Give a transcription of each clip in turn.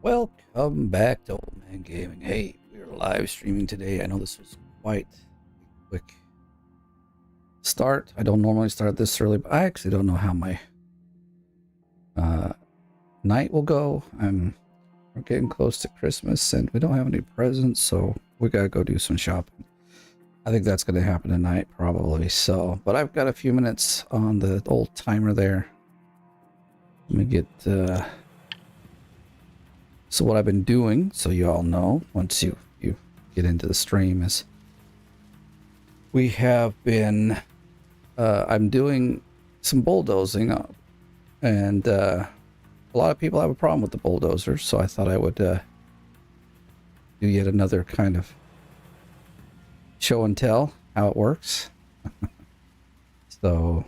Welcome back to Oldman Gaming. Hey, we're live streaming today. I know this was quite a quick start. I don't normally start this early, but I actually don't know how my night will go. We're getting close to Christmas and we don't have any presents, so we gotta go do some shopping. I think that's gonna happen tonight, probably. So, but I've got a few minutes on the old timer there. Let me get so what I've been doing, so you all know, once you get into the stream, is we have been, I'm doing some bulldozing up, and a lot of people have a problem with the bulldozer, so I thought I would do yet another kind of show and tell how it works. So,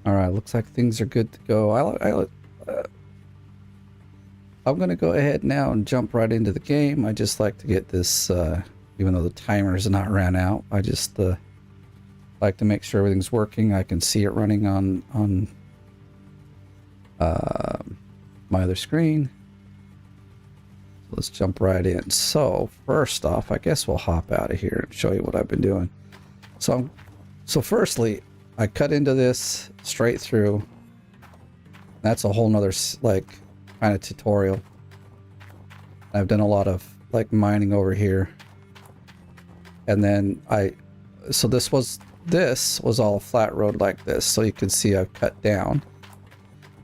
all right, looks like things are good to go. I'm going to go ahead now and jump right into the game. I just like to get this, even though the timer is not ran out, I just like to make sure everything's working. I can see it running on my other screen. So let's jump right in. So first off, I guess we'll hop out of here and show you what I've been doing. So firstly, I cut into this straight through. That's a whole nother kind of tutorial. I've done a lot of mining over here, and then so this was all a flat road like this, so you can see I've cut down.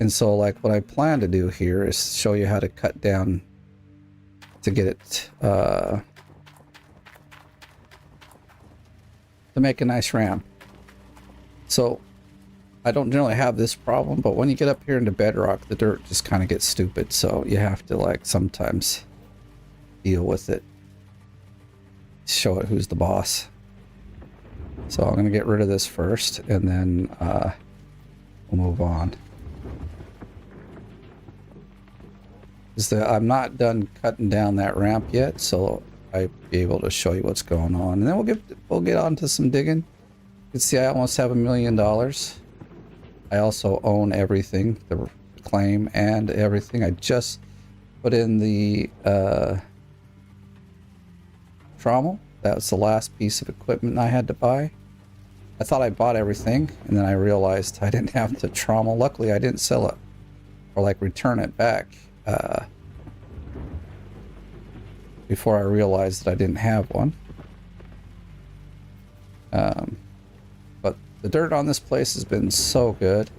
And so what I plan to do here is show you how to cut down to get it to make a nice ramp. So I don't generally have this problem, but when you get up here into bedrock, the dirt just kind of gets stupid, so you have to sometimes deal with it. Show it who's the boss. So I'm going to get rid of this first, and then we'll move on. I'm not done cutting down that ramp yet, so I'll be able to show you what's going on. And then we'll get on to some digging. You can see I almost have $1 million. I also own everything, the claim and everything. I just put in the trommel. That was the last piece of equipment I had to buy. I thought I bought everything, and then I realized I didn't have the trommel. Luckily, I didn't sell it or return it back before I realized that I didn't have one. But the dirt on this place has been so good,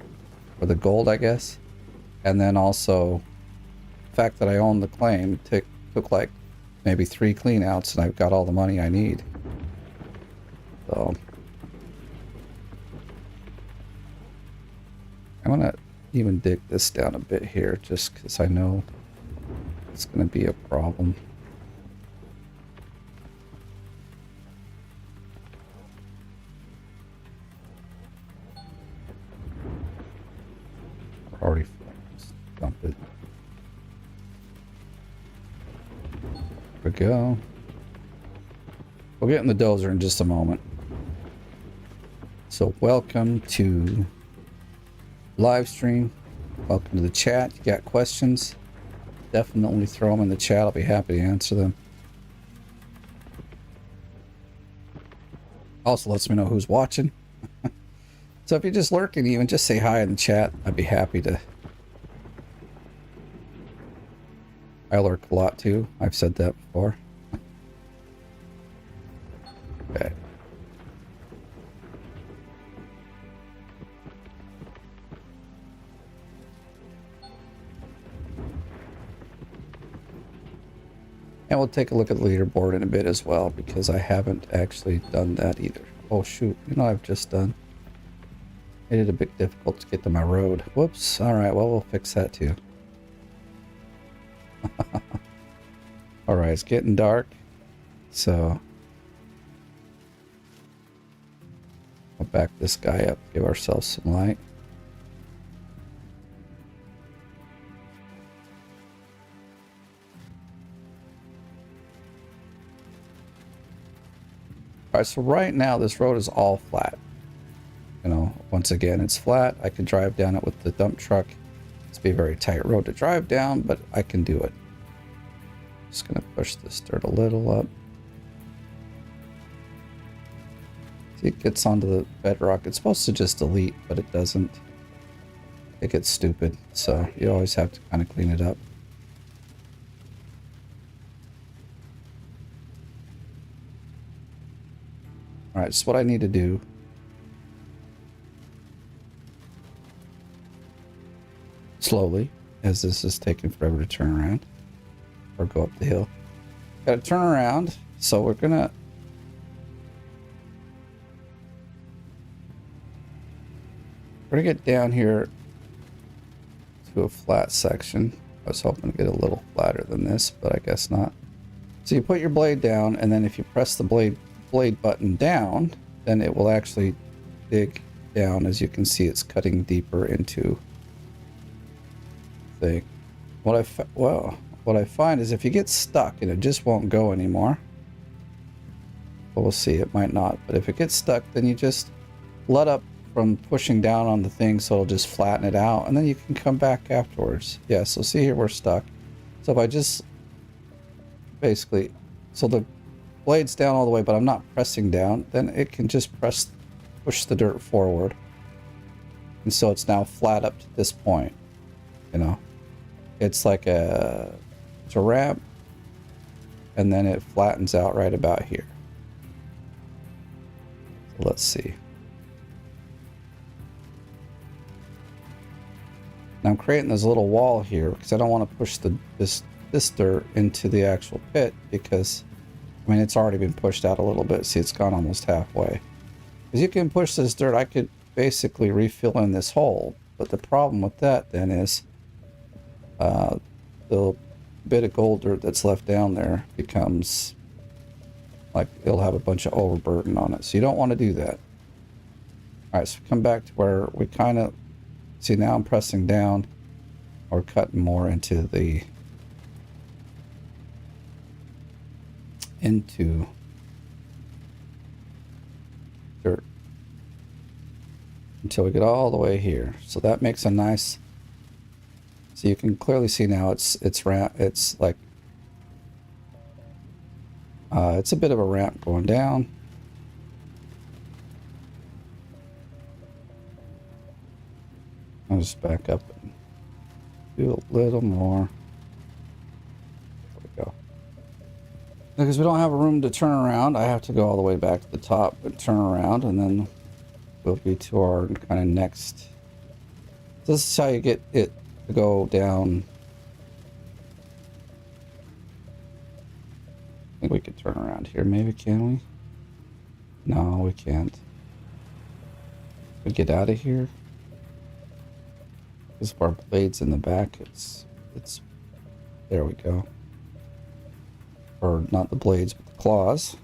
or the gold, I guess. And then also the fact that I own the claim, it took maybe 3 cleanouts, and I've got all the money I need. So I'm gonna even dig this down a bit here, just because I know it's gonna be a problem. Already dumped it. There we go. We'll get in the dozer in just a moment. So welcome to live stream. Welcome to the chat. You got questions? Definitely throw them in the chat. I'll be happy to answer them. Also lets me know who's watching. So if you're just lurking, even just say hi in the chat. I'd be happy to. I lurk a lot too. I've said that before. Okay. And we'll take a look at the leaderboard in a bit as well, because I haven't actually done that either. Oh shoot, I've just done. Made it a bit difficult to get to my road. Whoops. Alright, well, we'll fix that too. Alright, it's getting dark. So I'll back this guy up, give ourselves some light. Alright, so right now this road is all flat. Once again, it's flat. I can drive down it with the dump truck It's be a very tight road to drive down, but I can do it. Just gonna push this dirt a little up. See, it gets onto the bedrock. It's supposed to just delete, but it doesn't. It gets stupid, so you always have to kind of clean it up. Alright, so what I need to do slowly, as this is taking forever to turn around or go up the hill. Gotta turn around, so we're gonna get down here to a flat section. I was hoping to get a little flatter than this, but I guess not. So you put your blade down, and then if you press the blade button down, then it will actually dig down. As you can see, it's cutting deeper into the thing. What I find is if you get stuck and it just won't go anymore, well, we'll see, it might not, but if it gets stuck, then you just let up from pushing down on the thing, so it'll just flatten it out, and then you can come back afterwards. Yeah, so see here, we're stuck. So if I just basically, so the blade's down all the way, but I'm not pressing down, then it can just push the dirt forward. And so it's now flat up to this point, you know. It's like it's a ramp, and then it flattens out right about here. So let's see. Now I'm creating this little wall here because I don't want to push this dirt into the actual pit, because I mean, it's already been pushed out a little bit. See, it's gone almost halfway. Because you can push this dirt, I could basically refill in this hole. But the problem with that then is the bit of gold dirt that's left down there becomes like, it'll have a bunch of overburden on it. So you don't want to do that. All right, so come back to where we kind of, see, now I'm pressing down or cutting more into the dirt until we get all the way here. So that makes a nice, so you can clearly see now it's like it's a bit of a ramp going down. I'll just back up and do a little more. There we go. Because we don't have a room to turn around, I have to go all the way back to the top and turn around, and then we'll be to our kind of next. This is how you get it to go down. I think we could turn around here, maybe, can we? No, we can't. We get out of here. Because of our blades in the back, it's there we go. Or not the blades, but the claws.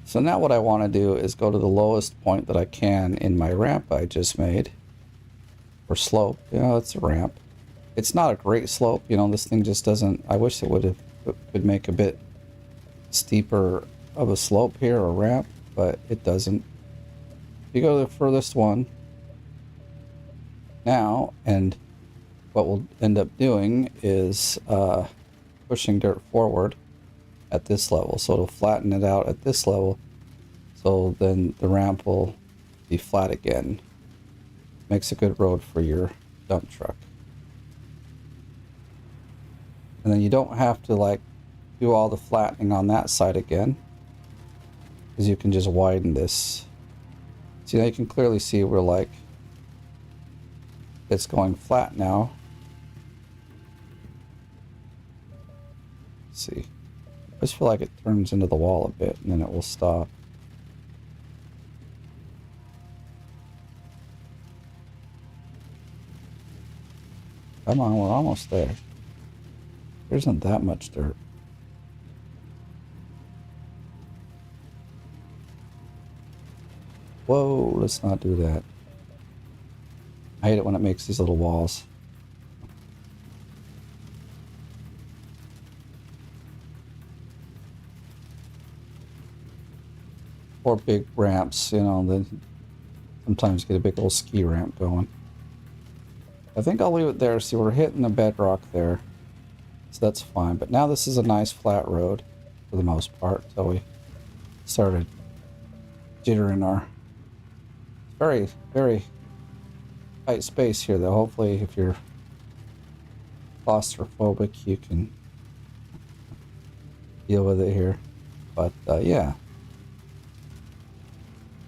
So now what I want to do is go to the lowest point that I can in my ramp I just made. Or slope. Yeah, it's a ramp. It's not a great slope, you know, this thing just doesn't, I wish it would make a bit steeper of a slope here, or ramp, but it doesn't. You go to the furthest one now, and what we'll end up doing is pushing dirt forward at this level, so it'll flatten it out at this level, so then the ramp will be flat again. Makes a good road for your dump truck. And then you don't have to like do all the flattening on that side again, because you can just widen this. See, now you can clearly see we're like, it's going flat now. Let's see. I just feel like it turns into the wall a bit and then it will stop. Come on, we're almost there. There isn't that much dirt. Whoa, let's not do that. I hate it when it makes these little walls. or big ramps, you know, then sometimes get a big old ski ramp going. I think I'll leave it there. See, we're hitting the bedrock there, so that's fine. But now this is a nice flat road for the most part until we started jittering our very, very tight space here, though. Hopefully, if you're claustrophobic, you can deal with it here. But yeah.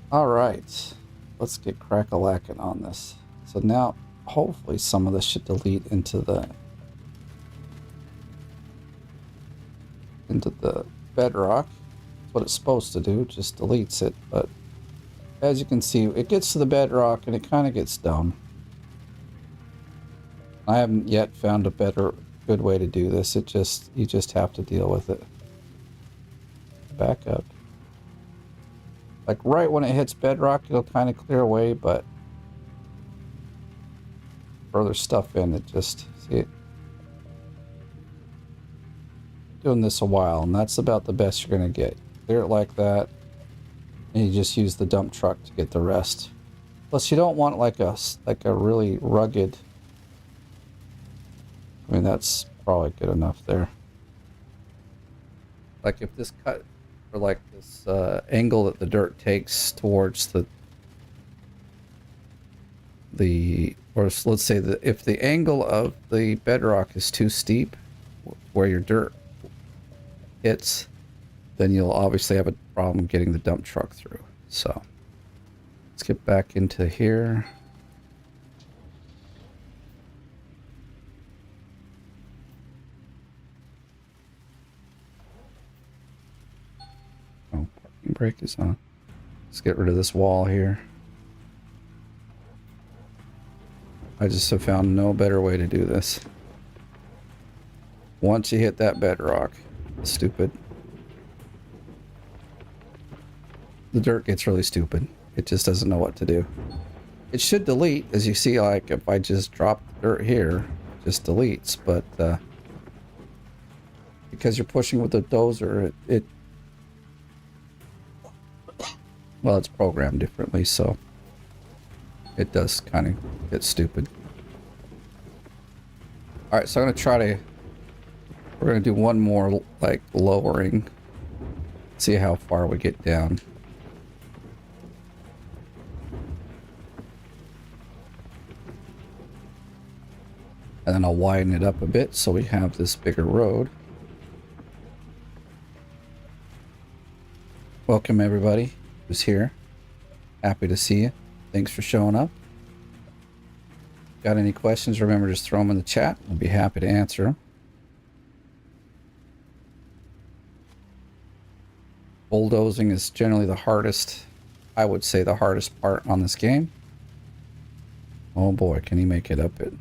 All right, let's get crack-a-lackin' on this. So now, hopefully, some of this should delete into the bedrock. That's what it's supposed to do. Just deletes it. But as you can see, it gets to the bedrock and it kind of gets dumb. I haven't yet found a good way to do this. You just have to deal with it. Back up. Like right when it hits bedrock, it'll kind of clear away, but further stuff in, it just, see it? Doing this a while, and that's about the best you're gonna get. Clear it like that, and you just use the dump truck to get the rest. Plus, you don't want like a really rugged. I mean, that's probably good enough there. Like if this cut, or like this angle that the dirt takes towards or let's say that if the angle of the bedrock is too steep where your dirt hits, then you'll obviously have a problem getting the dump truck through. So let's get back into here. Oh, parking brake is on. Let's get rid of this wall here. I just have found no better way to do this. Once you hit that bedrock, stupid. The dirt gets really stupid. It just doesn't know what to do. It should delete, as you see, like if I just drop the dirt here, it just deletes, but because you're pushing with the dozer, well, it's programmed differently, so it does kind of get stupid. Alright, so I'm going to we're going to do one more, like, lowering. See how far we get down. And then I'll widen it up a bit so we have this bigger road. Welcome everybody who's here. Happy to see you. Thanks for showing up. Got any questions? Remember, just throw them in the chat. I'll be happy to answer them. Bulldozing is generally the hardest, I would say the hardest part on this game. Oh boy, can he make it up it.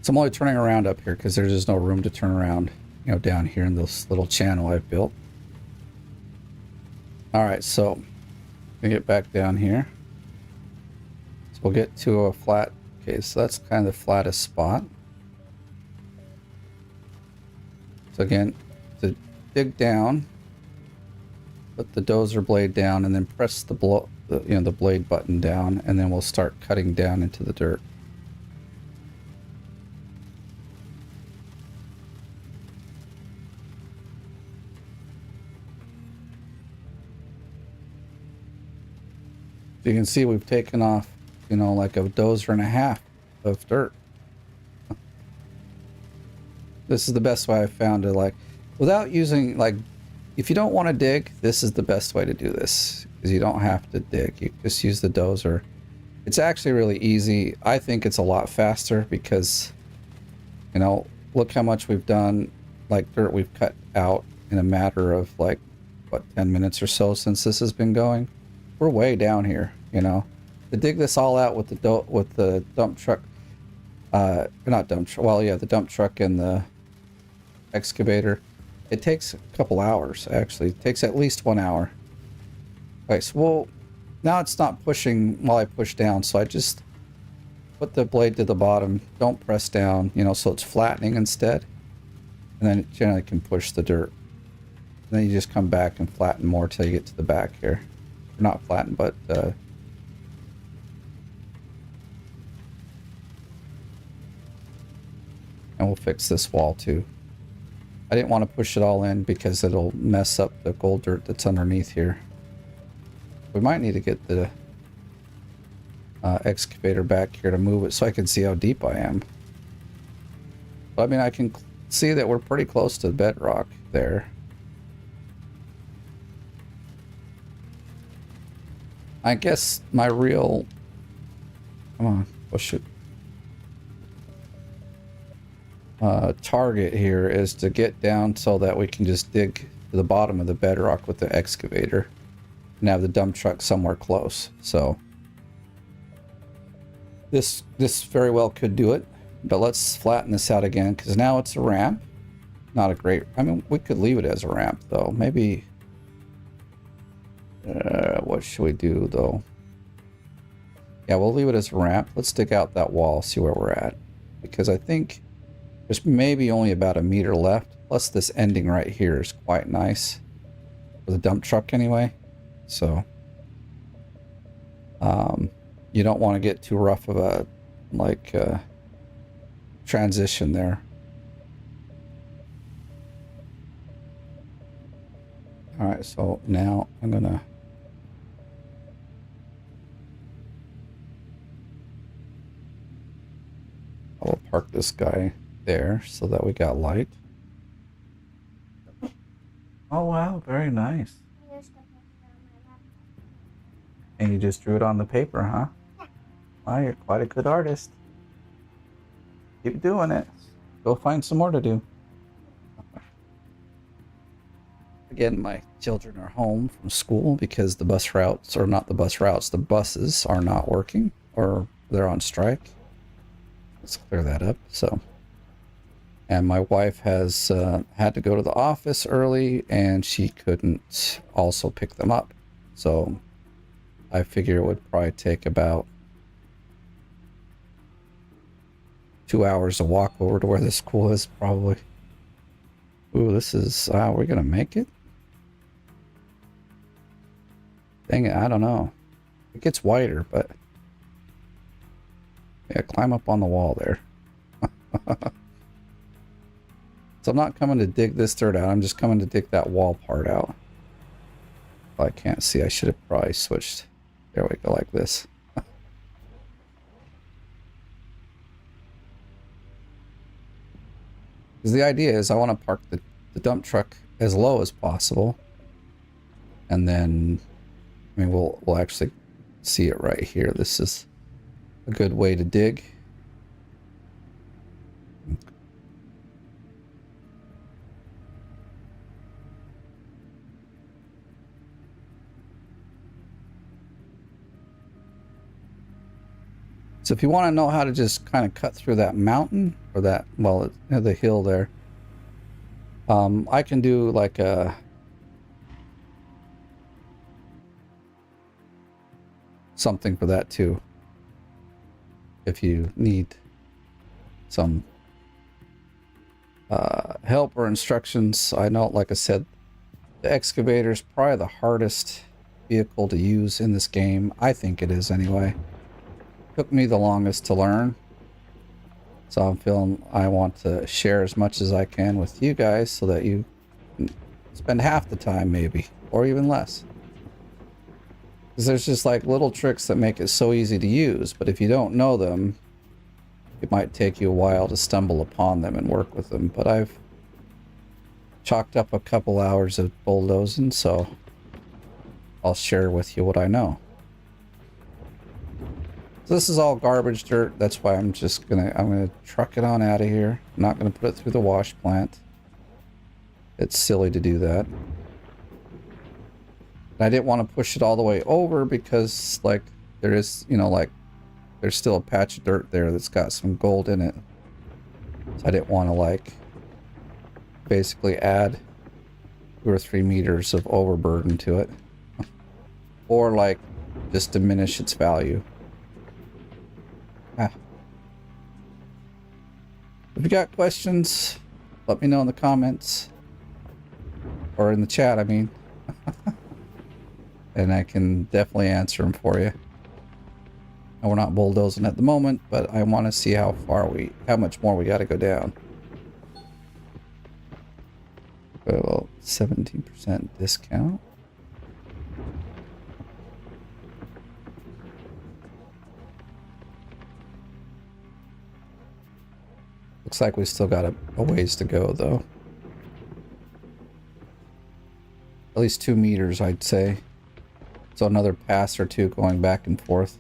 So I'm only turning around up here because there's just no room to turn around, you know, down here in this little channel I've built. All right, so we get back down here. So we'll get to a flat. Okay, so that's kind of the flattest spot. So again, to dig down, put the dozer blade down, and then press the blade button down, and then we'll start cutting down into the dirt. You can see we've taken off, you know, like a dozer and a half of dirt. This is the best way I've found to, like, without using, like, if you don't want to dig, this is the best way to do this, because you don't have to dig. You just use the dozer. It's actually really easy. I think it's a lot faster because, you know, look how much we've done, like dirt we've cut out in a matter of, like, what, 10 minutes or so since this has been going. We're way down here, you know. To dig this all out with the dump truck, not dump truck, well, yeah, the dump truck and the excavator, it takes a couple hours, actually. It takes at least 1 hour. Okay, so now it's not pushing while I push down, so I just put the blade to the bottom. Don't press down, you know, so it's flattening instead. And then it generally can push the dirt. And then you just come back and flatten more till you get to the back here. Not flatten, but and we'll fix this wall too. I didn't want to push it all in because it'll mess up the gold dirt that's underneath here. We might need to get the excavator back here to move it so I can see how deep I am. But I mean, I can see that we're pretty close to the bedrock there. I guess my real... Come on, push it. Target here is to get down so that we can just dig to the bottom of the bedrock with the excavator and have the dump truck somewhere close. So this very well could do it, but let's flatten this out again because now it's a ramp. Not a great... I mean, we could leave it as a ramp though. Maybe... what should we do though? Yeah, we'll leave it as a ramp. Let's dig out that wall, see where we're at. Because I think there's maybe only about a meter left. Plus this ending right here is quite nice. For the dump truck anyway. So you don't want to get too rough of a transition there. Alright, so now I'm gonna I'll park this guy there so that we got light. Oh wow, very nice. And you just drew it on the paper, huh? Yeah. Wow, you're quite a good artist. Keep doing it. Go find some more to do. Again, my children are home from school because the bus routes, or not the bus routes, the buses are not working or they're on strike. Let's clear that up. So, and my wife has had to go to the office early and she couldn't also pick them up. So I figure it would probably take about 2 hours to walk over to where the school is probably. Ooh, this is, are we gonna make it? Dang it, I don't know. It gets wider, but yeah, climb up on the wall there. So I'm not coming to dig this dirt out, I'm just coming to dig that wall part out. Well, I can't see, I should have probably switched. There we go, like this. Because the idea is I want to park the dump truck as low as possible. And then, I mean, we'll actually see it right here. This is a good way to dig. So if you want to know how to just kind of cut through that mountain or that, well, the hill there, I can do like a something for that too. If you need some help or instructions, I know, like I said, the excavator is probably the hardest vehicle to use in this game. I think it is anyway. Took me the longest to learn, so I'm feeling I want to share as much as I can with you guys so that you can spend half the time maybe, or even less, because there's just like little tricks that make it so easy to use, but if you don't know them, it might take you a while to stumble upon them and work with them. But I've chalked up a couple hours of bulldozing, so I'll share with you what I know. So this is all garbage dirt. That's why I'm gonna truck it on out of here. I'm not gonna put it through the wash plant. It's silly to do that. And I didn't want to push it all the way over because, like, there is, you know, like, there's still a patch of dirt there that's got some gold in it. So I didn't want to, like, basically add 2 or 3 meters of overburden to it. Or, like, just diminish its value. If you got questions, let me know in the comments. Or in the chat, I mean. And I can definitely answer them for you. And we're not bulldozing at the moment, but I want to see how much more we got to go down. Well, 17% discount. Looks like we still got a ways to go, though. At least 2 meters, I'd say. So another pass or two going back and forth.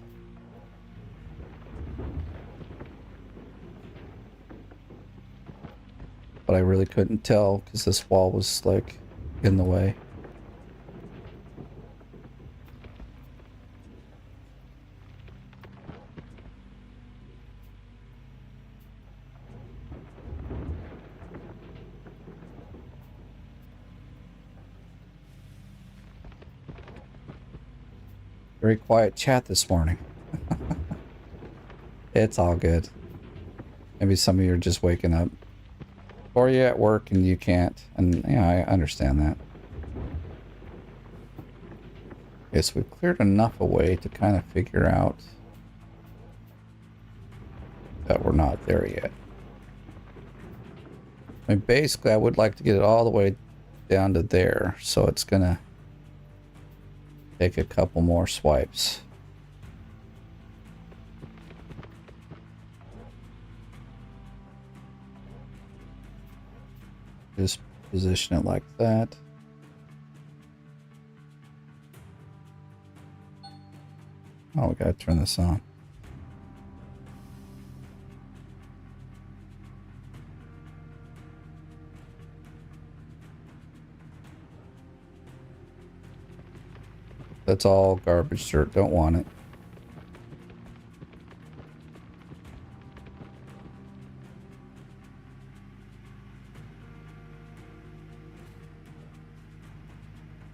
But I really couldn't tell because this wall was like in the way. Very quiet chat this morning. It's all good. Maybe some of you are just waking up. Or you're at work and you can't. And yeah, I understand that. Okay, so we've cleared enough away to kind of figure out that we're not there yet. I mean, basically, I would like to get it all the way down to there. So it's going to take a couple more swipes. Just position it like that. Oh, we gotta turn this on. That's all garbage dirt. Don't want it.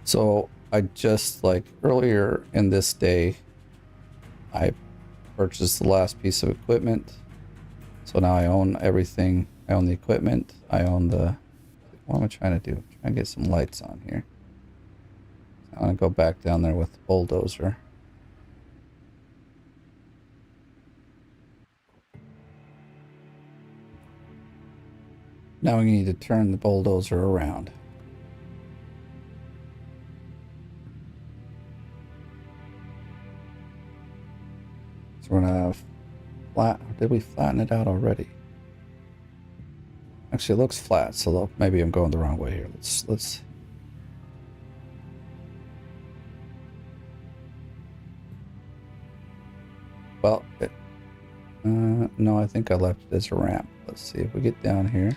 So I just, like earlier in this day, I purchased the last piece of equipment. So now I own everything. I own the equipment. I own the... What am I trying to do? I'm trying to get some lights on here. I want to go back down there with the bulldozer. Now we need to turn the bulldozer around. So we're gonna flat. Did we flatten it out already? Actually, it looks flat. So look, maybe I'm going the wrong way here. Let's. Well, no, I think I left it as a ramp. Let's see if we get down here.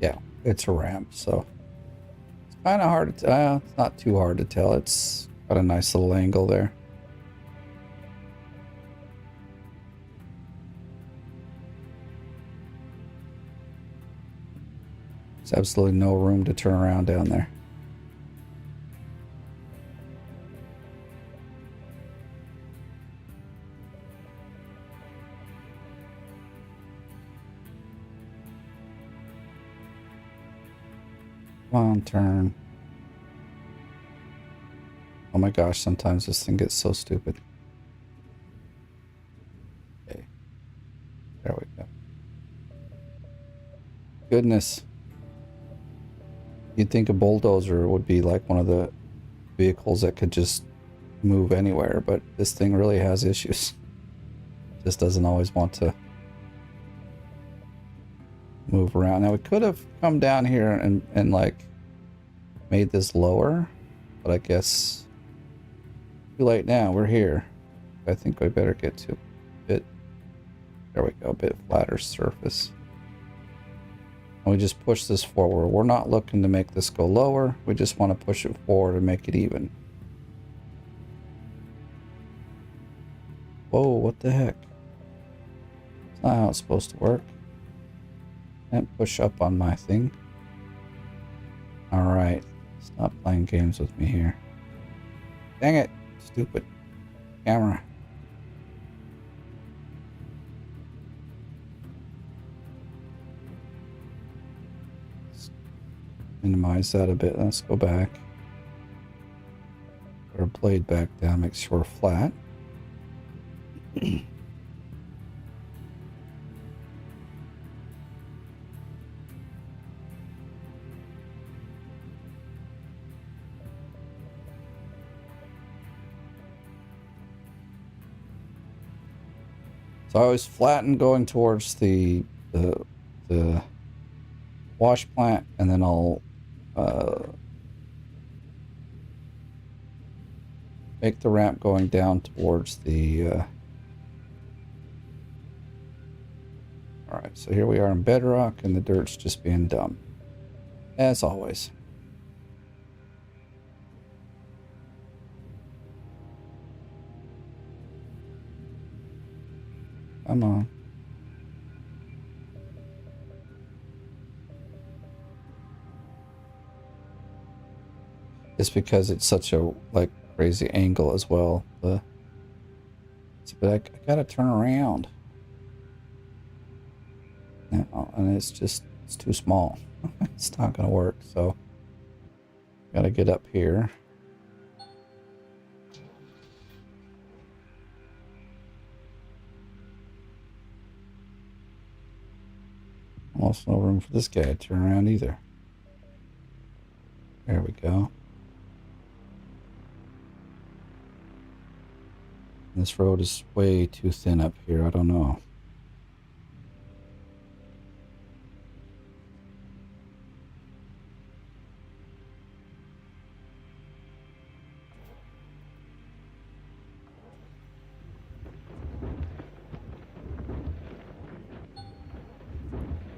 Yeah, it's a ramp, so it's kind of hard to tell. It's not too hard to tell. It's got a nice little angle there. There's absolutely no room to turn around down there. Come on, turn. Oh my gosh, sometimes this thing gets so stupid. Okay. There we go. Goodness. You'd think a bulldozer would be like one of the vehicles that could just move anywhere, but this thing really has issues. Just doesn't always want to move around. Now we could have come down here and like made this lower, but I guess too late now. We're here. I think we better get to a bit, there we go, a bit flatter surface. And we just push this forward. We're not looking to make this go lower. We just want to push it forward and make it even. Whoa, what the heck? That's not how it's supposed to work. Can't push up on my thing. Alright. Stop playing games with me here. Dang it. Stupid camera. minimize that a bit. Let's go back. Put our blade back down, make sure we're flat. So I always flatten going towards the wash plant, and then I'll make the ramp going down towards the alright, so here we are in bedrock and the dirt's just being dumb. As always. Come on. It's because it's such a like crazy angle as well. But I gotta turn around now, and it's too small. It's not gonna work. So gotta get up here. Almost no room for this guy to turn around either. There we go. This road is way too thin up here. I don't know.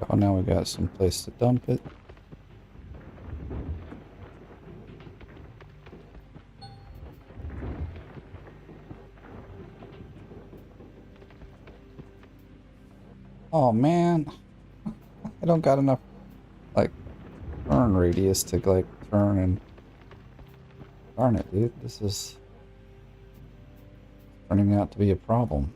Oh, now we got some place to dump it. Oh man, I don't got enough like turn radius to like turn, and darn it, dude, this is turning out to be a problem.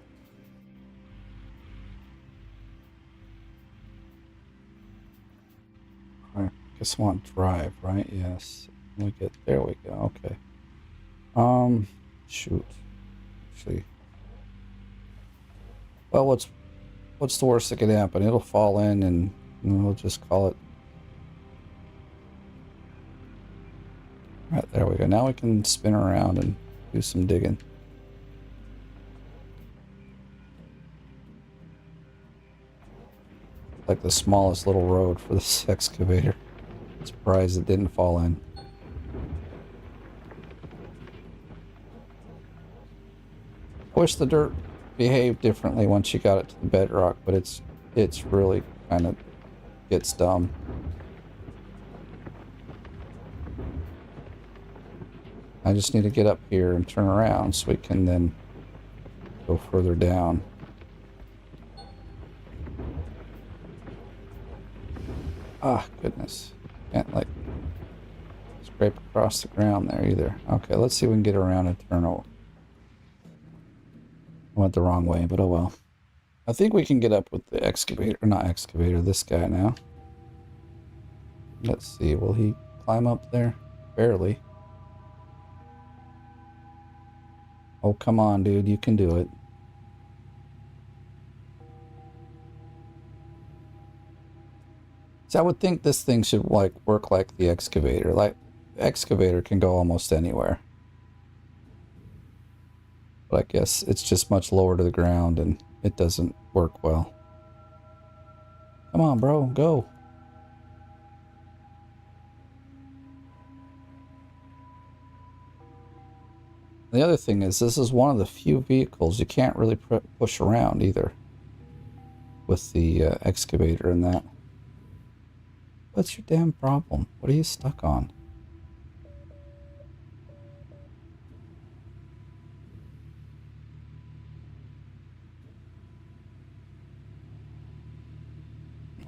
I guess I want drive, right? Yes. We get there. We go. Okay. Shoot. Actually, well, what's the worst that could happen? It'll fall in, and we'll just call it. Right, there we go. Now we can spin around and do some digging. Like the smallest little road for this excavator. Surprised it didn't fall in. Wish the dirt behaved differently once you got it to the bedrock, but it's really kind of gets dumb. I just need to get up here and turn around so we can then go further down. Ah, goodness. Can't like scrape across the ground there either. Okay, let's see if we can get around and turn over. Went the wrong way, but oh well. I think we can get up with the excavator, not excavator, this guy now. Let's see, will he climb up there? Barely. Oh, come on, dude, you can do it. So I would think this thing should like work like the excavator. Like, the excavator can go almost anywhere. But I guess it's just much lower to the ground and it doesn't work well. Come on, bro, go. The other thing is, this is one of the few vehicles you can't really push around either. With the excavator and that. What's your damn problem? What are you stuck on?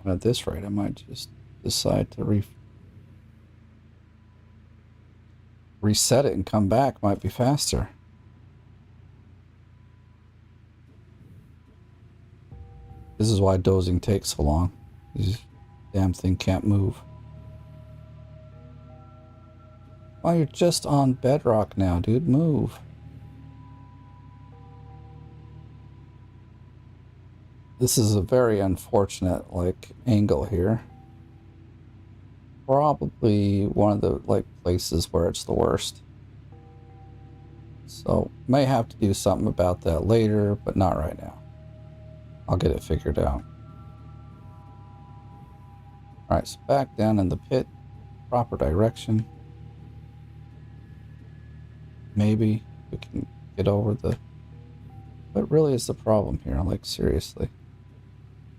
At this rate, I might just decide to reset it and come back. Might be faster. This is why dozing takes so long. This damn thing can't move. Oh, you're just on bedrock now, dude. Move. This is a very unfortunate, like, angle here. Probably one of the, like, places where it's the worst. So, may have to do something about that later, but not right now. I'll get it figured out. Alright, so back down in the pit. Proper direction. Maybe we can get over the... What really is the problem here? Like, seriously.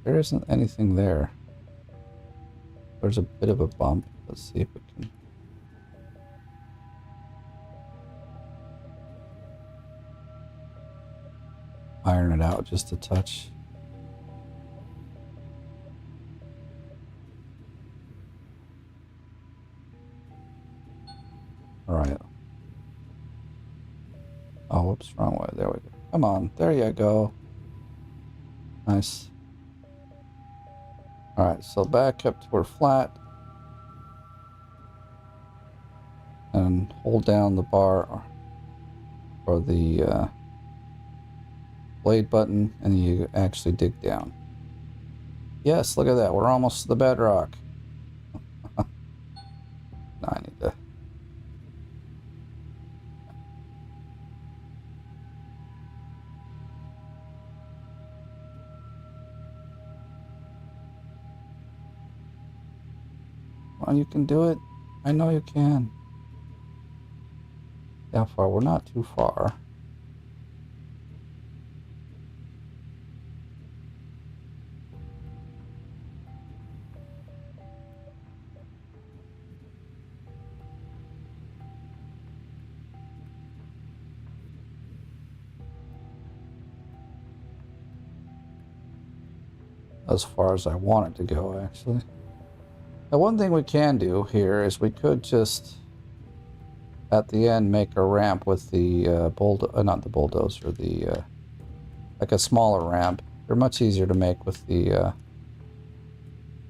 There isn't anything there. There's a bit of a bump. Let's see if we can... iron it out just a touch. Alright. Oh, whoops, wrong way. There we go. Come on, there you go. Nice. Alright, so back up to where flat. And hold down the bar or the blade button, and you actually dig down. Yes, look at that. We're almost to the bedrock. Now I need to... Well, you can do it. I know you can. How far? We're not too far. As far as I want it to go, actually. Now, one thing we can do here is we could just, at the end, make a ramp with the not the bulldozer, the like a smaller ramp. They're much easier to make with the.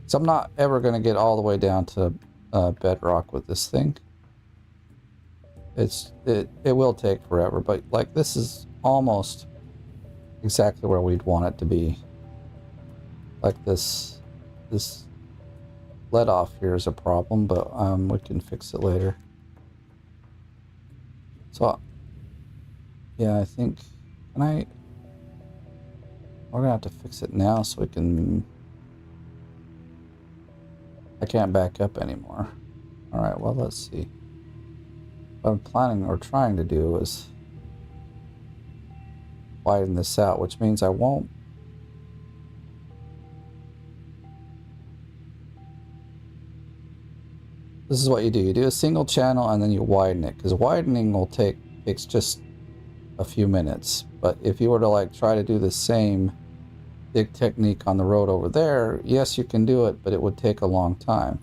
So I'm not ever going to get all the way down to bedrock with this thing. It will take forever, but like this is almost exactly where we'd want it to be. Like this let off here is a problem, but we can fix it later. So yeah, I think we're gonna have to fix it now so we can... I can't back up anymore. Alright, well, let's see. What I'm planning or trying to do is widen this out, which means I won't... This is what you do. You do a single channel and then you widen it, because widening will takes just a few minutes. But if you were to like try to do the same dig technique on the road over there, yes, you can do it, but it would take a long time.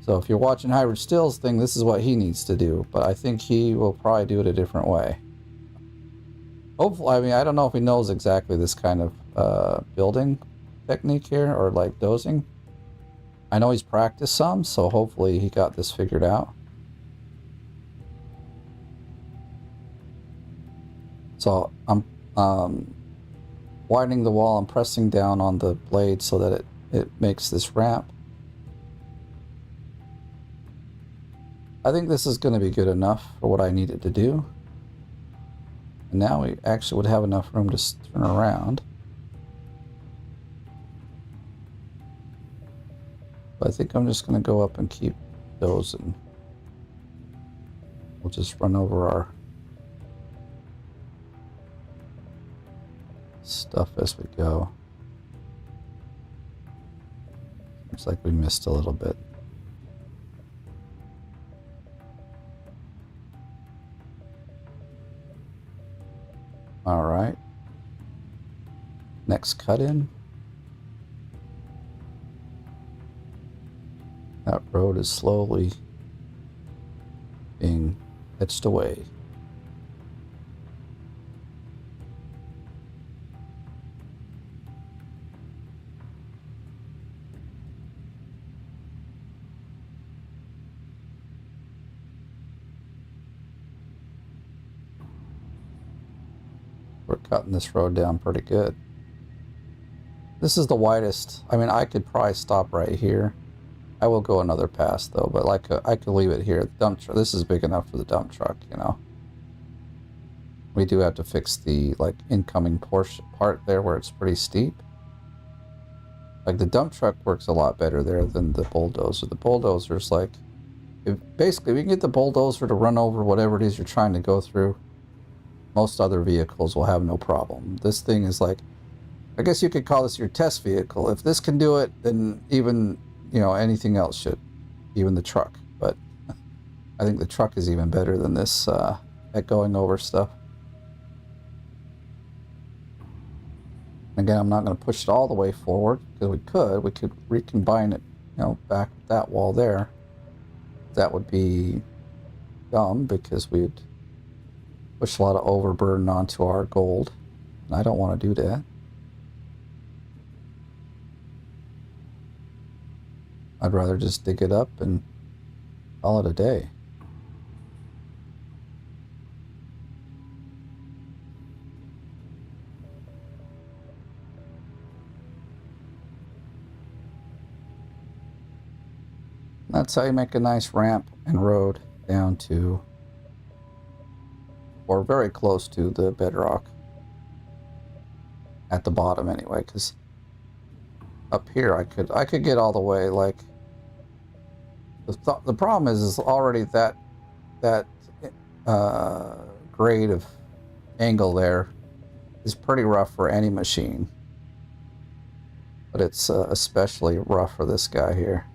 So if you're watching Hybrid Still's thing, this is what he needs to do, but I think he will probably do it a different way. Hopefully, I mean, I don't know if he knows exactly this kind of building technique here, or like dozing. I know he's practiced some, so hopefully he got this figured out. So I'm widening the wall. I'm pressing down on the blade so that it makes this ramp. I think this is going to be good enough for what I needed to do. And now we actually would have enough room to turn around. But I think I'm just going to go up and keep those, and we'll just run over our stuff as we go. Looks like we missed a little bit. All right. Next cut in. That road is slowly being etched away. We're cutting this road down pretty good. This is the widest. I mean, I could probably stop right here. I will go another pass though, but like I could leave it here. The dump truck. This is big enough for the dump truck, you know. We do have to fix the like incoming portion part there where it's pretty steep. Like the dump truck works a lot better there than the bulldozer. The bulldozer's like, basically we can get the bulldozer to run over whatever it is you're trying to go through. Most other vehicles will have no problem. This thing is like, I guess you could call this your test vehicle. If this can do it, then even, you know, anything else should. Even the truck. But I think the truck is even better than this at going over stuff. Again, I'm not going to push it all the way forward because we could recombine it, you know, back with that wall there. That would be dumb because we'd push a lot of overburden onto our gold. And I don't want to do that. I'd rather just dig it up and call it a day. That's how you make a nice ramp and road down to, or very close to, the bedrock. At the bottom anyway, because up here I could get all the way, like, the problem is already that grade of angle there is pretty rough for any machine, but it's especially rough for this guy here.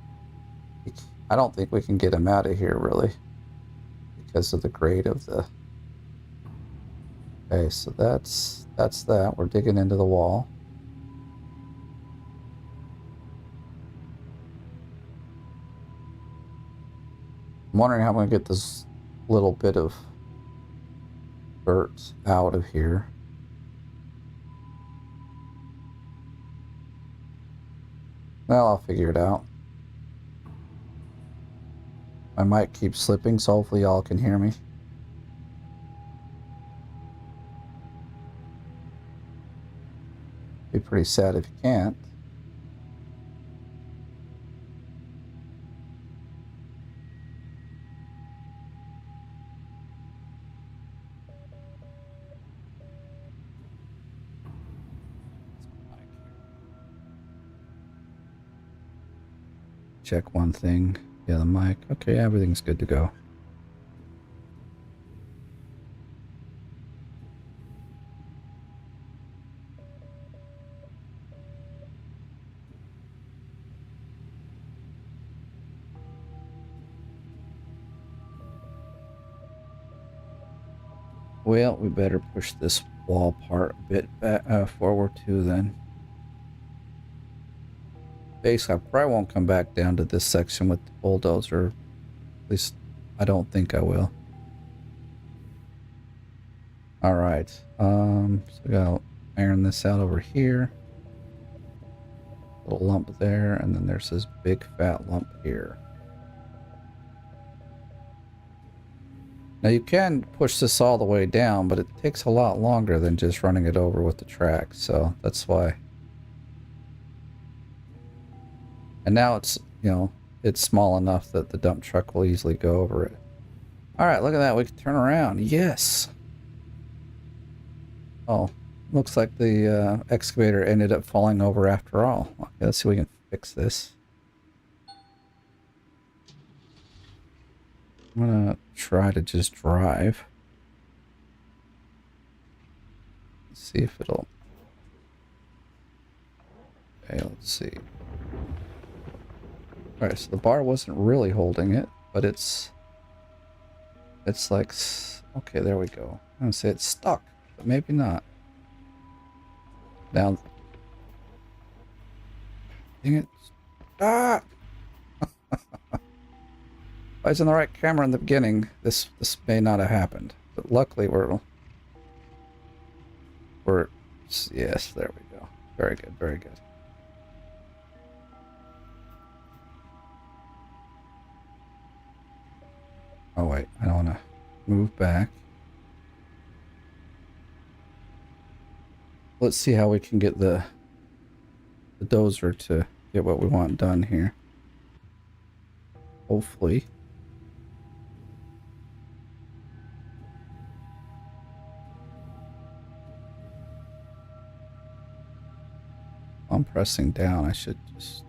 I don't think we can get him out of here really because of the grade of the... Okay, so that's that. We're digging into the wall. I'm wondering how I'm going to get this little bit of dirt out of here. Well, I'll figure it out. My mic keeps slipping, so hopefully y'all can hear me. Be pretty sad if you can't. Check one thing. Yeah, the mic. Okay, everything's good to go. Well, we better push this wall part a bit back, forward too then. Basically, I probably won't come back down to this section with the bulldozer. At least, I don't think I will. Alright, so we gotta iron this out over here. Little lump there, and then there's this big fat lump here. Now you can push this all the way down, but it takes a lot longer than just running it over with the track, so that's why. And now it's, you know, it's small enough that the dump truck will easily go over it. Alright, look at that, we can turn around. Yes! Oh, looks like the excavator ended up falling over after all. Okay, let's see if we can fix this. I'm gonna try to just drive. Let's see if it'll... Okay, let's see. Alright, so the bar wasn't really holding it, but it's like... Okay, there we go. I'm gonna say it's stuck, but maybe not. Now... Dang it. Ah! If I was in the right camera in the beginning, this may not have happened. But luckily we're... Yes, there we go. Very good, very good. Oh wait, I don't want to move back. let's see how we can get the dozer to get what we want done here. Hopefully. I'm pressing down. I should just...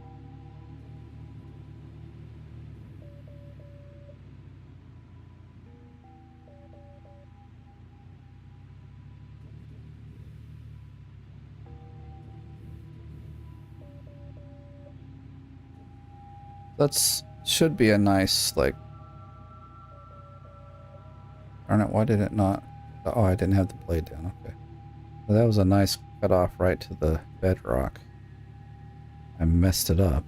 That's should be a nice, like... Darn it, why did it not... Oh, I didn't have the blade down. Okay. Well, that was a nice cut off right to the bedrock. I messed it up.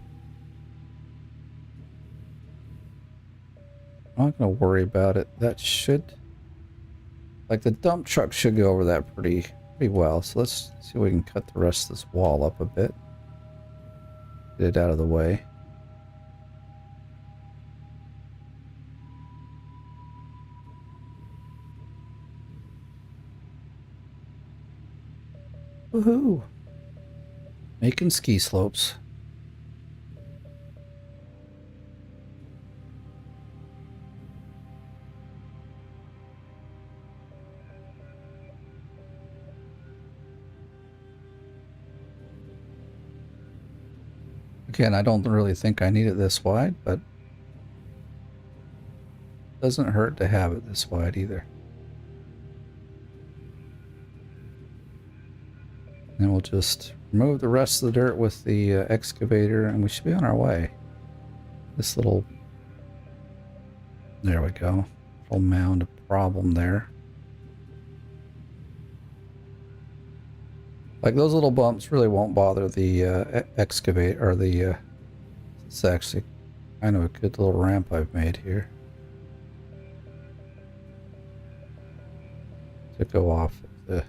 I'm not going to worry about it. That should... Like, the dump truck should go over that pretty well. So let's see if we can cut the rest of this wall up a bit. Get it out of the way. Woohoo! Making ski slopes. Again, I don't really think I need it this wide, but it doesn't hurt to have it this wide either. And we'll just remove the rest of the dirt with the excavator, and we should be on our way. This little... There we go. Little mound of problem there. Like, those little bumps really won't bother the excavator, or the... it's actually kind of a good little ramp I've made here. To go off of the...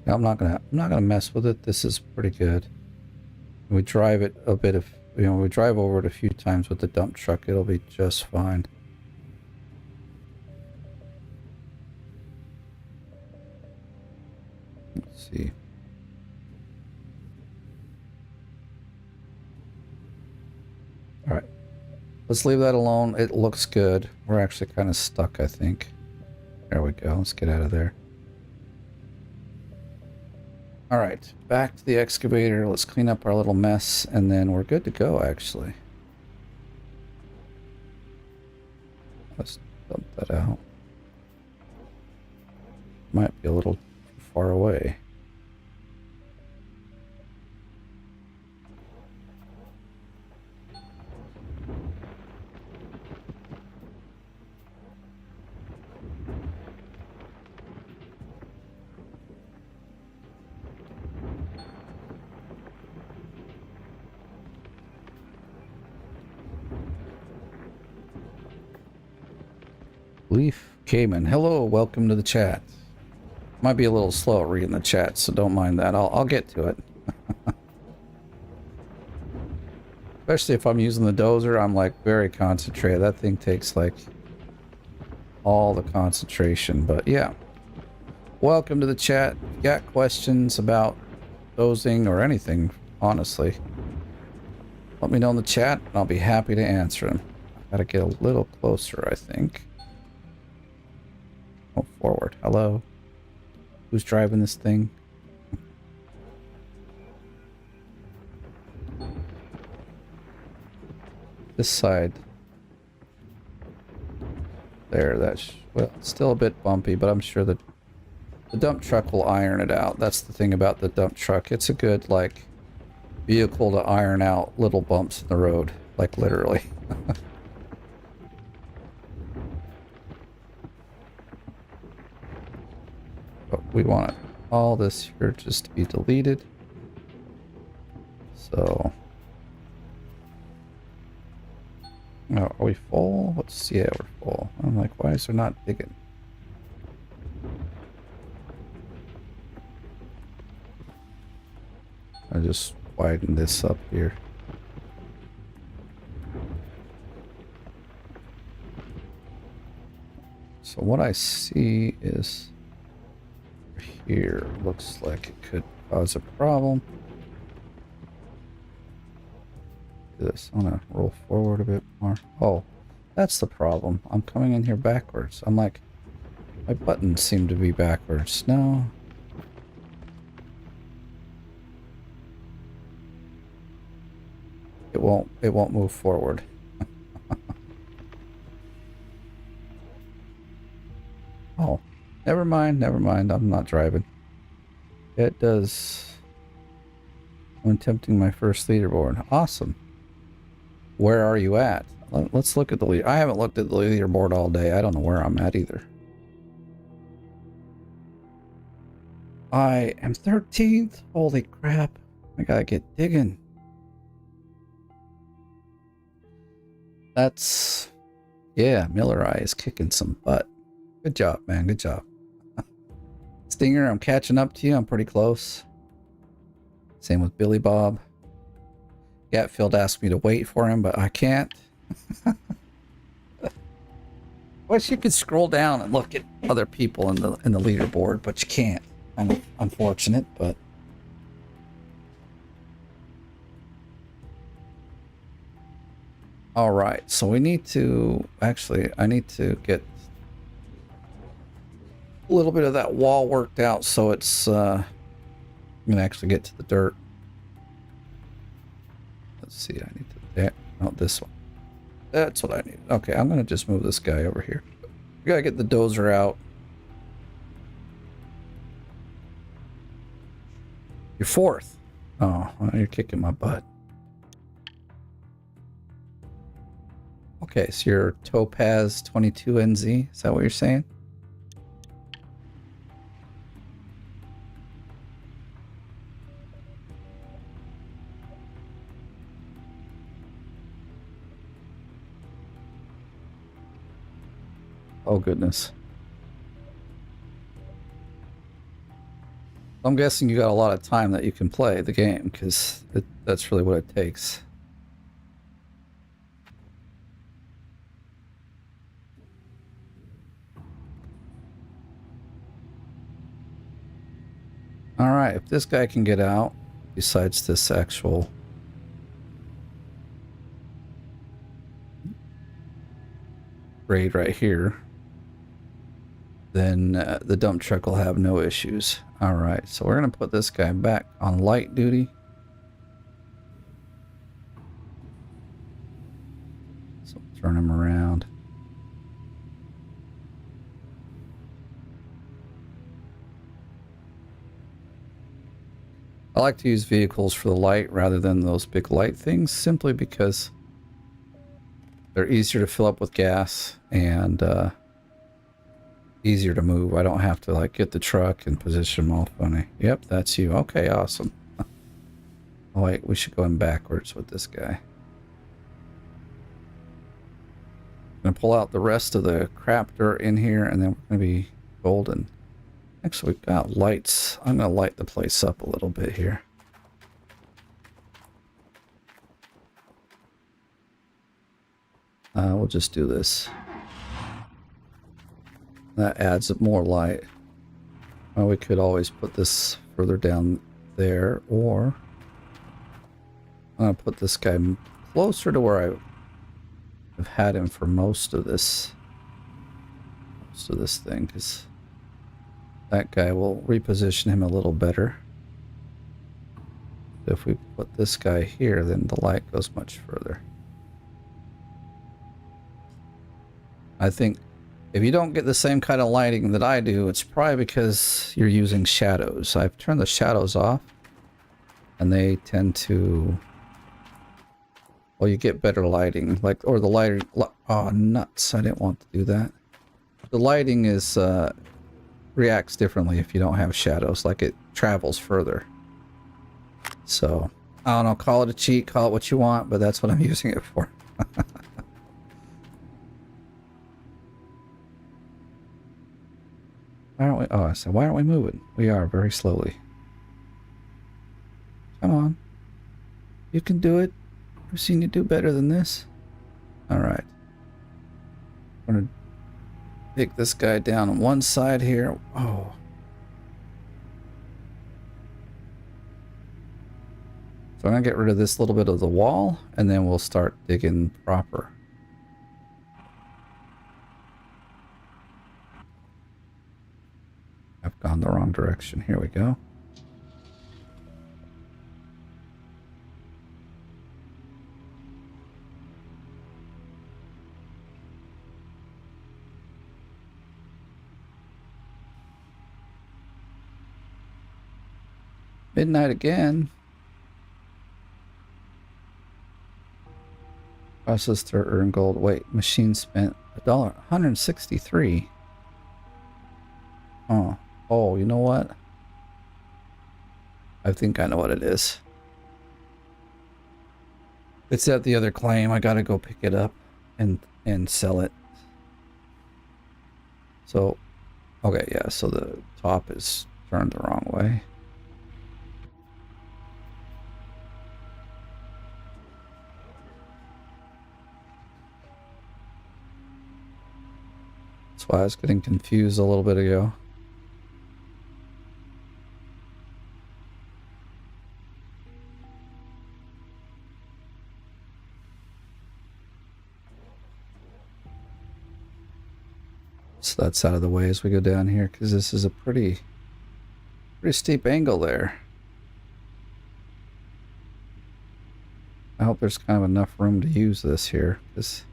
I'm not gonna mess with it. This is pretty good. We drive it a bit of, we drive over it a few times with the dump truck. It'll be just fine. Let's see. All right, let's leave that alone. It looks good. We're actually kind of stuck, I think. There we go. Let's get out of there. All right, back to the excavator. Let's clean up our little mess, and then we're good to go, actually. Let's dump that out. Might be a little too far away. Leaf Cayman, hello, welcome to the chat. Might be a little slow reading the chat, so don't mind that. I'll get to it. Especially if I'm using the dozer, I'm like very concentrated. That thing takes like all the concentration, but yeah. Welcome to the chat. If you got questions about dozing or anything, honestly, let me know in the chat and I'll be happy to answer them. Gotta get a little closer, I think. Oh, forward. Hello. Who's driving this thing? This side. There, that's... Well, it's still a bit bumpy, but I'm sure that the dump truck will iron it out. That's the thing about the dump truck. It's a good, like, vehicle to iron out little bumps in the road. Like, literally. But we want all this here just to be deleted. So... Oh, are we full? Let's... Yeah, we're full. I'm like, why is there not digging? just widen this up here. So what I see is here looks like it could cause a problem. Do this. I'm gonna roll forward a bit more. Oh, that's the problem. I'm coming in here backwards. I'm like, my buttons seem to be backwards. No. It won't move forward. Oh, never mind, never mind. I'm not driving. It does when attempting my first leaderboard. Awesome. Where are you at? Let's look at the leader. I haven't looked at the leaderboard all day. I don't know where I'm at either. I am 13th. Holy crap. I gotta get digging. That's... yeah, Miller Eye is kicking some butt. Good job, man. Good job. Stinger, I'm catching up to you. I'm pretty close. Same with Billy Bob. Gatfield asked me to wait for him, but I can't. Wish you could scroll down and look at other people in the leaderboard, but you can't. Kind of unfortunate, but... Alright, so we need to... actually, I need to get a little bit of that wall worked out so it's... I'm going to actually get to the dirt. Let's see, I need to... yeah, no, this one. That's what I need. Okay, I'm going to just move this guy over here. We got to get the dozer out. You're fourth. Oh, well, you're kicking my butt. Okay, so you're Topaz 22NZ. Is that what you're saying? Oh, goodness. I'm guessing you got a lot of time that you can play the game, because that's really what it takes. Alright, if this guy can get out, besides this actual... grade right here, then the dump truck will have no issues. Alright, so we're going to put this guy back on light duty. So turn him around. I like to use vehicles for the light rather than those big light things, simply because they're easier to fill up with gas and easier to move. I don't have to like get the truck and position them all funny. Yep, that's you. Okay, awesome. Oh wait, we should go in backwards with this guy. I'm gonna pull out the rest of the crap dirt in here, and then we're gonna be golden. Actually, we've got lights. I'm gonna light the place up a little bit here. We'll just do this. That adds up more light. Well, we could always put this further down there, or I'm gonna put this guy closer to where I've had him for most of this thing, because that guy will reposition him a little better. If we put this guy here, then the light goes much further. I think if you don't get the same kind of lighting that I do, it's probably because you're using shadows. I've turned the shadows off, and they tend to... well, you get better lighting. Like, or the lighting... oh, nuts. I didn't want to do that. The lighting is... reacts differently if you don't have shadows. Like, it travels further. So, I don't know. Call it a cheat. Call it what you want, but that's what I'm using it for. Why aren't we... oh, I said, why aren't we moving? We are very slowly. Come on. You can do it. I've seen you do better than this. Alright. I'm gonna take this guy down on one side here. Oh. So I'm gonna get rid of this little bit of the wall, and then we'll start digging proper. I've gone the wrong direction. Here we go. Midnight again. Process to earn gold. Wait, machine spent $163. Oh. Oh, you know what? I think I know what it is. It's at the other claim. I gotta go pick it up and sell it. So, okay, yeah, so the top is turned the wrong way. That's why I was getting confused a little bit ago. So that's out of the way as we go down here, because this is a pretty steep angle there. I hope there's kind of enough room to use this here, because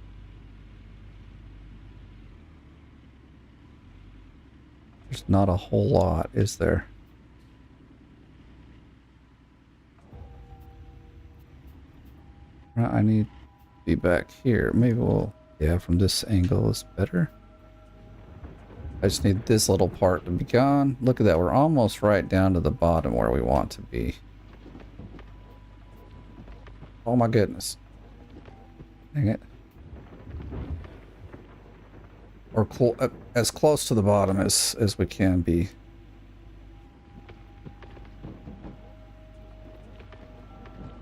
there's not a whole lot, is there? I need to be back here. Maybe we'll, yeah, from this angle is better. I just need this little part to be gone. Look at that, we're almost right down to the bottom where we want to be. Oh my goodness. Dang it. Or as close to the bottom as we can be.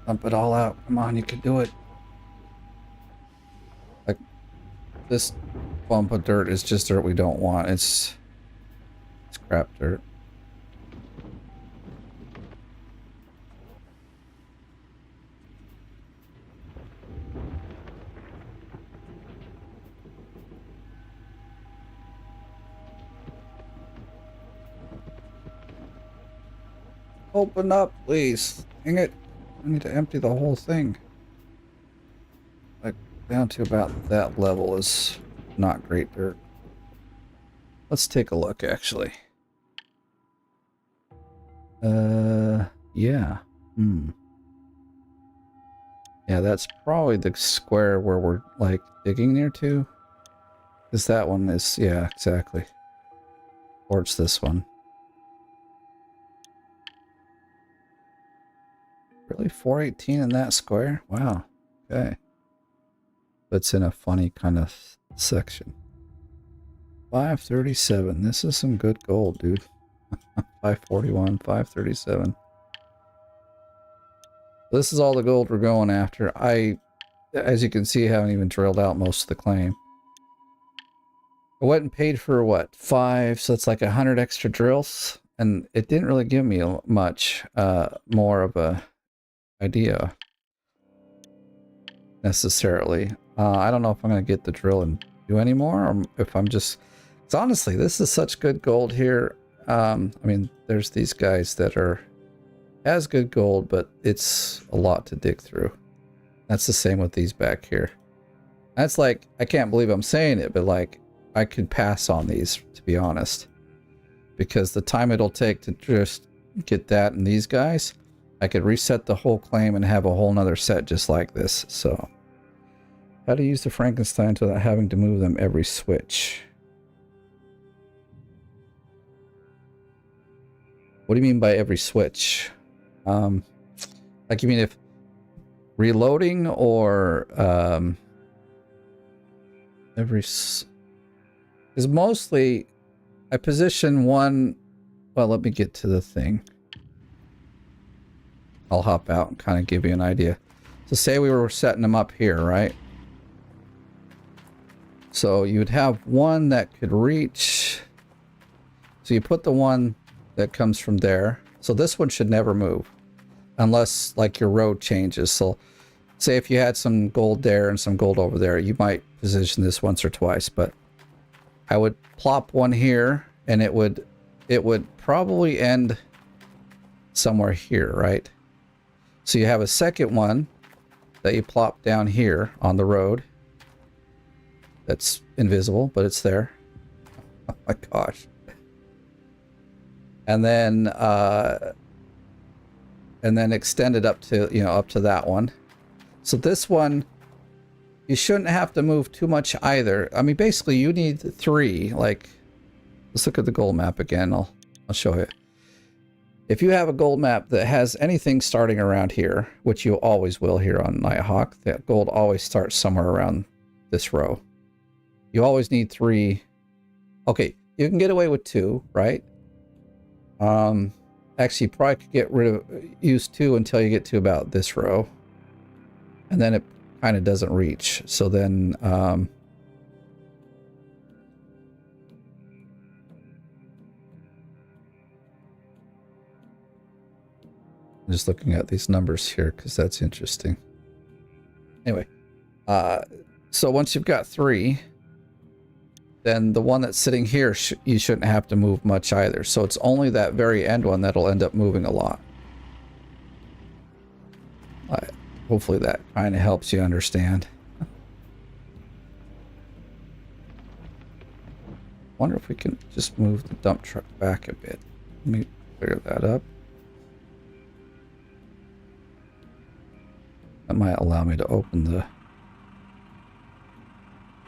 Dump it all out. Come on, you can do it. Like, this bump of dirt is just dirt we don't want. It's crap dirt. Open up, please. Dang it. I need to empty the whole thing. Like, down to about that level is not great dirt. Let's take a look, actually. Yeah. Yeah, that's probably the square where we're, like, digging near to. Because that one is, yeah, exactly. Or it's this one. Really? 418 in that square? Wow. Okay. That's in a funny kind of section. 537. This is some good gold, dude. 541, 537. This is all the gold we're going after. As you can see, haven't even drilled out most of the claim. I went and paid for what? 5, so it's like 100 extra drills. And it didn't really give me much more of a idea necessarily. I don't know if I'm going to get the drill and do any more, or if I'm just... Because honestly, this is such good gold here. I mean, there's these guys that are as good gold, but it's a lot to dig through. That's the same with these back here. That's like, I can't believe I'm saying it, but like, I could pass on these, to be honest. Because the time it'll take to just get that and these guys, I could reset the whole claim and have a whole nother set just like this. So, how to use the Frankenstein without having to move them every switch. What do you mean by every switch? Like, you mean if reloading or every... Is mostly I position one... Well, let me get to the thing. I'll hop out and kind of give you an idea. So say we were setting them up here, right? So you'd have one that could reach. So you put the one that comes from there. So this one should never move unless like your road changes. So say if you had some gold there and some gold over there, you might position this once or twice, but I would plop one here and it would probably end somewhere here, right? So you have a second one that you plop down here on the road. That's invisible, but it's there. Oh my gosh. And then extend it up to, you know, up to that one. So this one, you shouldn't have to move too much either. I mean, basically you need 3. Like, let's look at the gold map again. I'll show you. If you have a gold map that has anything starting around here, which you always will here on Nighthawk, that gold always starts somewhere around this row. You always need 3. Okay, you can get away with 2, right? Actually, you probably could use 2 until you get to about this row. And then it kind of doesn't reach. So then, I'm just looking at these numbers here because that's interesting. Anyway, so once you've got 3, then the one that's sitting here, you shouldn't have to move much either. So it's only that very end one that'll end up moving a lot. Hopefully that kind of helps you understand. Wonder if we can just move the dump truck back a bit. Let me clear that up. That might allow me to open the...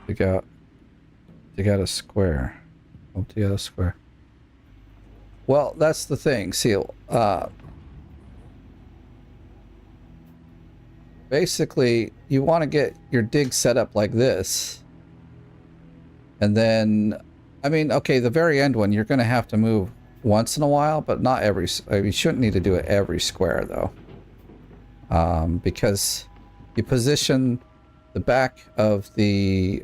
Dig out a square. Oh, dig out a square. Well, that's the thing. See, basically, you want to get your dig set up like this. And then, I mean, okay, the very end one, you're going to have to move once in a while, but not every... You shouldn't need to do it every square, though. Because you position the back of the...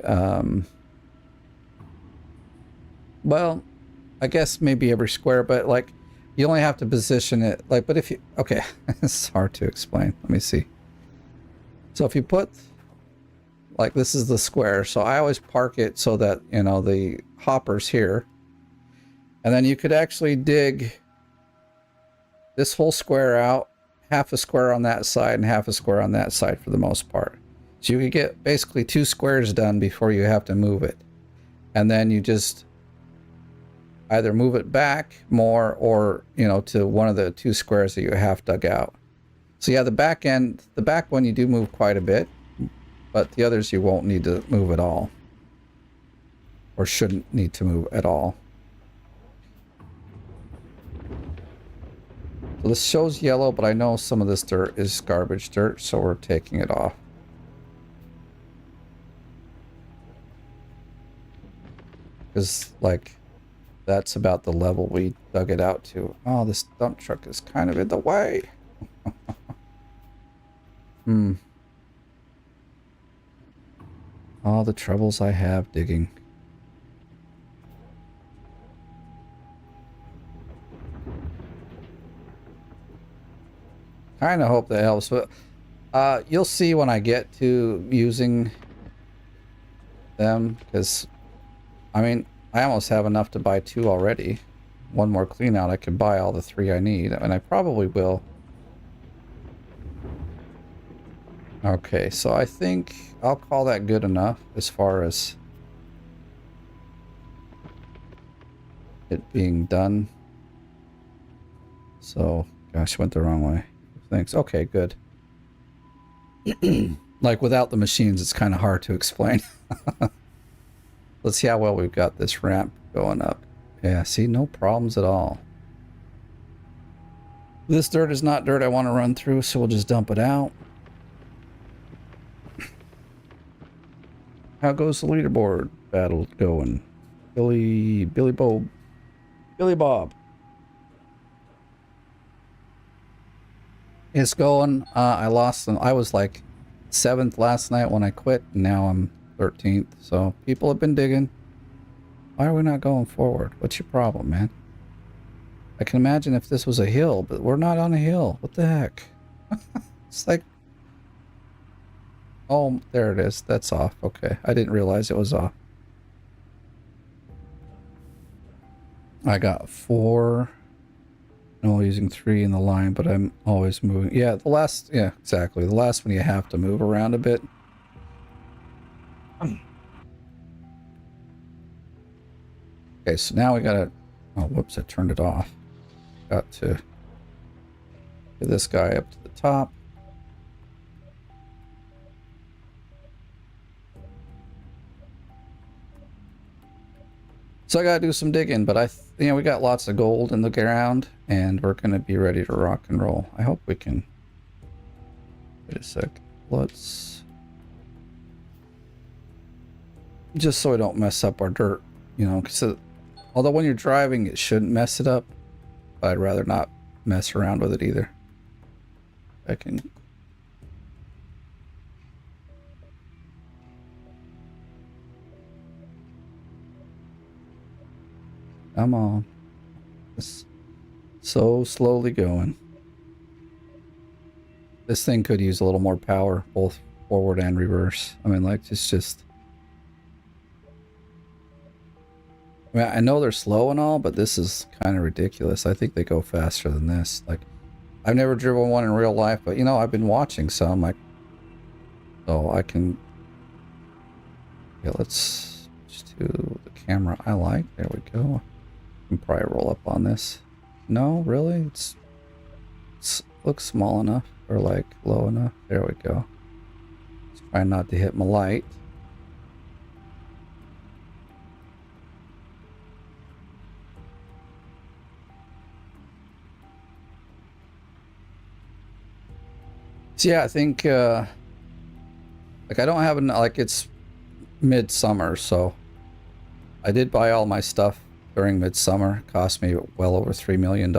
well, I guess maybe every square, but like, you only have to position it, like, but if you... Okay, it's hard to explain. Let me see. So if you put, like, this is the square, so I always park it so that, you know, the hopper's here. And then you could actually dig this whole square out, half a square on that side and half a square on that side for the most part. So you could get basically 2 squares done before you have to move it. And then you just either move it back more or, you know, to one of the 2 squares that you have dug out. So yeah, the back one you do move quite a bit, but the others you won't need to move at all. Or shouldn't need to move at all. So this shows yellow, but I know some of this dirt is garbage dirt, so we're taking it off. Because, like, that's about the level we dug it out to. Oh, this dump truck is kind of in the way. All the troubles I have digging. Kind of hope that helps, but you'll see when I get to using them, because I mean, I almost have enough to buy 2 already. One more clean out, I can buy all the 3 I need, and I probably will. Okay, so I think I'll call that good enough as far as it being done. So, gosh, went the wrong way. Thanks. Okay, good. Like, without the machines, it's kind of hard to explain. Let's see how well we've got this ramp going up. Yeah, see, no problems at all. This dirt is not dirt I want to run through, so we'll just dump it out. How goes the leaderboard battle going? Billy Bob. It's going. I lost them. I was like 7th last night when I quit, and now I'm 13th. So people have been digging. Why are we not going forward? What's your problem, man? I can imagine if this was a hill, but we're not on a hill. What the heck? It's like... Oh, there it is. That's off. Okay. I didn't realize it was off. I got 4. I'm only using 3 in the line, but I'm always moving. Yeah, the last... Yeah, exactly. The last one you have to move around a bit. Okay, so now we gotta... Oh, whoops, I turned it off. Got to get this guy up to the top. So I gotta do some digging, but we got lots of gold in the ground, and we're gonna be ready to rock and roll. I hope we can... Wait a sec. Let's... Just so we don't mess up our dirt, you know, because although when you're driving, it shouldn't mess it up, but I'd rather not mess around with it either. I can... Come on. It's so slowly going. This thing could use a little more power, both forward and reverse. I mean, like, it's just... I mean, I know they're slow and all, but this is kind of ridiculous. I think they go faster than this. Like, I've never driven one in real life, but, you know, I've been watching some. Like, so I can... Yeah, let's just do the camera I like. There we go. I can probably roll up on this. No, really? It's looks small enough, or like low enough. There we go. Just try not to hit my light. So yeah, I think like I don't have like it's midsummer, so I did buy all my stuff during midsummer. It cost me well over $3 million.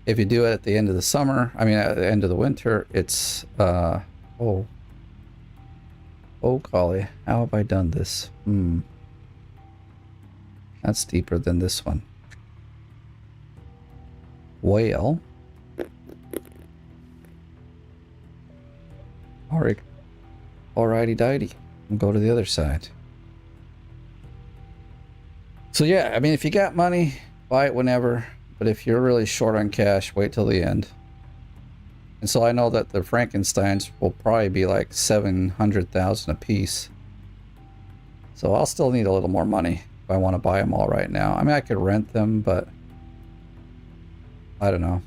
If you do it at the end of the summer, I mean at the end of the winter, it's oh golly, how have I done this? That's deeper than this one. Well, alrighty dighty, and go to the other side. So yeah, I mean, if you got money, buy it whenever. But if you're really short on cash, wait till the end. And so I know that the Frankensteins will probably be like 700,000 a piece. So I'll still need a little more money if I want to buy them all right now. I mean, I could rent them, but I don't know.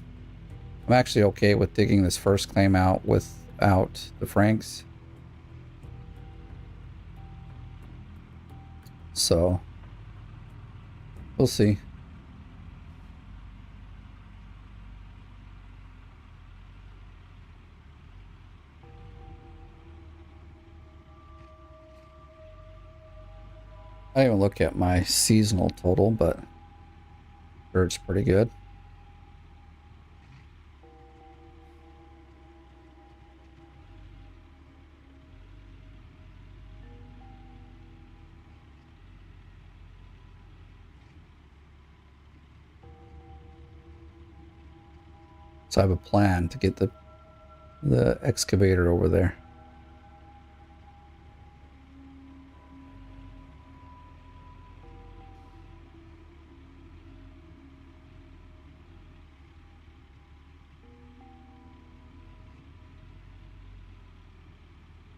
I'm actually okay with digging this first claim out without the Franks. So we'll see. I didn't even look at my seasonal total, but sure it's pretty good. So I have a plan to get the excavator over there.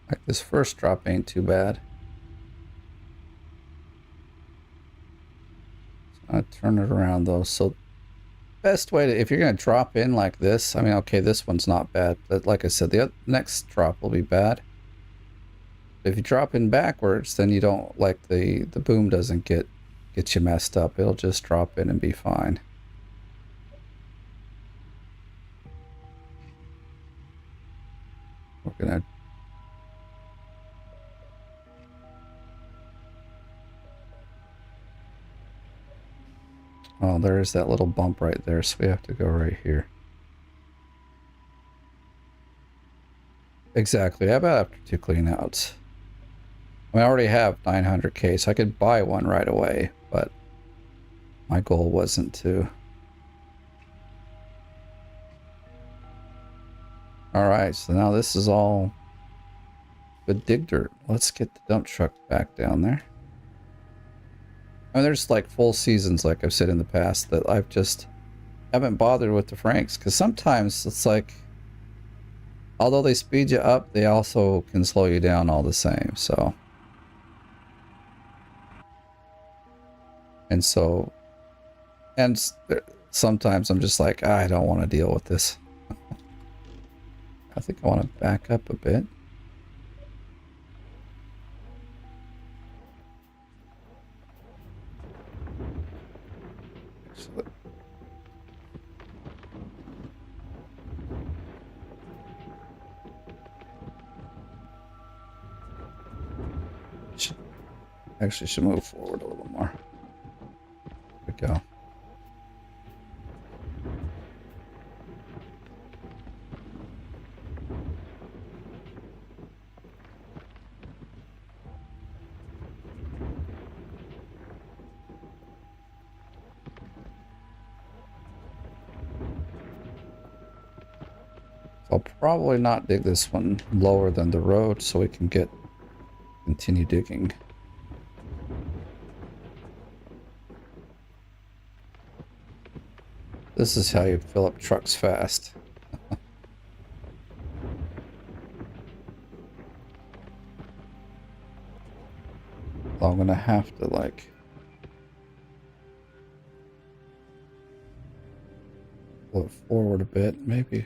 Like this first drop ain't too bad. I'll turn it around though. So best way to, if you're going to drop in like this, I mean, okay, this one's not bad, but like I said, the next drop will be bad. If you drop in backwards, then you don't, like, the boom doesn't get you messed up. It'll just drop in and be fine. We're gonna... Oh, there's that little bump right there, so we have to go right here. Exactly. How about after 2 cleanouts? I mean, I already have 900k, so I could buy one right away, but my goal wasn't to. Alright, so now this is all good dig dirt. Let's get the dump truck back down there. I mean, there's like full seasons, like I've said in the past, that I've just haven't bothered with the Franks, because sometimes it's like, although they speed you up, they also can slow you down all the same, so. And so, and sometimes I'm just like, I don't want to deal with this. I think I want to back up a bit. Actually should move forward a little more. There we go. I'll probably not dig this one lower than the road so we can continue digging. This is how you fill up trucks fast. So I'm gonna have to like pull it forward a bit, maybe.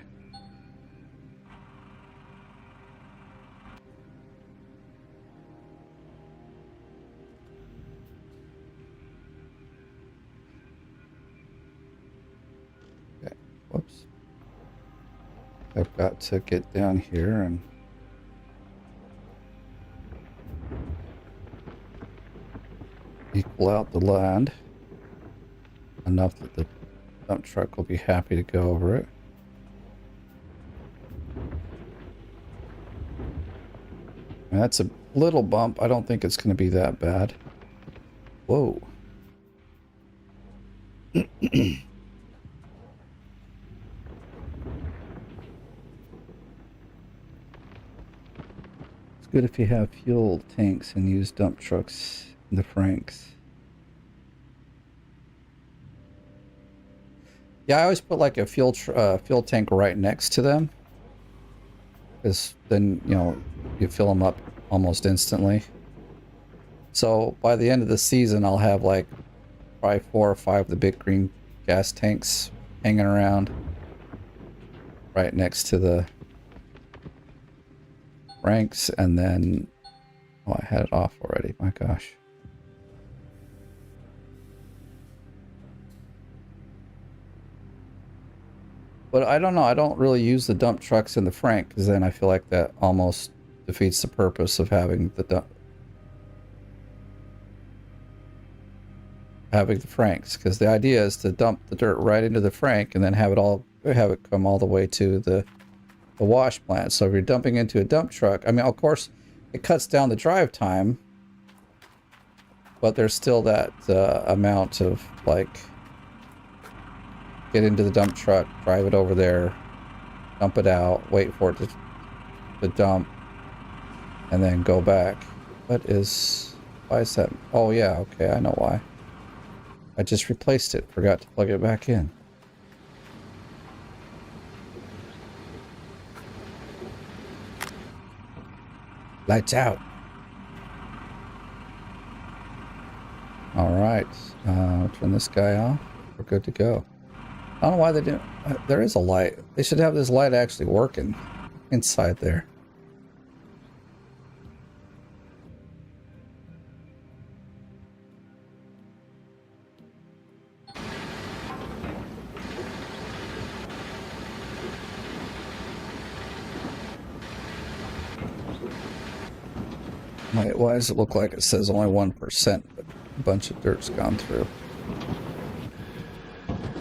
Whoops. I've got to get down here and equal out the land enough that the dump truck will be happy to go over it. And that's a little bump. I don't think it's going to be that bad. Whoa. Good if you have fuel tanks and use dump trucks in the Franks. Yeah, I always put like a fuel tank right next to them, because then, you know, you fill them up almost instantly. So by the end of the season, I'll have like probably 4 or 5 of the big green gas tanks hanging around right next to the Franks, and then, oh, I had it off already, my gosh. But I don't know, I don't really use the dump trucks in the Frank, because then I feel like that almost defeats the purpose of having the Franks, because the idea is to dump the dirt right into the Frank and then have it come all the way to the wash plant. So if you're dumping into a dump truck, I mean, of course, it cuts down the drive time, but there's still that amount of like, get into the dump truck, drive it over there, dump it out, wait for it to dump, and then go back. Why is that? Oh yeah, okay, I know why. I just replaced it, forgot to plug it back in. Lights out. All right, turn this guy off. We're good to go. I don't know why they didn't. There is a light. They should have this light actually working inside there. Why does it look like it says only 1%, but a bunch of dirt's gone through?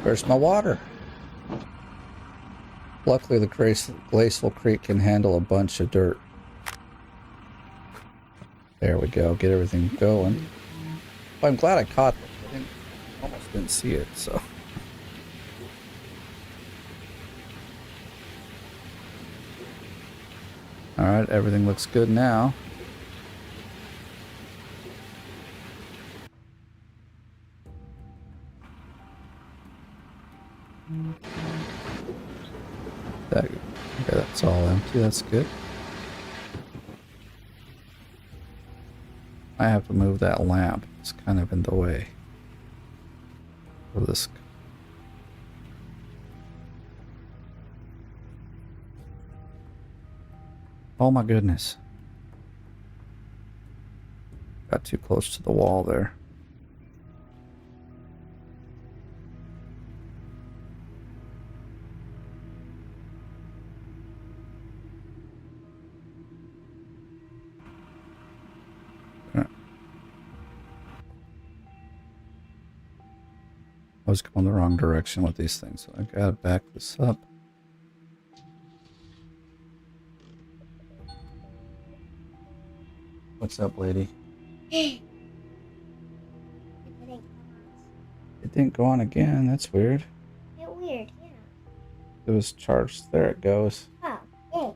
Where's my water? Luckily, the glacial creek can handle a bunch of dirt. There we go. Get everything going. Well, I'm glad I caught it. Almost didn't see it, so. Alright, everything looks good now. Okay, that's all empty. That's good. I have to move that lamp. It's kind of in the way for this. Oh my goodness. Got too close to the wall there. I was going the wrong direction with these things, so I gotta back this up. What's up, lady? It didn't go on again. That's weird. It's weird, yeah. It was charged. There it goes. Oh, yay.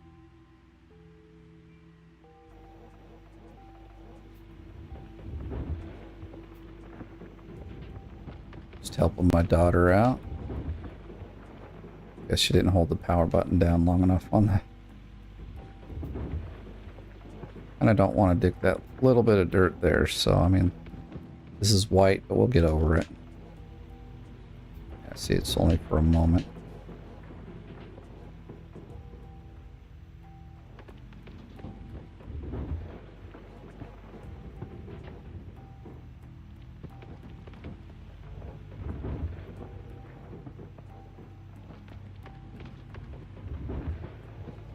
Just helping my daughter out. Guess she didn't hold the power button down long enough on that. And I don't want to dig that little bit of dirt there, so I mean, this is white, but we'll get over it. Yeah, see, it's only for a moment.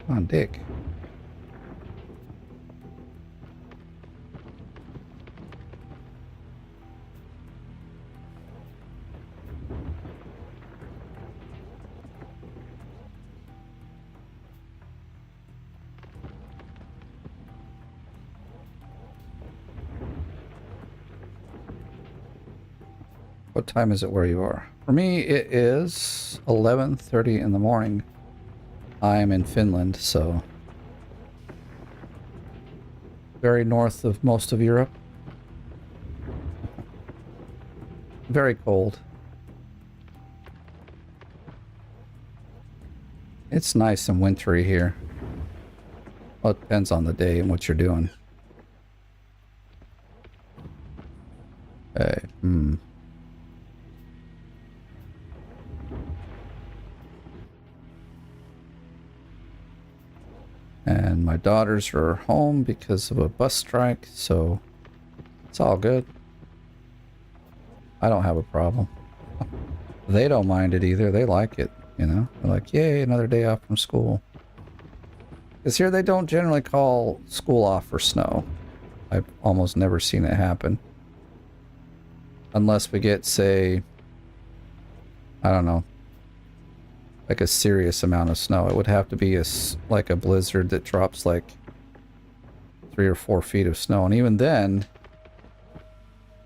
Come on, dig. What time is it where you are? For me, it is 11:30 in the morning. I'm in Finland, so very north of most of Europe. Very cold. It's nice and wintry here. Well, it depends on the day and what you're doing. Hey, And my daughters are home because of a bus strike, so it's all good. I don't have a problem. They don't mind it either. They like it, you know? They're like, yay, another day off from school. Because here they don't generally call school off for snow. I've almost never seen it happen. Unless we get, say, I don't know, like a serious amount of snow. It would have to be like a blizzard that drops like 3 or 4 feet of snow. And even then,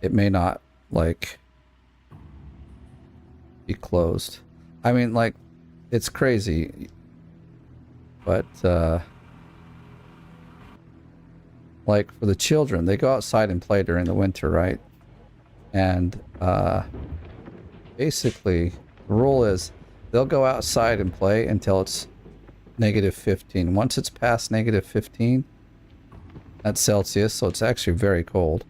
it may not, like, be closed. I mean, like, it's crazy. But, like, for the children, they go outside and play during the winter, right? And, basically, the rule is, they'll go outside and play until it's -15. Once it's past -15, that's Celsius, so it's actually very cold.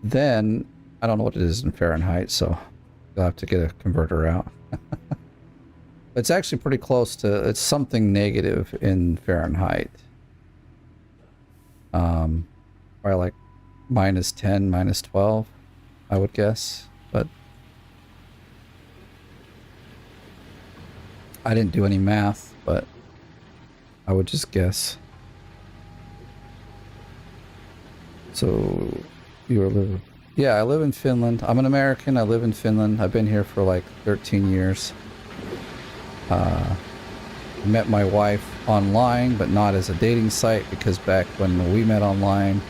Then, I don't know what it is in Fahrenheit, so you'll have to get a converter out. It's actually pretty close to, it's something negative in Fahrenheit. Probably like -10, -12, I would guess, but I didn't do any math, but I would just guess. So, you are living... Yeah, I live in Finland. I'm an American. I live in Finland. I've been here for like 13 years. I met my wife online, but not as a dating site, because back when we met online,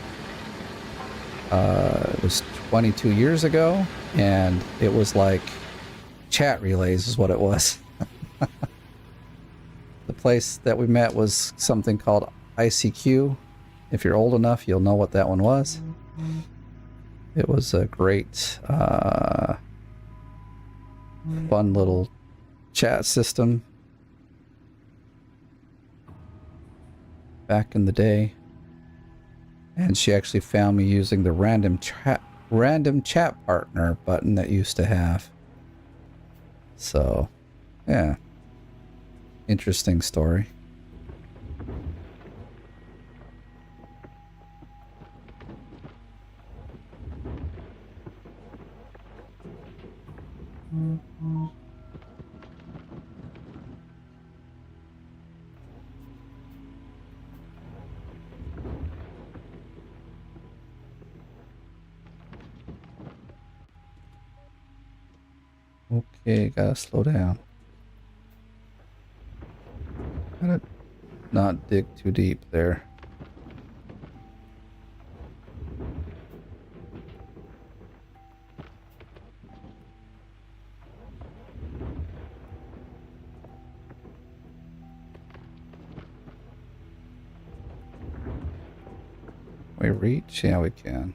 it was 22 years ago, and it was like chat relays is what it was. The place that we met was something called ICQ. If you're old enough, you'll know what that one was. It was a great, fun little chat system back in the day. And she actually found me using the random chat partner button that used to have. So, yeah. Interesting story. Okay, gotta slow down. Gotta not dig too deep there. We reach? Yeah, we can.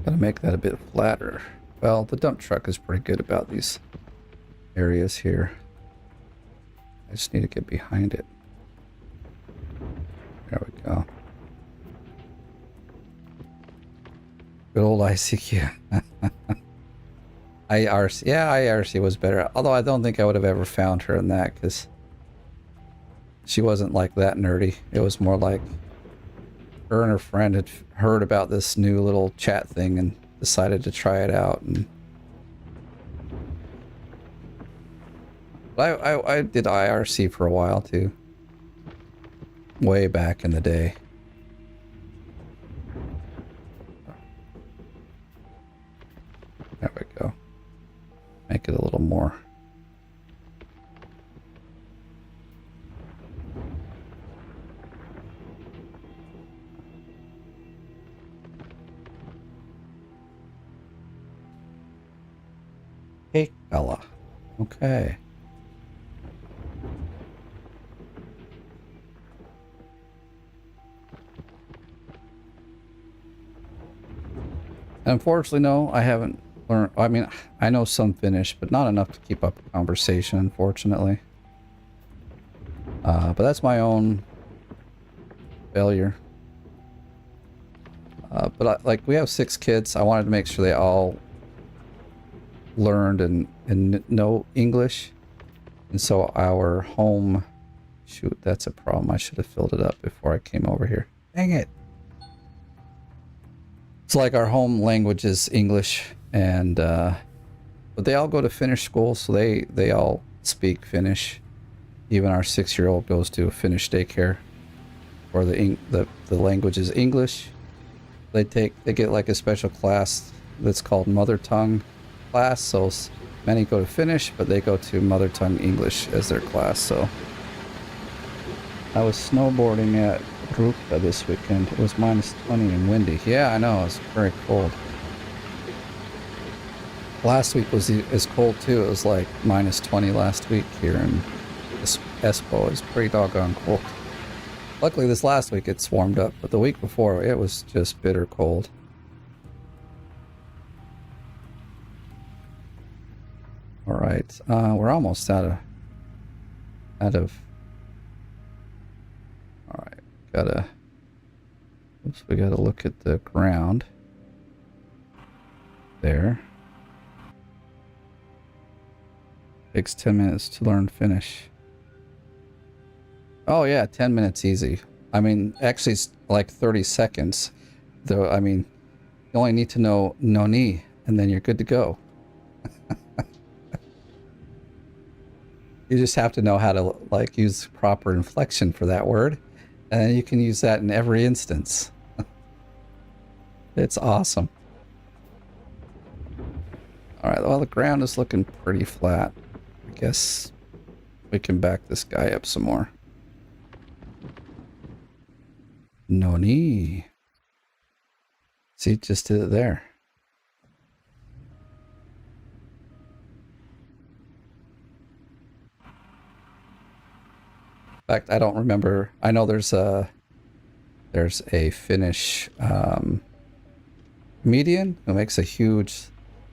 Gotta make that a bit flatter. Well, the dump truck is pretty good about these areas here. I just need to get behind it. There we go. Good old ICQ. IRC. Yeah, IRC was better. Although I don't think I would have ever found her in that, because she wasn't like that nerdy. It was more like her and her friend had heard about this new little chat thing and decided to try it out. And I did IRC for a while too, way back in the day. There we go. Make it a little more. Hey, fella. Okay. Unfortunately, no, I haven't learned. I mean, I know some Finnish, but not enough to keep up a conversation, unfortunately. But that's my own failure. But like, we have 6 kids. I wanted to make sure they all learned and know English. And so our home... Shoot, that's a problem. I should have filled it up before I came over here. Dang it. So like, our home language is English, and but they all go to Finnish school, so they all speak Finnish. Even our 6-year-old goes to a Finnish daycare, where the language is English. They get like a special class that's called mother tongue class. So many go to Finnish, but they go to mother tongue English as their class. So I was snowboarding at Rukka this weekend. It was -20 and windy. Yeah, I know, it was very cold. Last week was as cold too. It was like -20 last week here in Espoo. It was pretty doggone cold. Luckily this last week it's warmed up, but the week before it was just bitter cold. All right, we're almost out of. All right, we gotta look at the ground there. Takes 10 minutes to learn Finnish. Oh yeah, 10 minutes easy. I mean, actually it's like 30 seconds. Though, I mean, you only need to know noni, and then you're good to go. You just have to know how to like use proper inflection for that word, and you can use that in every instance. It's awesome. Alright, well, the ground is looking pretty flat. I guess we can back this guy up some more. Noni. See, just did it there. In fact, I don't remember. I know there's a Finnish comedian who makes a huge,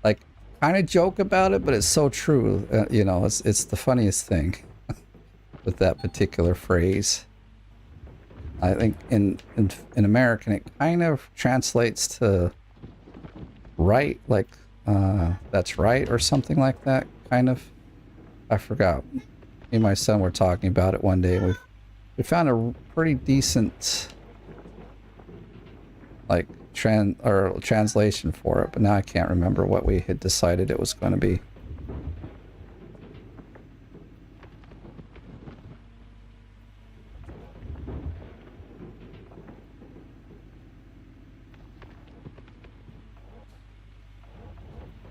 like, kind of joke about it, but it's so true. You know, it's the funniest thing with that particular phrase. I think in American it kind of translates to right, like that's right or something like that, kind of. I forgot. Me and my son were talking about it one day. We found a pretty decent like translation for it, but now I can't remember what we had decided it was going to be.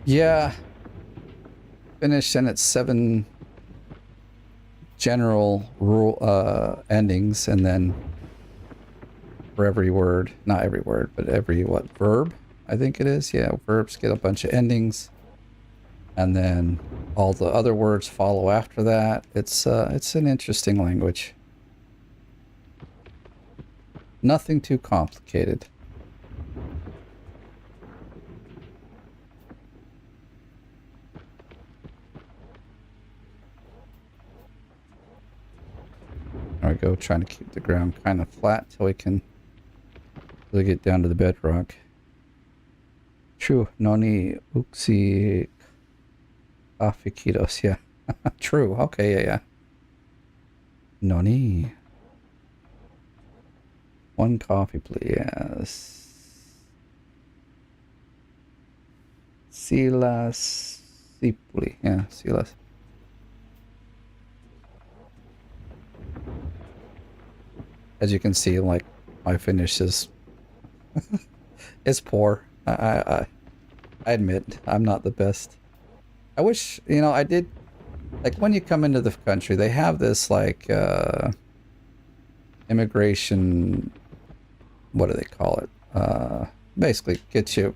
Yeah, finished and it's 7 general rule endings, and then for every word, not every word, but every verb, I think it is. Yeah, verbs get a bunch of endings, and then all the other words follow after that. It's an interesting language. Nothing too complicated. There we go, trying to keep the ground kind of flat till we can really get down to the bedrock. True, noni uksi afikidos, yeah. True, okay, yeah. Noni. 1 coffee, please. Yes. Silas Sipuli, yeah, Silas. As you can see, like, my finish is it's poor. I admit I'm not the best. I wish, you know, I did, like, when you come into the country, they have this, like, immigration, what do they call it? Basically gets you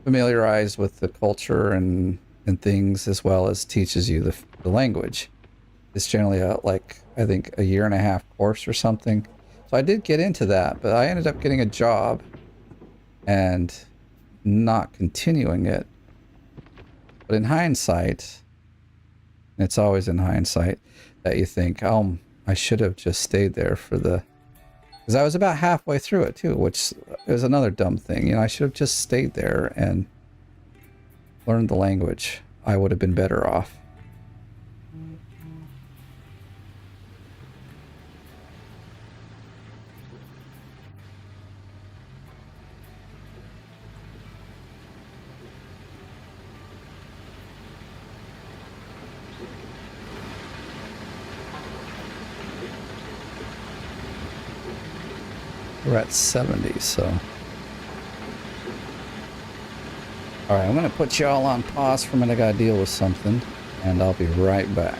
familiarized with the culture and things, as well as teaches you the language. It's generally like, I think, a 1.5-year course or something. So I did get into that, but I ended up getting a job and not continuing it. But in hindsight, and it's always in hindsight that you think, oh, I should have just stayed there for the... Because I was about halfway through it too, which is another dumb thing. You know, I should have just stayed there and learned the language. I would have been better off. We're at 70, so... Alright, I'm going to put you all on pause for a minute. I got to deal with something, and I'll be right back.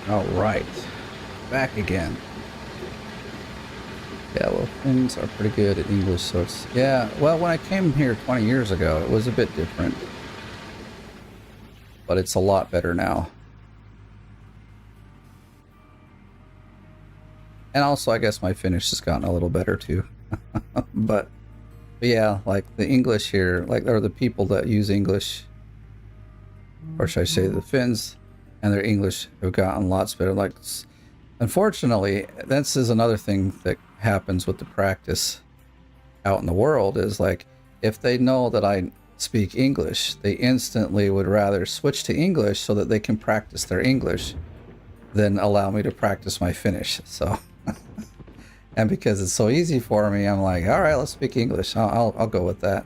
All right, back again. Yeah, well, Finns are pretty good at English, so it's... Yeah, well, when I came here 20 years ago, it was a bit different. But it's a lot better now. And also, I guess my Finnish has gotten a little better, too. But yeah, like, the English here, like, or the people that use English, or should I say the Finns, and their English have gotten lots better. Like, unfortunately, this is another thing that happens with the practice out in the world is like, if they know that I speak English, they instantly would rather switch to English so that they can practice their English than allow me to practice my Finnish. So, and because it's so easy for me, I'm like, all right, let's speak English. I'll go with that.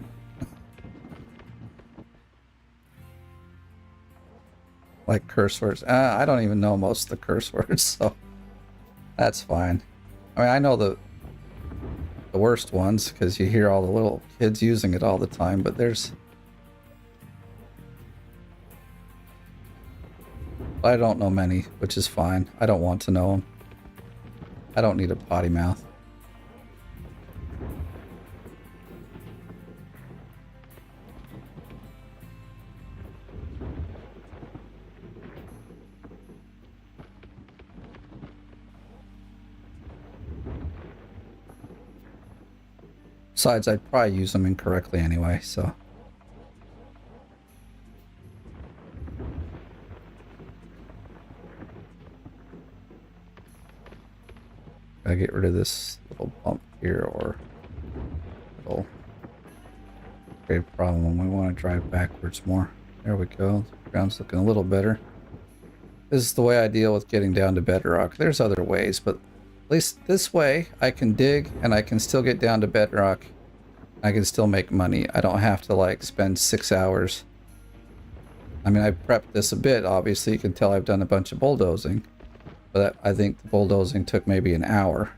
Like curse words. I don't even know most of the curse words, so that's fine. I mean, I know the worst ones because you hear all the little kids using it all the time, but I don't know many, which is fine. I don't want to know them. I don't need a potty mouth. Besides, I'd probably use them incorrectly anyway, so. Gotta get rid of this little bump here, or little grave problem when we want to drive backwards more. There we go. The ground's looking a little better. This is the way I deal with getting down to bedrock. There's other ways, but at least this way I can dig and I can still get down to bedrock. I can still make money. I don't have to like spend 6 hours. I mean, I prepped this a bit. Obviously, you can tell I've done a bunch of bulldozing. But I think the bulldozing took maybe an hour.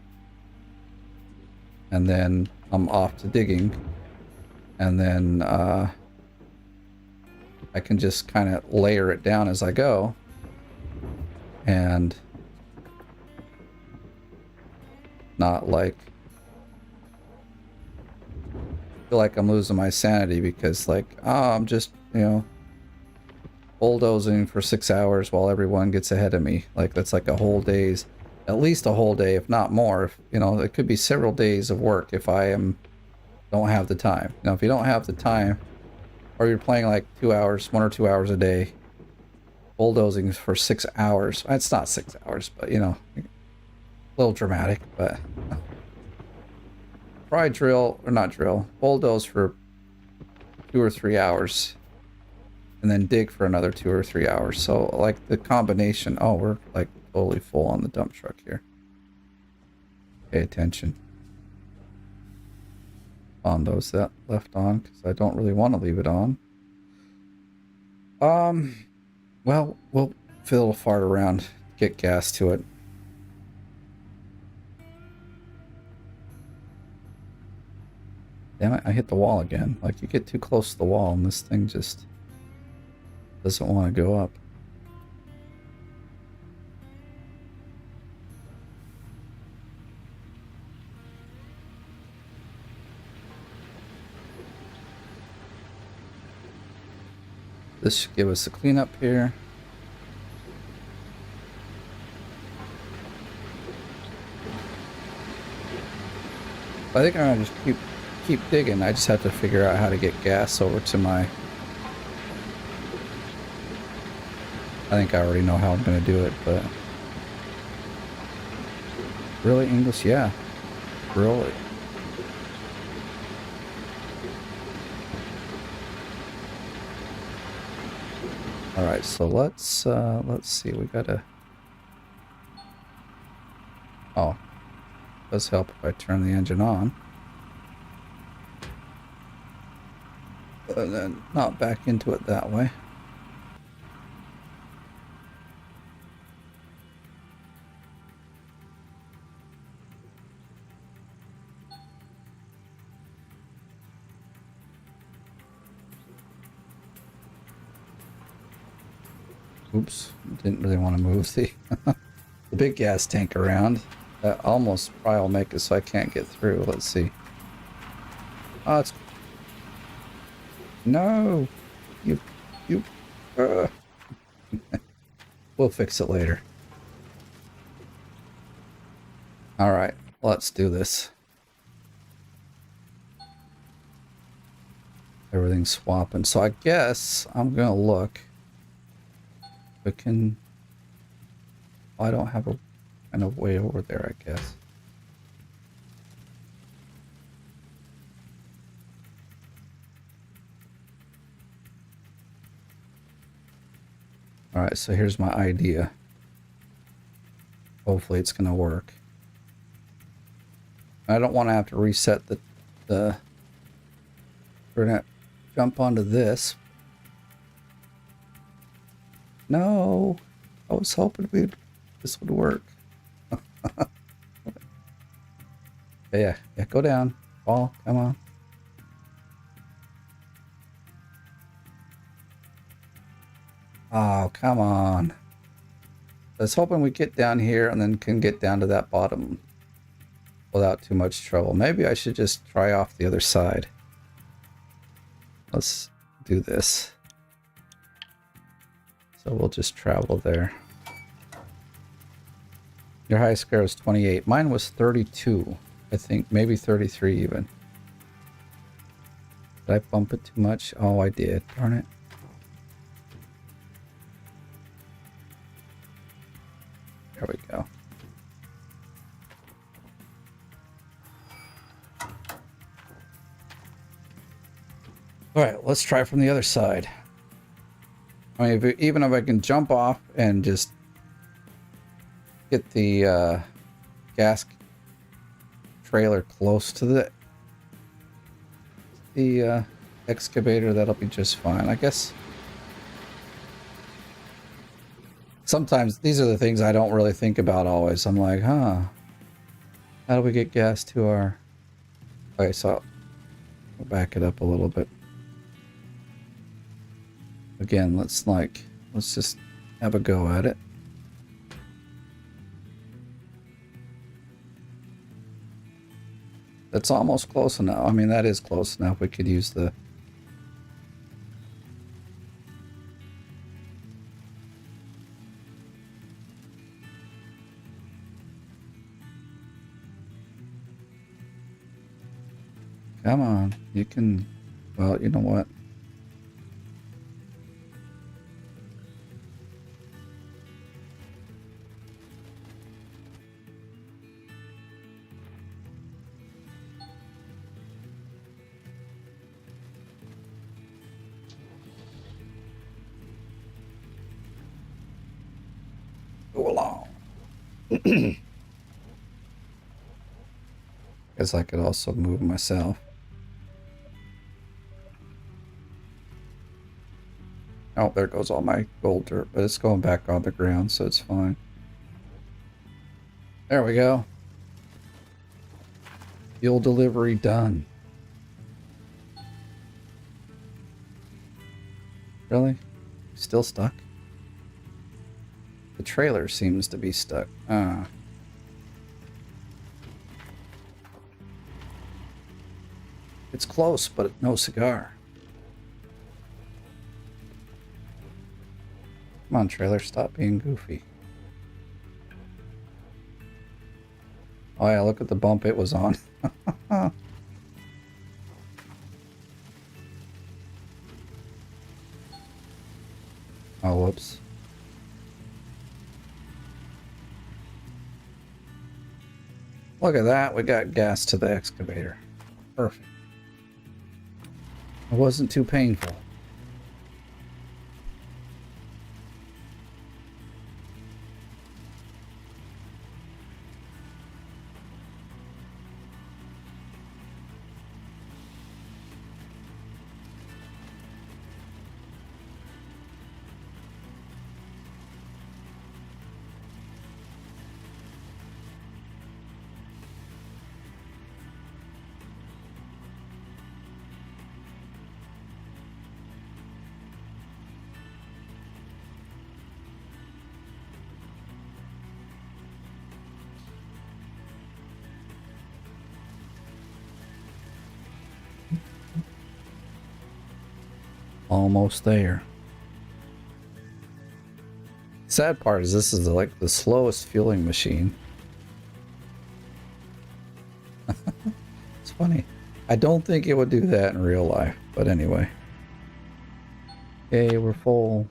And then I'm off to digging. And then I can just kind of layer it down as I go. And not like feel like I'm losing my sanity because like, oh, I'm just, you know, bulldozing for 6 hours while everyone gets ahead of me. Like that's like a whole day's, at least a whole day, if not more. If, you know, it could be several days of work if I don't have the time. Now, if you don't have the time, or you're playing like 2 hours, 1 or 2 hours a day, bulldozing for 6 hours. It's not 6 hours, but you know, a little dramatic, but probably bulldoze for 2 or 3 hours. And then dig for another 2 or 3 hours. So like the combination, oh, we're like totally full on the dump truck here. Pay attention. On those that left on, because I don't really want to leave it on. Well, we'll fiddle a fart around, get gas to it. Damn it, I hit the wall again. Like you get too close to the wall and this thing just doesn't want to go up. This should give us a cleanup here. I think I'm gonna just keep digging. I just have to figure out how to get gas over to my... I think I already know how I'm gonna do it, but... Really, English? Yeah. Really. Alright, so let's see, we gotta... Oh. It does help if I turn the engine on. And then not back into it that way. Oops, didn't really want to move the the big gas tank around. That almost probably will make it so I can't get through. Let's see. Oh, it's... No! You... Uh. We'll fix it later. Alright, let's do this. Everything's swapping. So I guess I'm gonna look. We can... I don't have a kind of way over there, I guess. Alright, so here's my idea. Hopefully it's gonna work. I don't want to have to reset the... We're gonna jump onto this. No! I was hoping this would work. Yeah, go down. Fall, come on. Oh, come on. I was hoping we get down here and then can get down to that bottom without too much trouble. Maybe I should just try off the other side. Let's do this. So we'll just travel there. Your highest score was 28. Mine was 32. I think maybe 33 even. Did I bump it too much? Oh, I did. Darn it. There we go. All right, let's try from the other side. I mean, even if I can jump off and just get the gas trailer close to the excavator, that'll be just fine, I guess. Sometimes these are the things I don't really think about always. I'm like, huh, how do we get gas to our... Okay, so I'll back it up a little bit. Again, let's just have a go at it. That's almost close enough. I mean, that is close enough. We could use the... Come on, you can... Well, you know what? Go along. Guess I could also move myself. Oh, there goes all my gold dirt, but it's going back on the ground, so it's fine. There we go. Fuel delivery done. Really? Still stuck? The trailer seems to be stuck. Ah. It's close, but no cigar. Come on, trailer, stop being goofy. Oh yeah, look at the bump it was on. Oh, whoops. Look at that, we got gas to the excavator. Perfect. It wasn't too painful. Almost there. Sad part is this is like the slowest fueling machine. It's funny. I don't think it would do that in real life, but anyway. Okay, we're full.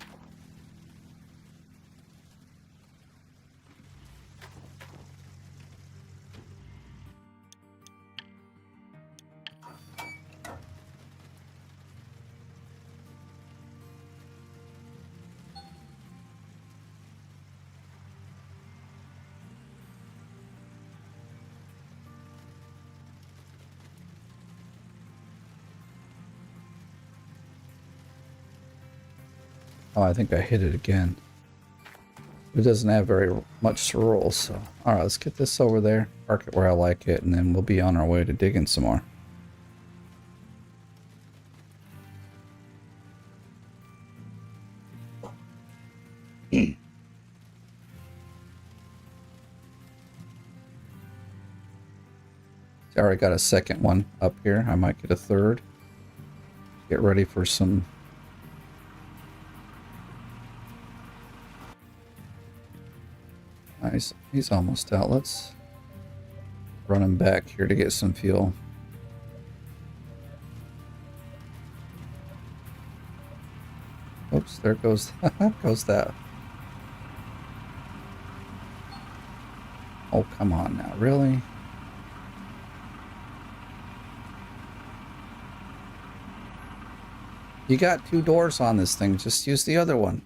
Oh, I think I hit it again. It doesn't have very much to roll, so... Alright, let's get this over there, park it where I like it, and then we'll be on our way to digging some more. I already got a second one up here. I might get a third. Get ready for some... Nice. He's almost out. Let's run him back here to get some fuel. Oops, there goes goes that. Oh, come on now, really? You got 2 doors on this thing, just use the other one.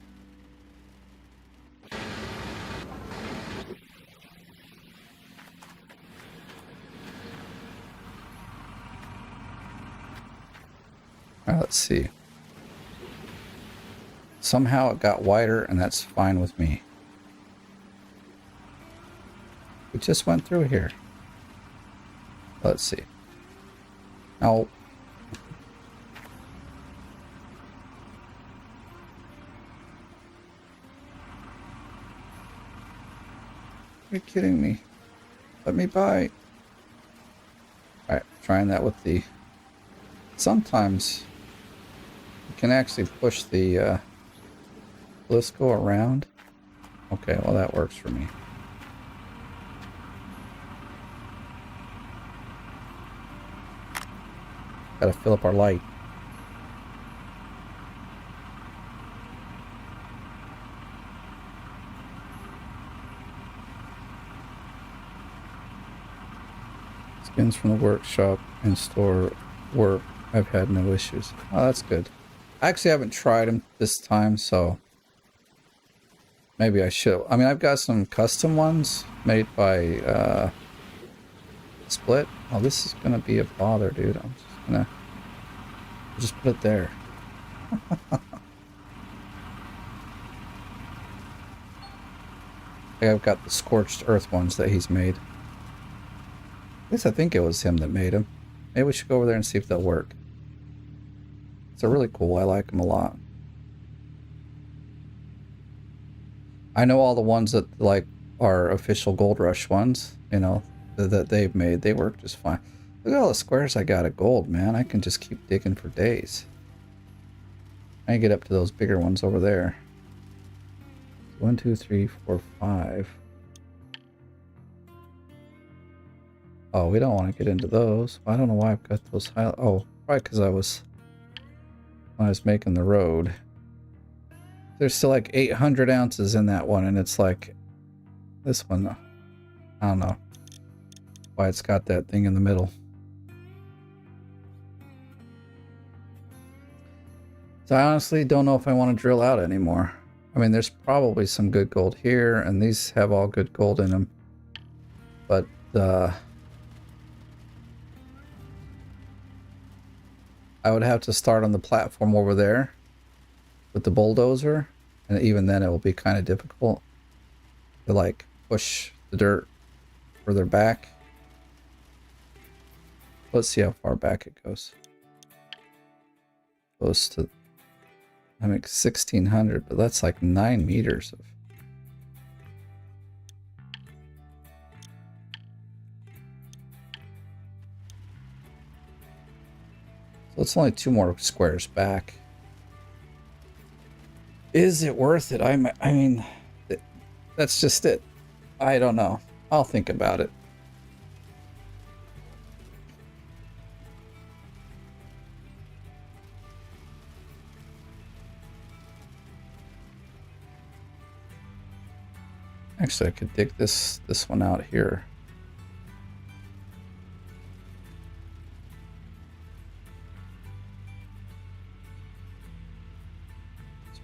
Alright, let's see. Somehow it got wider, and that's fine with me. We just went through here. Let's see. Now, you're kidding me. Let me by. Alright, trying that with the... Sometimes you can actually push the Blisco around. Okay, well that works for me. Gotta fill up our light. Skins from the workshop and store work. I've had no issues. Oh, that's good. I actually haven't tried them this time, so maybe I should. I mean, I've got some custom ones made by Split. Oh, this is gonna be a bother, dude. I'm just gonna just put it there. I've got the scorched earth ones that he's made. At least I think it was him that made them. Maybe we should go over there and see if they'll work. They're really cool. I like them a lot. I know all the ones that like are official Gold Rush ones, you know, that they've made. They work just fine. Look at all the squares I got of gold, man. I can just keep digging for days. I can get up to those bigger ones over there. 1, 2, 3, 4, 5. Oh, we don't want to get into those. I don't know why I've got those highlights. Oh, probably because when I was making the road. There's still like 800 ounces in that one, and it's like this one. I don't know why it's got that thing in the middle. So I honestly don't know if I want to drill out anymore. I mean, there's probably some good gold here, and these have all good gold in them. But I would have to start on the platform over there with the bulldozer, and even then it will be kind of difficult to like push the dirt further back. Let's see how far back it goes. Close to, I mean, 1600, but that's like 9 meters of. So it's only 2 more squares back. Is it worth it? I mean, that's just it. I don't know. I'll think about it. Actually, I could dig this one out here.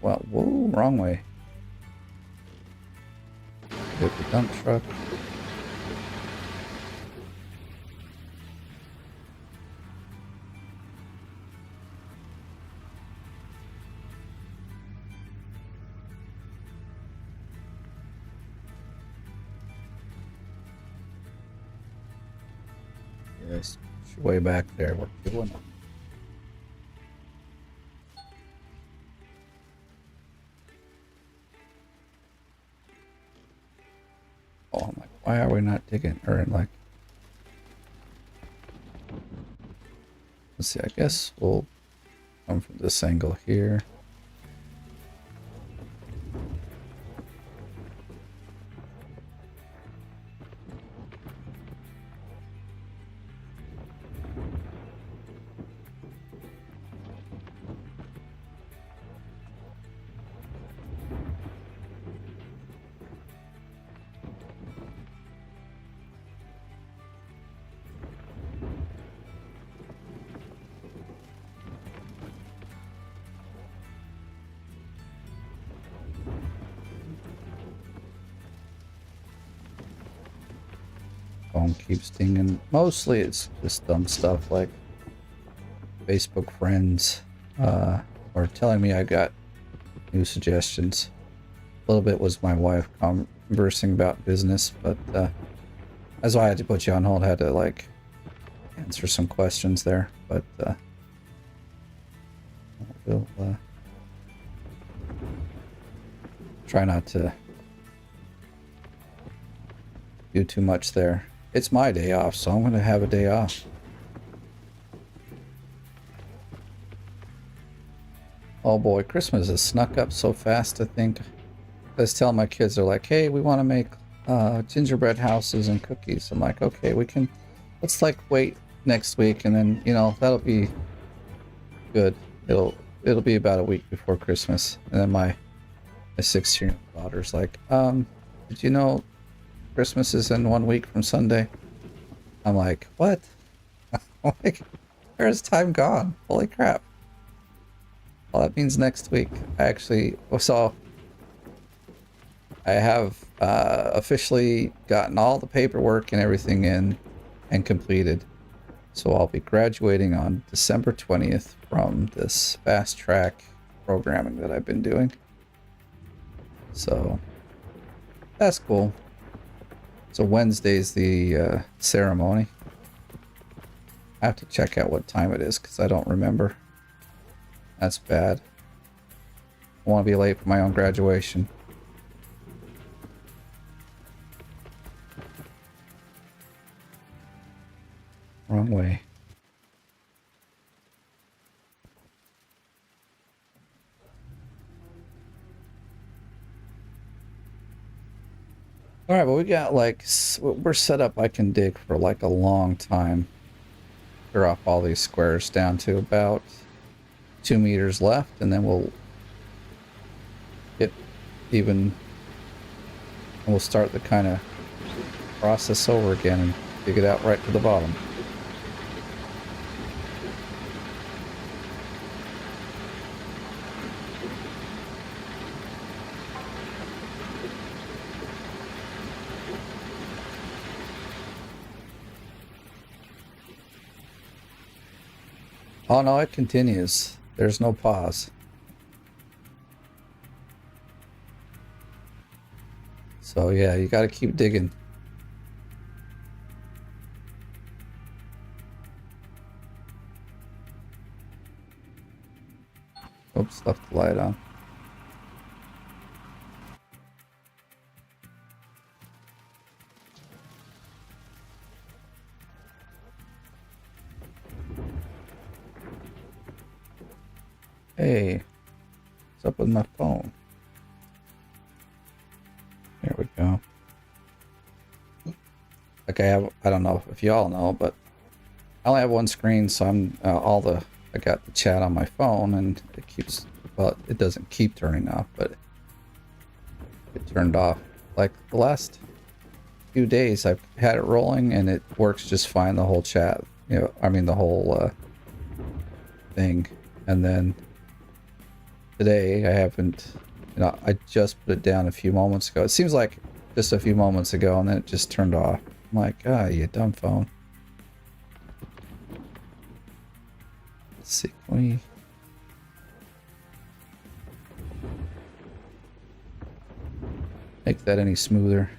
Well, whoa, wrong way. Hit the dump truck. Yes, way back there. We're doing it. Oh, I'm like, why are we not digging? Or like, let's see, I guess we'll come from this angle here. Phone keeps dinging. Mostly it's just dumb stuff like Facebook friends or telling me I got new suggestions. A little bit was my wife conversing about business, but that's why I had to put you on hold. I had to like answer some questions there, but we'll try not to do too much there. It's my day off, so I'm going to have a day off. Oh boy, Christmas has snuck up so fast, I think. I was telling my kids, they're like, hey, we want to make gingerbread houses and cookies. I'm like, okay, let's like wait next week, and then, you know, that'll be good. It'll be about a week before Christmas. And then my 16-year-old daughter's like, did you know Christmas is in 1 week from Sunday? I'm like, what? I'm like, where's time gone? Holy crap. Well, that means next week. I have officially gotten all the paperwork and everything in and completed. So I'll be graduating on December 20th from this fast track programming that I've been doing. So that's cool. So Wednesday's the ceremony. I have to check out what time it is because I don't remember. That's bad. I want to be late for my own graduation. Wrong way. Alright, but we got like, we're set up. I can dig for like a long time. Clear off all these squares down to about 2 meters left, and then we'll get even, and we'll start the kind of process over again and dig it out right to the bottom. Oh no, it continues. There's no pause. So yeah, you gotta keep digging. Oops, left the light on. Hey, what's up with my phone? go. Like I don't know if y'all know, but I only have one screen, so I'm I got the chat on my phone, and it keeps, well, it doesn't keep turning off, but it turned off. Like the last few days, I've had it rolling, and it works just fine. The whole chat, I mean the whole thing, and then today I haven't. I just put it down a few moments ago. It seems like just a few moments ago, and then it just turned off. I'm like, you dumb phone. Let's see, can we... make that any smoother?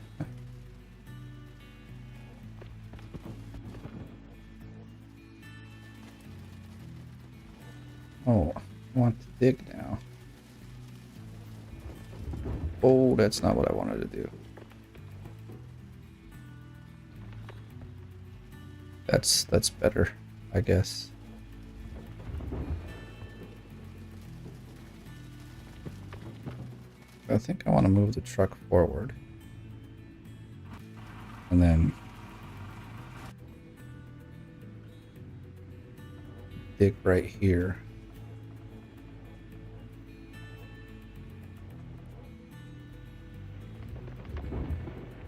Oh, I want to dig now. Oh, that's not what I wanted to do. That's better, I guess. I think I want to move the truck forward. And then dig right here.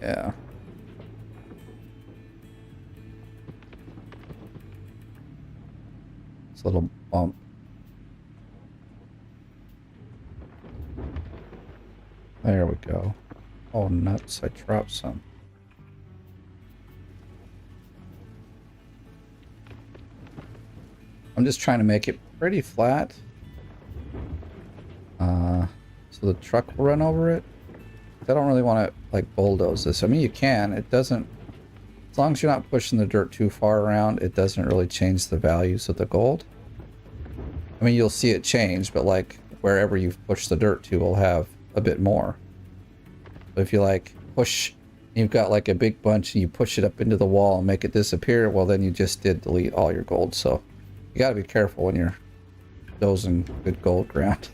Yeah. It's a little bump. There we go. Oh, nuts. I dropped some. I'm just trying to make it pretty flat. So the truck will run over it. I don't really want to like bulldoze this. I mean, you can. It doesn't, as long as you're not pushing the dirt too far around, it doesn't really change the values of the gold. I mean, you'll see it change, but like wherever you've pushed the dirt to will have a bit more. But if you like push, you've got like a big bunch and you push it up into the wall and make it disappear, well then you just did delete all your gold. So you got to be careful when you're dozing good gold ground.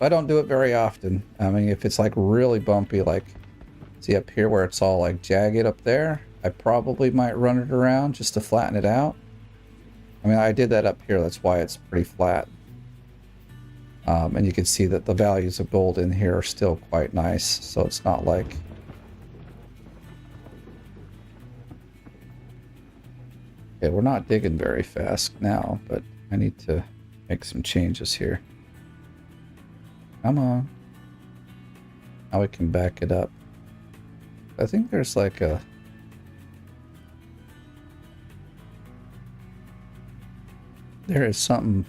I don't do it very often. I mean, if it's like really bumpy, like see up here where it's all like jagged up there, I probably might run it around just to flatten it out. I mean, I did that up here, that's why it's pretty flat. And you can see that the values of gold in here are still quite nice, so it's not like... Okay, we're not digging very fast now, but I need to make some changes here. Come on. Now we can back it up. I think there's like a... There is something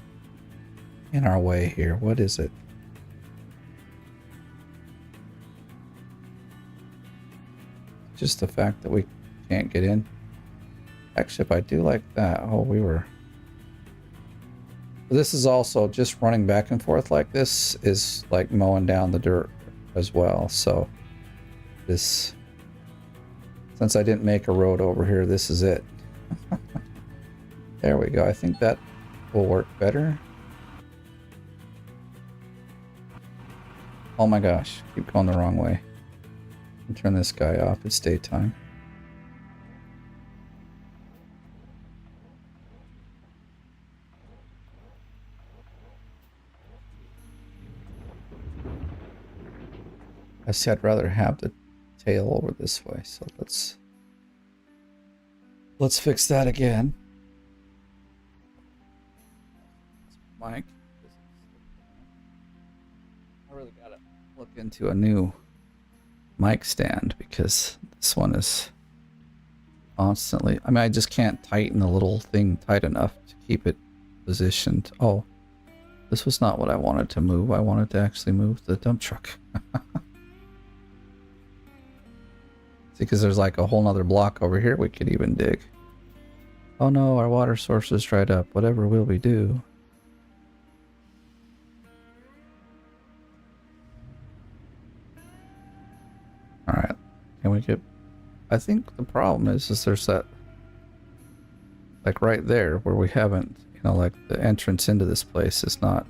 in our way here. What is it? Just the fact that we can't get in. Actually, if I do like that... Oh, we were... This is also just running back and forth like this is like mowing down the dirt as well. So this, since I didn't make a road over here, this is it. There we go. I think that will work better. Oh my gosh, keep going the wrong way. Turn this guy off. It's daytime. I see I'd rather have the tail over this way, so let's fix that again. Mike, I really gotta look into a new mic stand because this one is constantly, I mean, I just can't tighten the little thing tight enough to keep it positioned. Oh, this was not what I wanted to move. I wanted to actually move the dump truck. Because there's like a whole nother block over here we could even dig. Oh no, our water source is dried up. Whatever will we do? Alright, can we get... I think the problem is there's that... Like right there where we haven't, like the entrance into this place is not...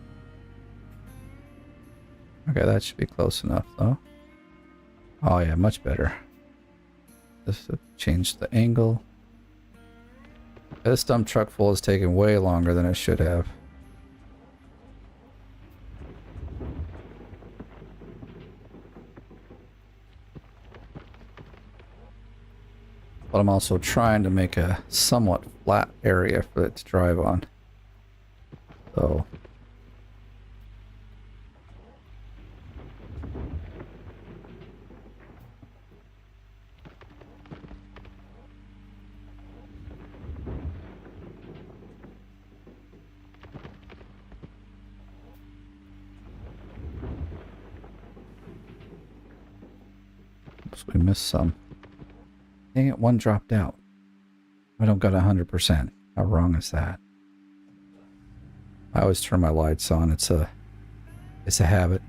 Okay, that should be close enough though. Oh yeah, much better. Just to change the angle. This dump truck full is taking way longer than it should have. But I'm also trying to make a somewhat flat area for it to drive on. So oops, we missed some. Dang it, one dropped out. I don't got 100%. How wrong is that? I always turn my lights on. It's a habit.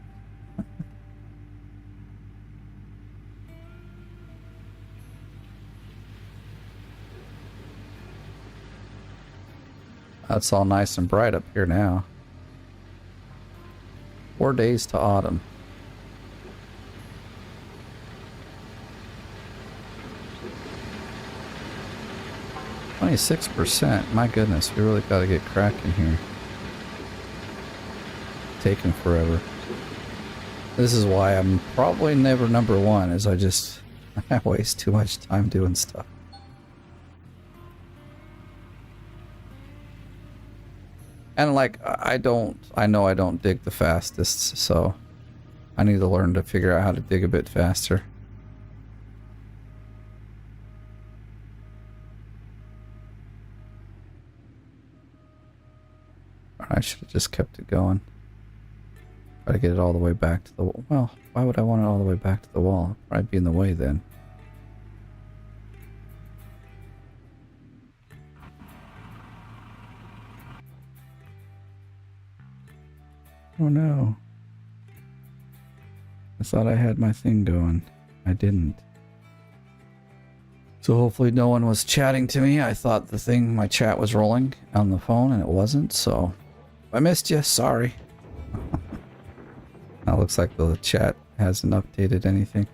That's all nice and bright up here now. 4 days to autumn. %. My goodness, we really got to get cracking here. Taking forever. This is why I'm probably never #1, is I waste too much time doing stuff. And like, I know I don't dig the fastest, so I need to learn to figure out how to dig a bit faster. I should have just kept it going. Try to get it all the way back to the wall. Well, why would I want it all the way back to the wall? It'd probably be in the way then. Oh no. I thought I had my thing going. I didn't. So hopefully no one was chatting to me. I thought my chat was rolling on the phone and it wasn't, so I missed you, sorry. Now looks like the chat hasn't updated anything.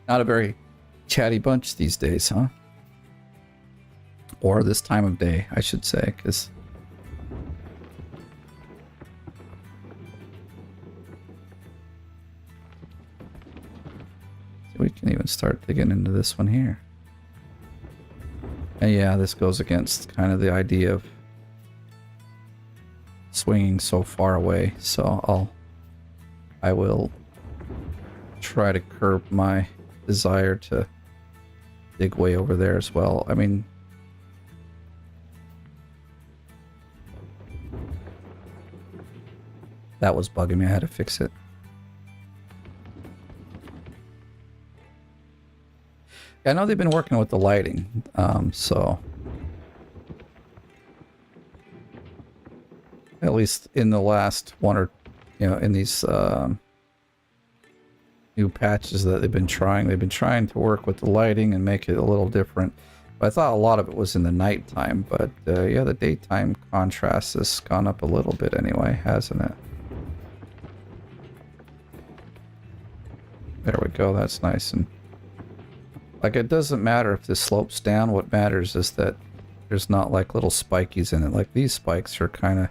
Not a very chatty bunch these days, huh? Or this time of day, I should say, because we can even start digging into this one here. And yeah, this goes against kind of the idea of swinging so far away, so I will try to curb my desire to dig way over there as well. I mean, that was bugging me. I had to fix it. I know they've been working with the lighting, so at least in the last in these new patches that they've been trying to work with the lighting and make it a little different. But I thought a lot of it was in the nighttime, but yeah, the daytime contrast has gone up a little bit anyway, hasn't it? There we go, that's nice. And like, it doesn't matter if this slopes down, what matters is that there's not like little spikies in it. Like, these spikes are kind of,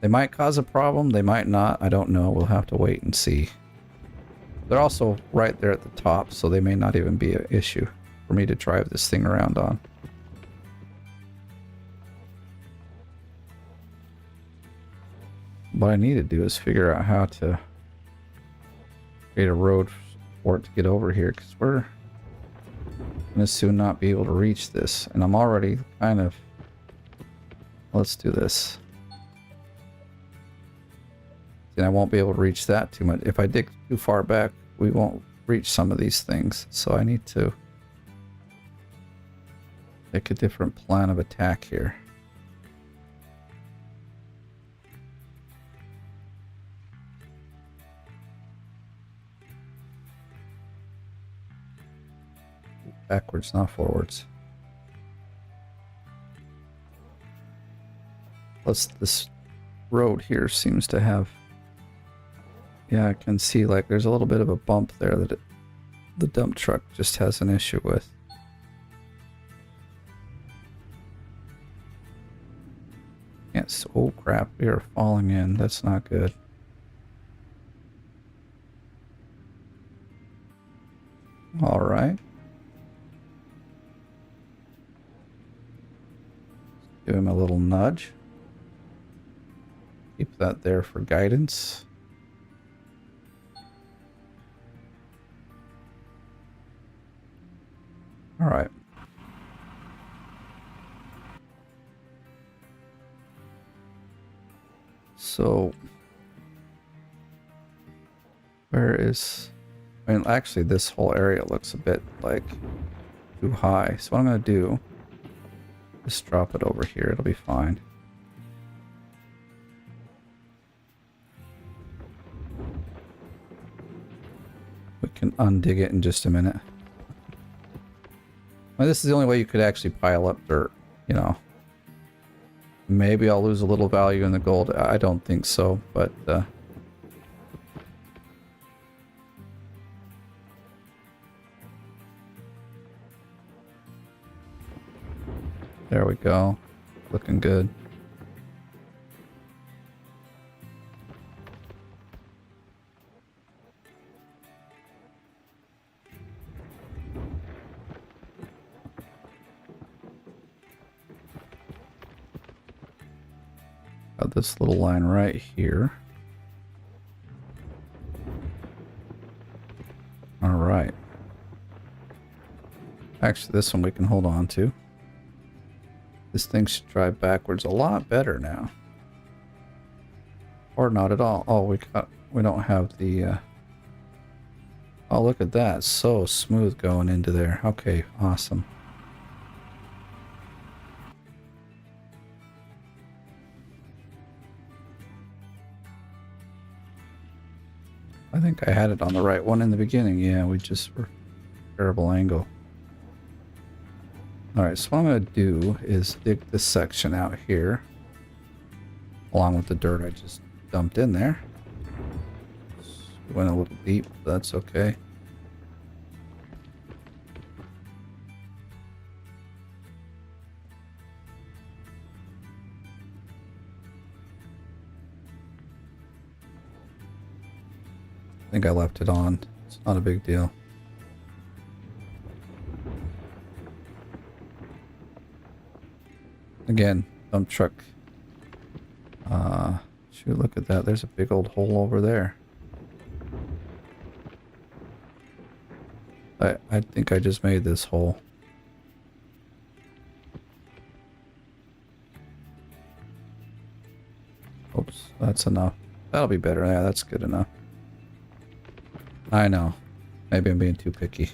they might cause a problem, they might not, I don't know, we'll have to wait and see. They're also right there at the top, so they may not even be an issue for me to drive this thing around on. What I need to do is figure out how to create a road for it to get over here, because we're gonna soon not be able to reach this, and I'm already kind of, let's do this. And I won't be able to reach that too much. If I dig too far back, we won't reach some of these things. So I need to make a different plan of attack here. Backwards, not forwards. Plus, this road here seems to have Yeah, I can see like there's a little bit of a bump there that the dump truck just has an issue with. Yes. Oh crap, we are falling in. That's not good. All right. Give him a little nudge. Keep that there for guidance. All right. So, where is... I mean, actually, this whole area looks a bit, like, too high. So what I'm going to do, just drop it over here. It'll be fine. We can undig it in just a minute. Well, this is the only way you could actually pile up dirt, you know. Maybe I'll lose a little value in the gold. I don't think so, but... there we go. Looking good. Got this little line right here. All right. Actually, this one we can hold on to. This thing should drive backwards a lot better now. Or not at all. Oh, we don't have the oh, look at that. So smooth going into there. Okay, awesome. I think I had it on the right one in the beginning. Yeah, we just were terrible angle. Alright, so what I'm going to do is dig this section out here, along with the dirt I just dumped in there. Went a little deep, but that's okay. I think I left it on. It's not a big deal. Again, dump truck. Shoot, look at that. There's a big old hole over there. I think I just made this hole. Oops, that's enough. That'll be better. Yeah, that's good enough. I know. Maybe I'm being too picky.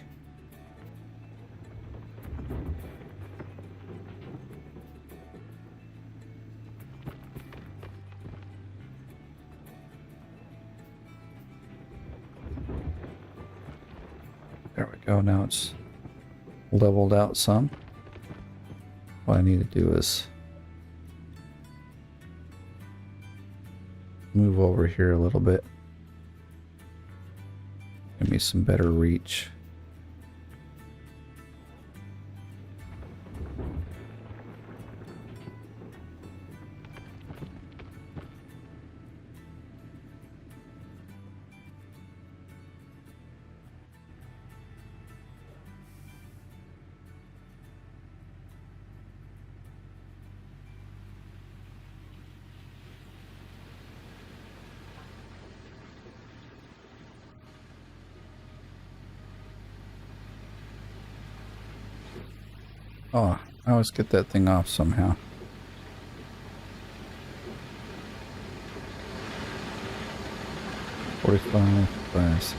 There we go. Now it's leveled out some. What I need to do is move over here a little bit. Give me some better reach. Oh, I always get that thing off somehow. $45, $65.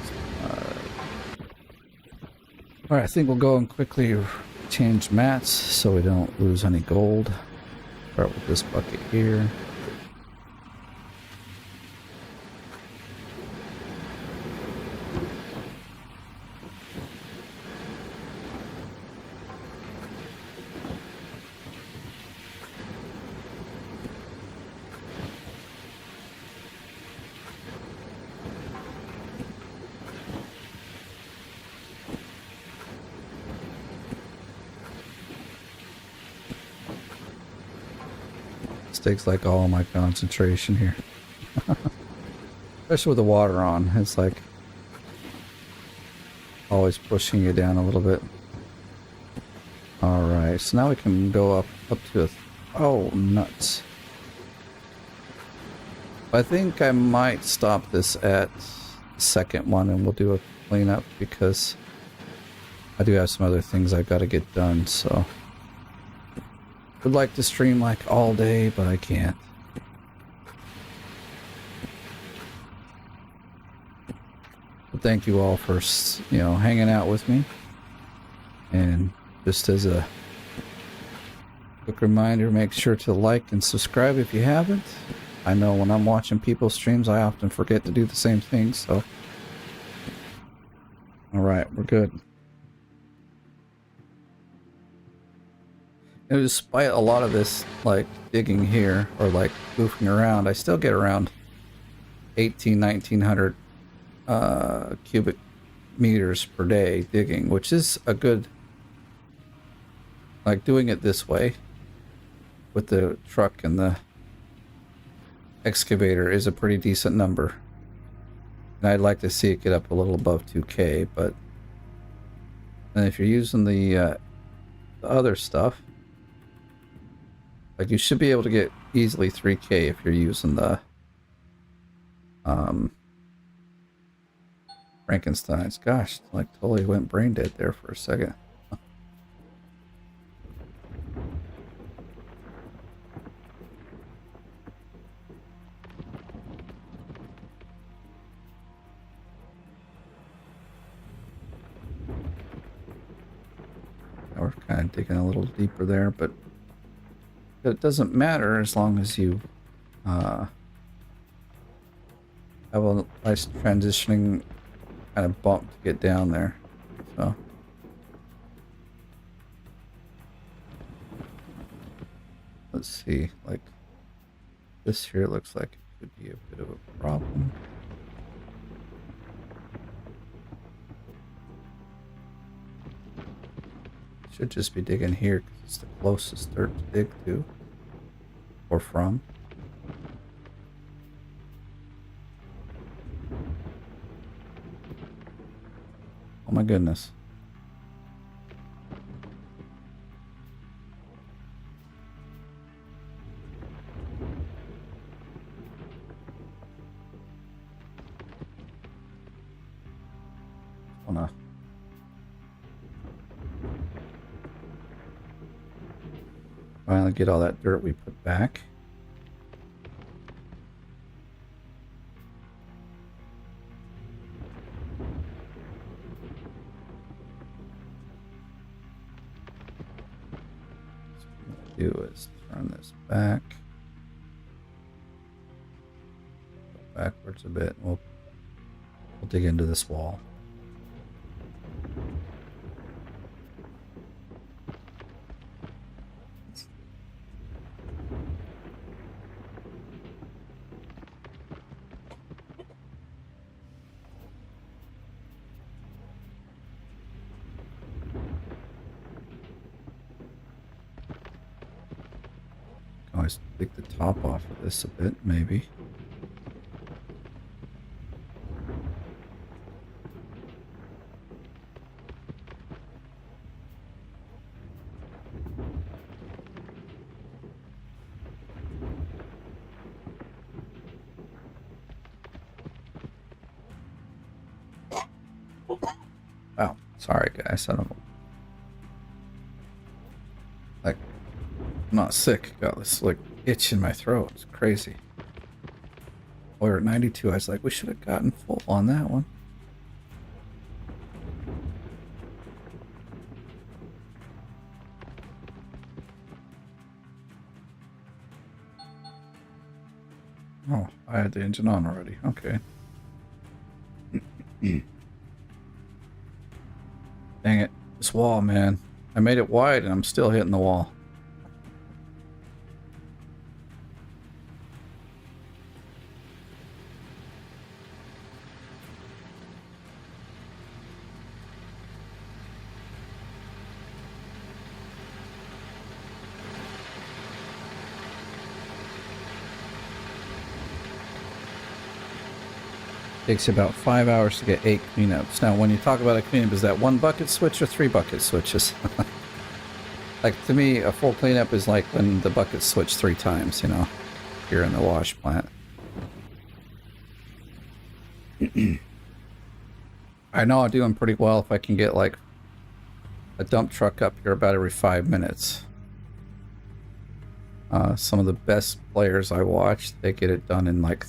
Alright, I think we'll go and quickly change mats so we don't lose any gold. Start with this bucket here. This takes like all my concentration here. Especially with the water on. It's like always pushing you down a little bit. Alright, so now we can go up to a... Oh, nuts. I think I might stop this at the second one and we'll do a cleanup because I do have some other things I've got to get done, so... Would like to stream like all day, but I can't. But thank you all for, you know, hanging out with me. And just as a quick reminder, make sure to like and subscribe if you haven't. I know when I'm watching people's streams, I often forget to do the same thing, so... Alright, we're good. And despite a lot of this, like, digging here, or like, goofing around, I still get around 1900 cubic meters per day digging, which is a good... Like, doing it this way, with the truck and the excavator is a pretty decent number. And I'd like to see it get up a little above 2K, but... And if you're using the other stuff... Like, you should be able to get easily 3K if you're using the Frankensteins. Gosh, like totally went brain dead there for a second. We're kind of digging a little deeper there, but it doesn't matter as long as you have a nice transitioning kind of bump to get down there. So let's see, like this here looks like it could be a bit of a problem. Should just be digging here because it's the closest dirt to dig to or from. Oh my goodness. Wanna finally get all that dirt we put back. What we'll do is turn this back. Go backwards a bit. We'll dig into this wall. Always take the top off of this a bit, maybe. Wow, sorry guys, I don't know. Like, I'm not sick. Got this like itch in my throat. It's crazy. We're at 92. I was like, we should have gotten full on that one. Oh, I had the engine on already. Okay. Dang it. This wall, man. I made it wide and I'm still hitting the wall. Takes you about 5 hours to get 8 cleanups. Now, when you talk about a cleanup, is that 1 bucket switch or 3 bucket switches? Like, to me, a full cleanup is like when the buckets switch 3 times, you know, here in the wash plant. I know I'm doing pretty well if I can get, like, a dump truck up here about every 5 minutes. Some of the best players I watch, they get it done in, like,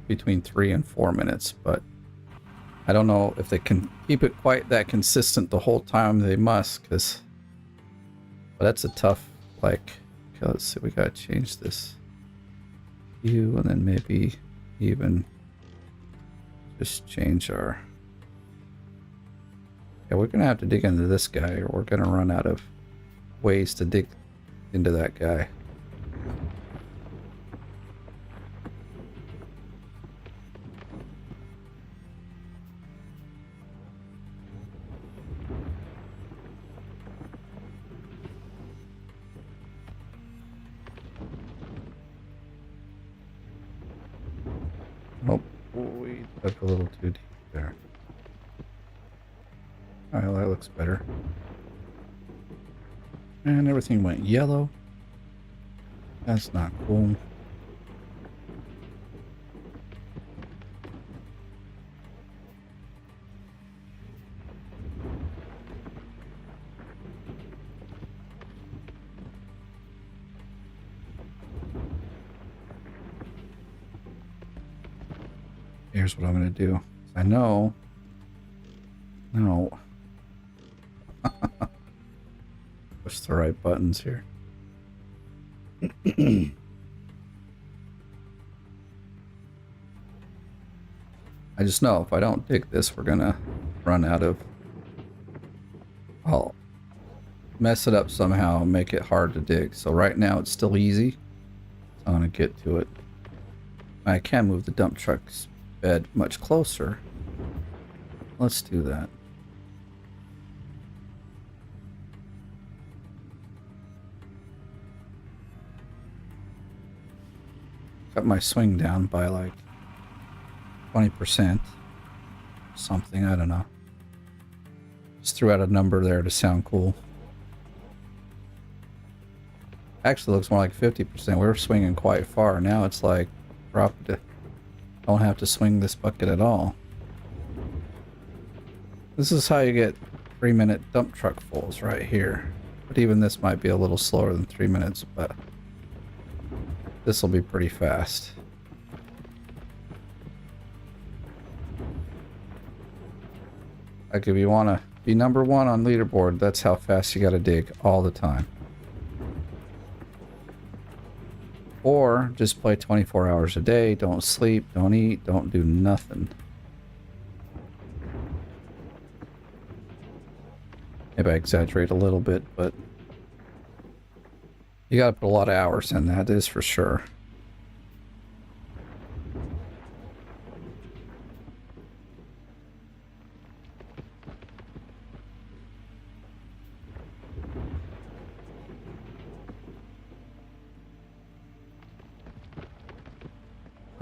between 3 and 4 minutes, but I don't know if they can keep it quite that consistent the whole time. They must, because that's a tough, like, okay, let's see, we gotta change this hue, and then maybe even just change our, yeah, we're gonna have to dig into this guy, or we're gonna run out of ways to dig into that guy. Oh, we dug a little too deep there. Alright, that looks better. And everything went yellow. That's not cool. Here's what I'm going to do. I know. No. Push the right buttons here. I just know if I don't dig this, we're going to run out of... I'll mess it up somehow and make it hard to dig. So right now it's still easy. So I'm going to get to it. I can move the dump truck's bed much closer. Let's do that. Cut my swing down by like 20%. Something, I don't know. Just threw out a number there to sound cool. Actually looks more like 50%. We were swinging quite far. Now it's like dropped to... Don't have to swing this bucket at all. This is how you get 3-minute dump truck fulls right here. But even this might be a little slower than 3 minutes, but this will be pretty fast. Like if you want to be number 1 on leaderboard, that's how fast you got to dig all the time. Or just play 24 hours a day, don't sleep, don't eat, don't do nothing. Maybe I exaggerate a little bit, but you gotta put a lot of hours in, that is for sure.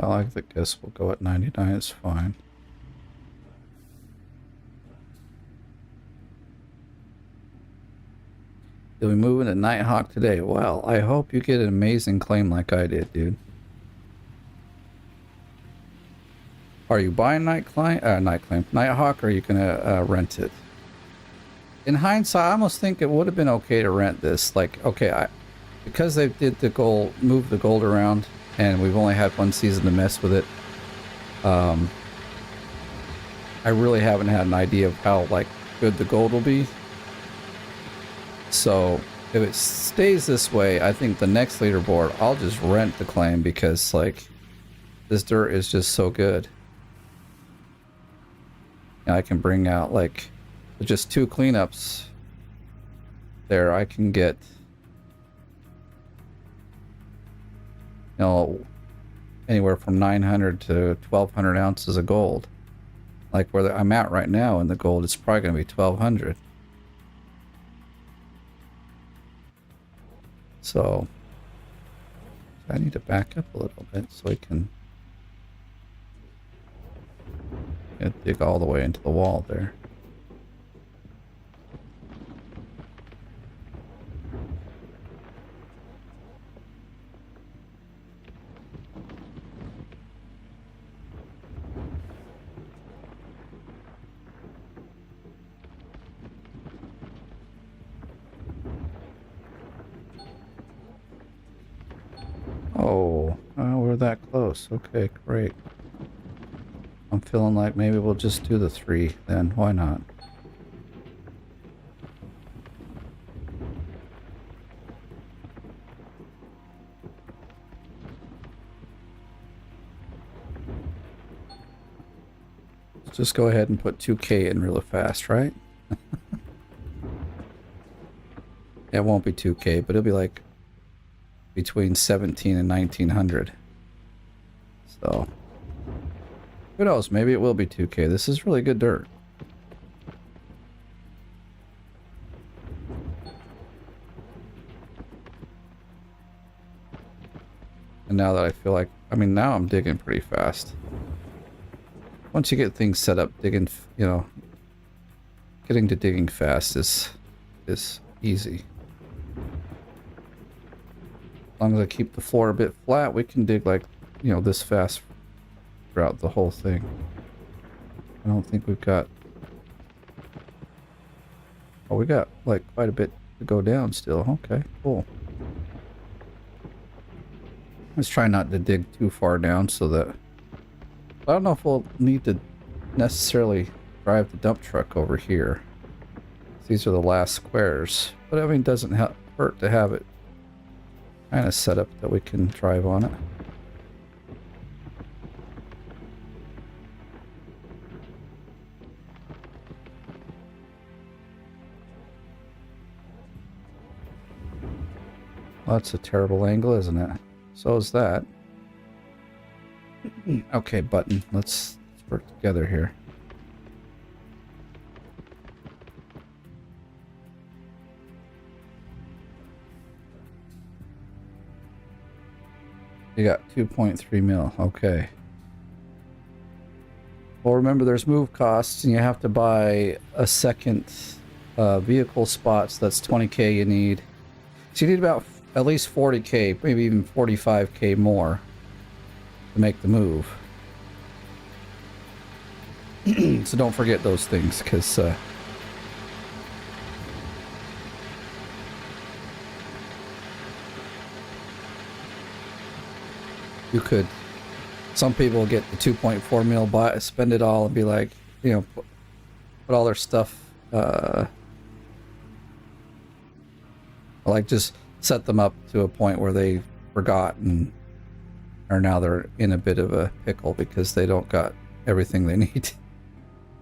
I guess we'll go at 99, it's fine. You'll be moving to Nighthawk today. Well, I hope you get an amazing claim like I did, dude. Are you buying Nighthawk, or are you gonna rent it? In hindsight, I almost think it would have been okay to rent this. Like, okay, because they did the gold, move the gold around, and we've only had 1 season to mess with it. I really haven't had an idea of how like good the gold will be. So if it stays this way, I think the next leaderboard I'll just rent the claim, because like this dirt is just so good. And I can bring out like with just 2 cleanups there, I can get, you know, anywhere from 900 to 1200 ounces of gold. Like where I'm at right now in the gold, it's probably going to be 1200. So I need to back up a little bit so we can... Can't dig all the way into the wall there. Oh, we're that close. Okay, great. I'm feeling like maybe we'll just do the 3 then. Why not? Let's just go ahead and put 2K in really fast, right? It won't be 2K, but it'll be like between 17 and 1900. So, who knows? Maybe it will be 2K. This is really good dirt. And now that I feel like, I mean, now I'm digging pretty fast. Once you get things set up, digging, you know, getting to digging fast is easy. As long as I keep the floor a bit flat, we can dig like, you know, this fast throughout the whole thing. I don't think we've got... Oh, we got like quite a bit to go down still. Okay, cool. Let's try not to dig too far down so that... I don't know if we'll need to necessarily drive the dump truck over here. These are the last squares. But I mean, it doesn't hurt to have it kind of set up that we can drive on it. Well, that's a terrible angle, isn't it? So is that. Okay, button. Let's work together here. You got 2.3 mil. Okay. Well, remember there's move costs, and you have to buy a second vehicle spots. That's 20K you need. So you need about at least 40K, maybe even 45K more to make the move. So don't forget those things, because you could, some people get the 2.4 mil, buy, spend it all and be like, you know, put all their stuff, like just set them up to a point where they forgot and or now they're in a bit of a pickle because they don't got everything they need.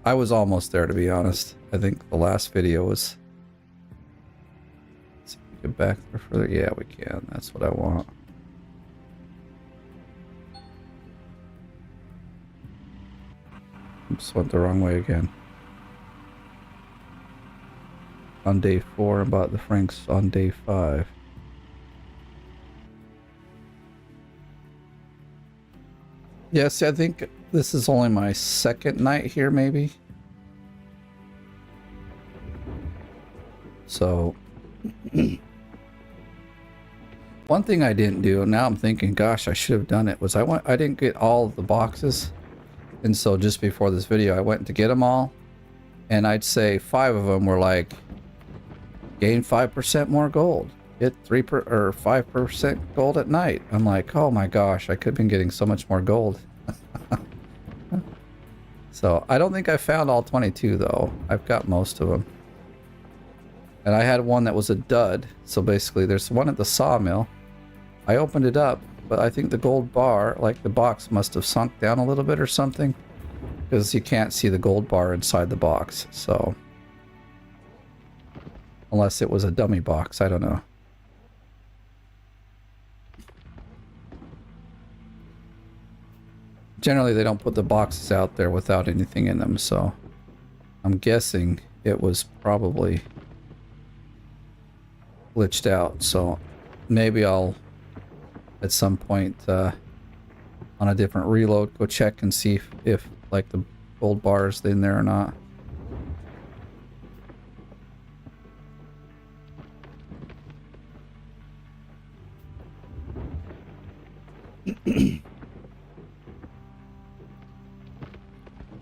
I was almost there, to be honest. I think the last video was... Let's see if we can back there further. Yeah, we can. That's what I want. Oops, went the wrong way again. On day 4 and bought the Franks on day 5. Yes, I think this is only my second night here, maybe. So, one thing I didn't do, and now I'm thinking, gosh, I should have done it, was I didn't get all of the boxes. And so just before this video, I went to get them all. And I'd say 5 of them were like, gain 5% more gold. Get 5% gold at night. I'm like, oh my gosh, I could have been getting so much more gold. So I don't think I found all 22 though. I've got most of them. And I had one that was a dud. So basically there's one at the sawmill. I opened it up, but I think the gold bar, like the box, must have sunk down a little bit or something, because you can't see the gold bar inside the box. So unless it was a dummy box, I don't know. Generally, they don't put the boxes out there without anything in them, so I'm guessing it was probably glitched out. So maybe I'll, at some point, on a different reload, go check and see if like the gold bars in there or not.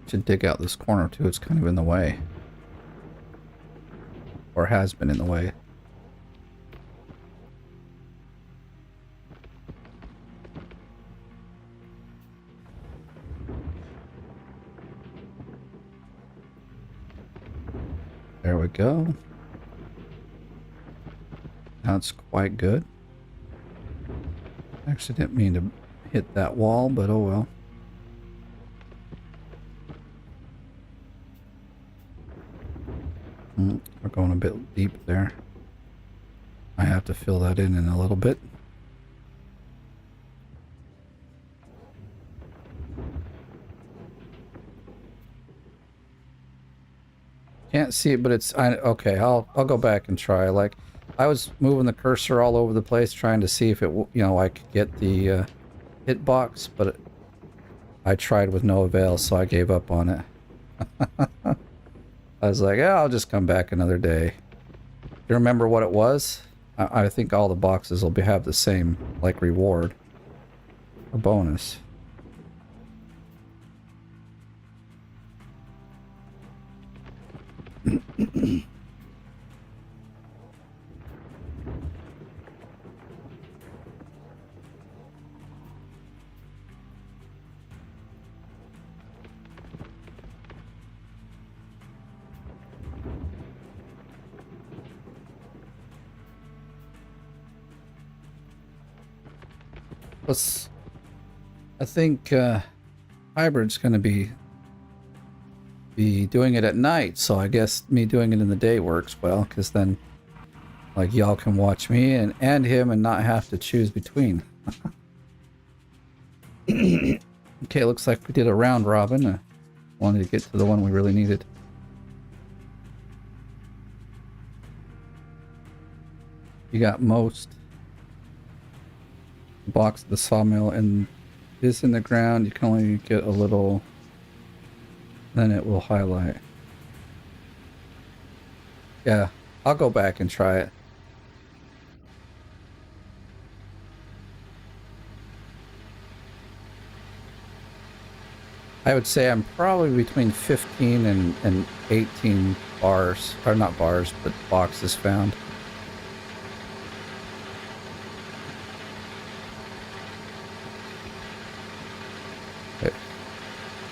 Should dig out this corner too. It's kind of in the way. Or has been in the way. There we go. Now it's quite good. Actually didn't mean to hit that wall, but oh well. We're going a bit deep there. I have to fill that in a little bit. Can't see it, but it's okay. I'll go back and try. Like, I was moving the cursor all over the place trying to see if it, I could get the hitbox, but I tried with no avail, so I gave up on it. I was like, yeah, I'll just come back another day. Do you remember what it was? I think all the boxes will have the same, like, reward or bonus. I think hybrid's going to be doing it at night, so I guess me doing it in the day works well, because then, like, y'all can watch me and him and not have to choose between. Okay, looks like we did a round robin. Wanted to get to the one we really needed. You got most. Box of the sawmill and this in the ground. You can only get a little, then it will highlight. Yeah, I'll go back and try it. I would say I'm probably between 15 and 18 bars, or not bars, but boxes found.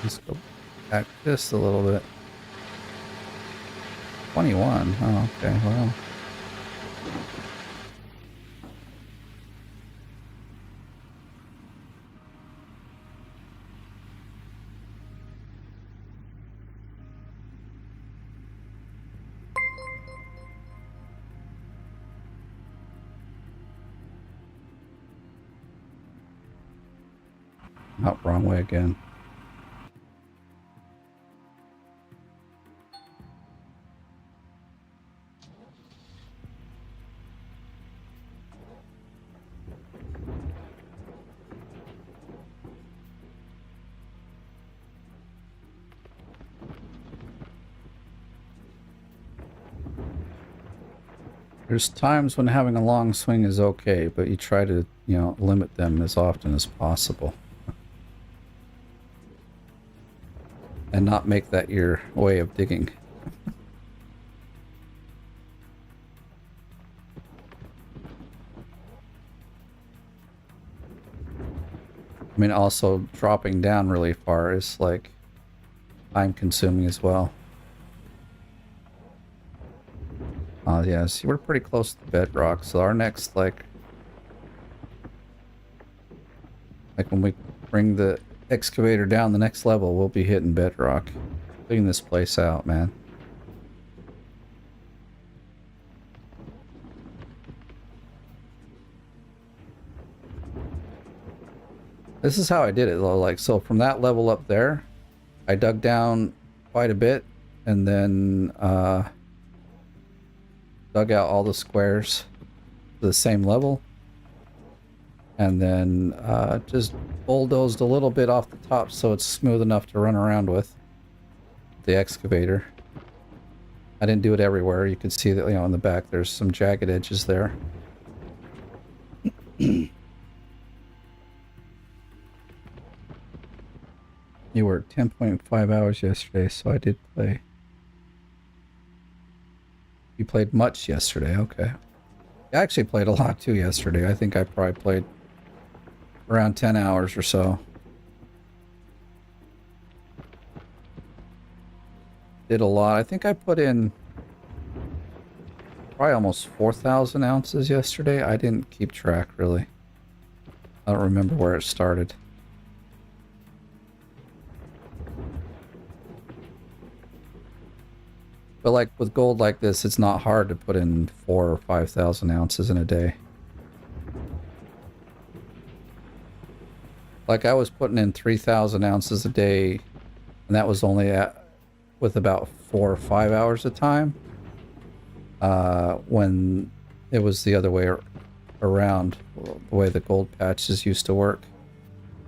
Let's go back just a little bit. 21. Oh, okay. Well. Not wrong way again. There's times when having a long swing is okay, but you try to, limit them as often as possible. And not make that your way of digging. I mean, also dropping down really far is, like, time consuming as well. Yeah, see, we're pretty close to bedrock, so our next, like when we bring the excavator down the next level, we'll be hitting bedrock. Clean this place out, man. This is how I did it, though. Like, so from that level up there, I dug down quite a bit, and then, dug out all the squares to the same level, and then just bulldozed a little bit off the top so it's smooth enough to run around with. the excavator. I didn't do it everywhere. You can see that, you know, in the back there's some jagged edges there. You worked 10.5 hours yesterday, so I did play. You played much yesterday, okay. I actually played a lot too yesterday. I think I probably played around 10 hours or so. Did a lot. I think I put in probably almost 4,000 ounces yesterday. I didn't keep track, really. I don't remember where it started. But like with gold like this, it's not hard to put in 4,000 or 5,000 ounces in a day. Like I was putting in 3,000 ounces a day, and that was only with about 4 or 5 hours of time. When it was the other way around, the way the gold patches used to work.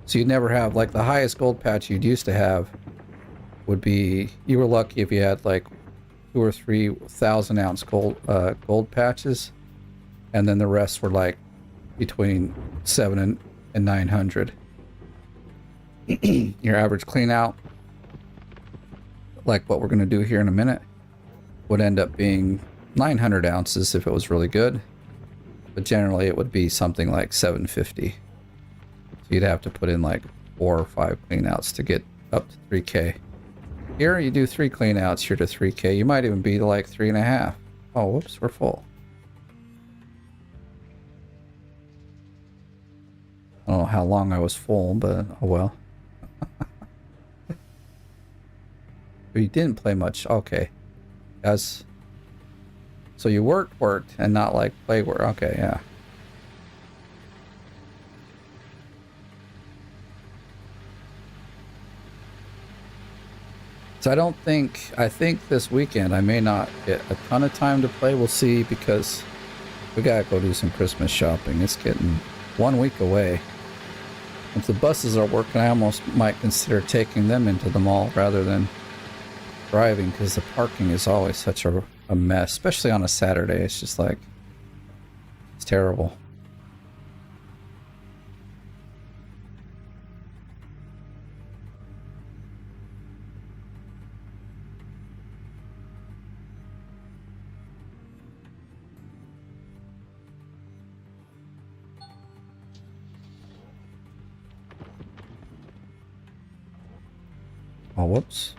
So you'd never have, like the highest gold patch you'd used to have would be, you were lucky if you had like 2,000 or 3,000 ounce gold patches, and then the rest were like between 700 and 900. Your average clean out, like what we're going to do here in a minute, would end up being 900 ounces if it was really good, but generally it would be something like 750. So you'd have to put in like 4 or 5 clean outs to get up to 3K. Here you do 3 clean outs, you're to 3K. You might even be to like 3.5. Oh, whoops, we're full. I don't know how long I was full, but oh well. But you didn't play much. Okay. Guys. So you worked, and not like play work. Okay, yeah. So I think this weekend I may not get a ton of time to play. We'll see, because we gotta go do some Christmas shopping. It's getting 1 week away. If the buses are working, I almost might consider taking them into the mall rather than driving, because the parking is always such a mess, especially on a Saturday. It's just like, it's terrible. Oh, whoops.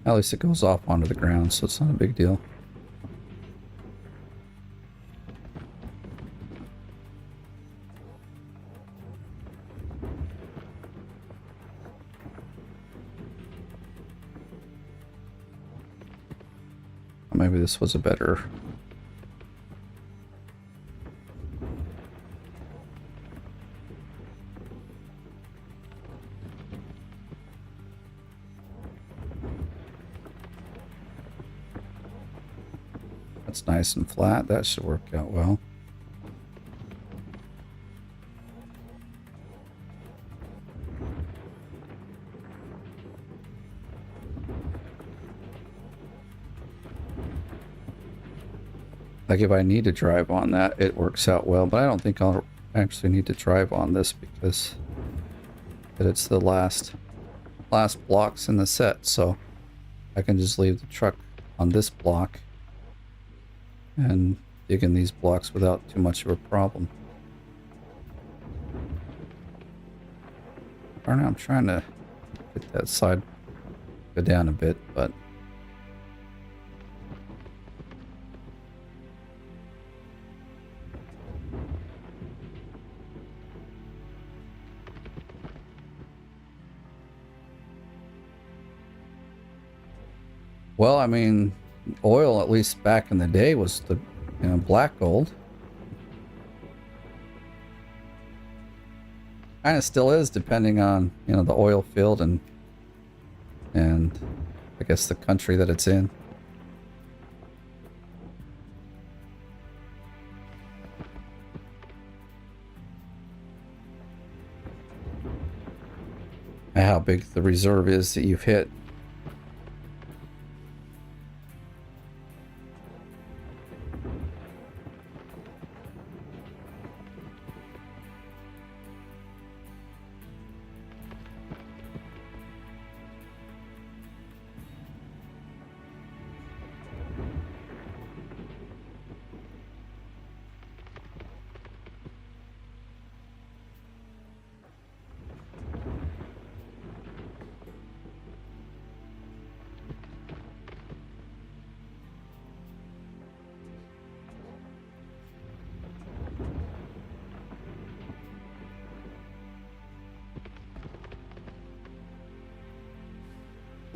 At least it goes off onto the ground, so it's not a big deal. Maybe this was a better... That's nice and flat. That should work out well. Like if I need to drive on that, it works out well, but I don't think I'll actually need to drive on this, because it's the last blocks in the set, so I can just leave the truck on this block and dig in these blocks without too much of a problem. Darn it, I'm trying to get that side go down a bit, but well, I mean, oil, at least back in the day, was the, you know, black gold. Kind of still is, depending on, you know, the oil field and I guess the country that it's in. And how big the reserve is that you've hit.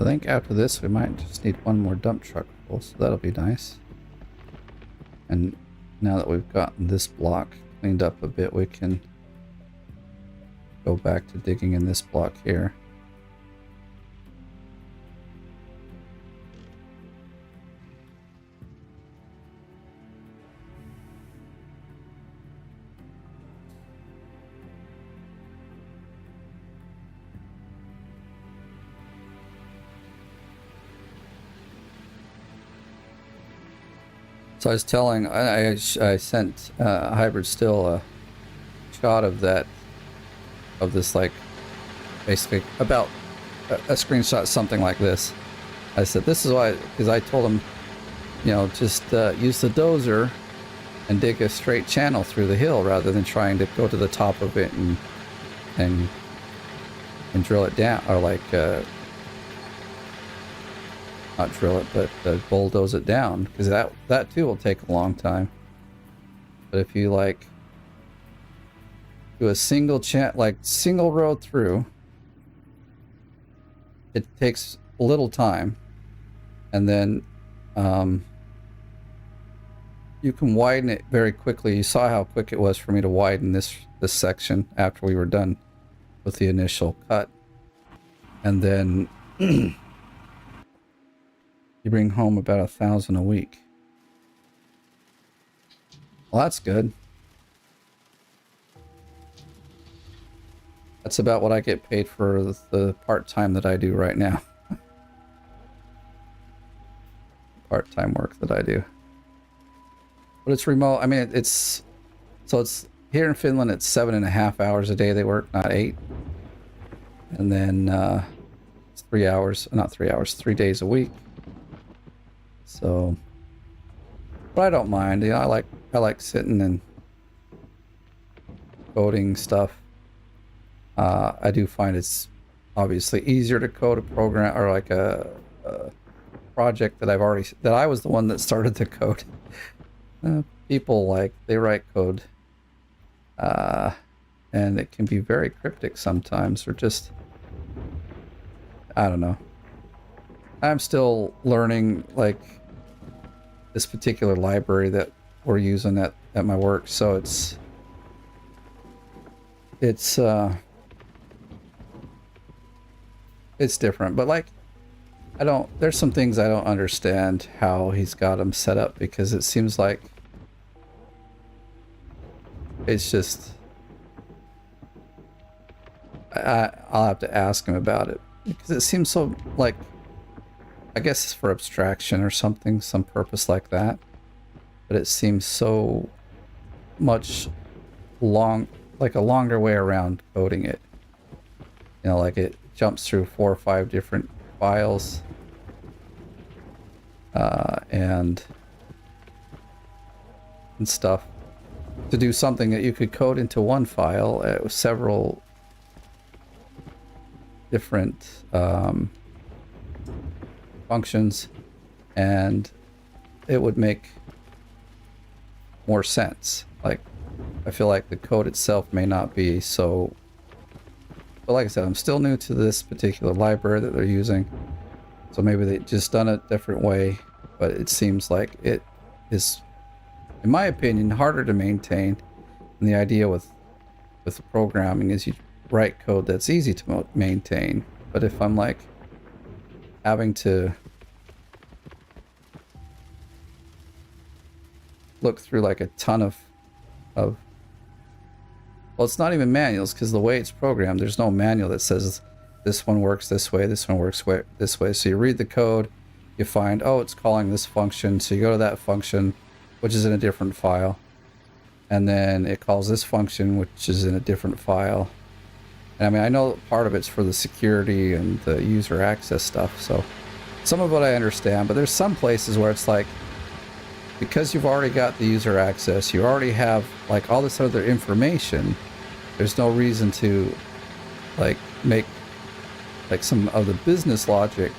I think after this we might just need one more dump truck full, so that'll be nice. And now that we've gotten this block cleaned up a bit, we can go back to digging in this block here. So I was telling, I sent Hybrid Still a shot of that, of this, like, basically about a screenshot, something like this. I said, this is why, because I told him, you know, just use the dozer and dig a straight channel through the hill rather than trying to go to the top of it and drill it down, or like, not drill it, but bulldoze it down, because that too will take a long time. But if you like do a single single road through, it takes a little time, and then you can widen it very quickly. You saw how quick it was for me to widen this section after we were done with the initial cut, and then you bring home about 1,000 a week. Well, that's good. That's about what I get paid for the part-time that I do right now. Part-time work that I do. But it's remote. I mean, it's here in Finland, it's 7.5 hours a day they work, not 8. And then it's 3 hours, not 3 hours, 3 days a week. So, but I don't mind. You know, I like sitting and coding stuff. I do find it's obviously easier to code a program, or like a project that I was the one that started the code. People, like, they write code, and it can be very cryptic sometimes, or just, I don't know. I'm still learning, like, this particular library that we're using at my work, so it's different. But, like, there's some things I don't understand how he's got them set up, because it seems like it's just, I'll have to ask him about it, because it seems so, like, I guess it's for abstraction or something, some purpose like that. But it seems so much like a longer way around coding it. You know, like it jumps through 4 or 5 different files. And stuff to do something that you could code into one file with several different functions, and it would make more sense. Like, I feel like the code itself may not be so, but like I said, I'm still new to this particular library that they're using, so maybe they just done it a different way. But it seems like it is, in my opinion, harder to maintain. And the idea with the programming is you write code that's easy to maintain. But if I'm like having to look through like a ton of well, it's not even manuals, because the way it's programmed, there's no manual that says this one works this way, this one works this way. So you read the code, you find, oh, it's calling this function, so you go to that function, which is in a different file, and then it calls this function, which is in a different file. And I mean, I know part of it's for the security and the user access stuff, so some of it I understand, but there's some places where it's like, because you've already got the user access, you already have like all this other information, there's no reason to like make like some of the business logic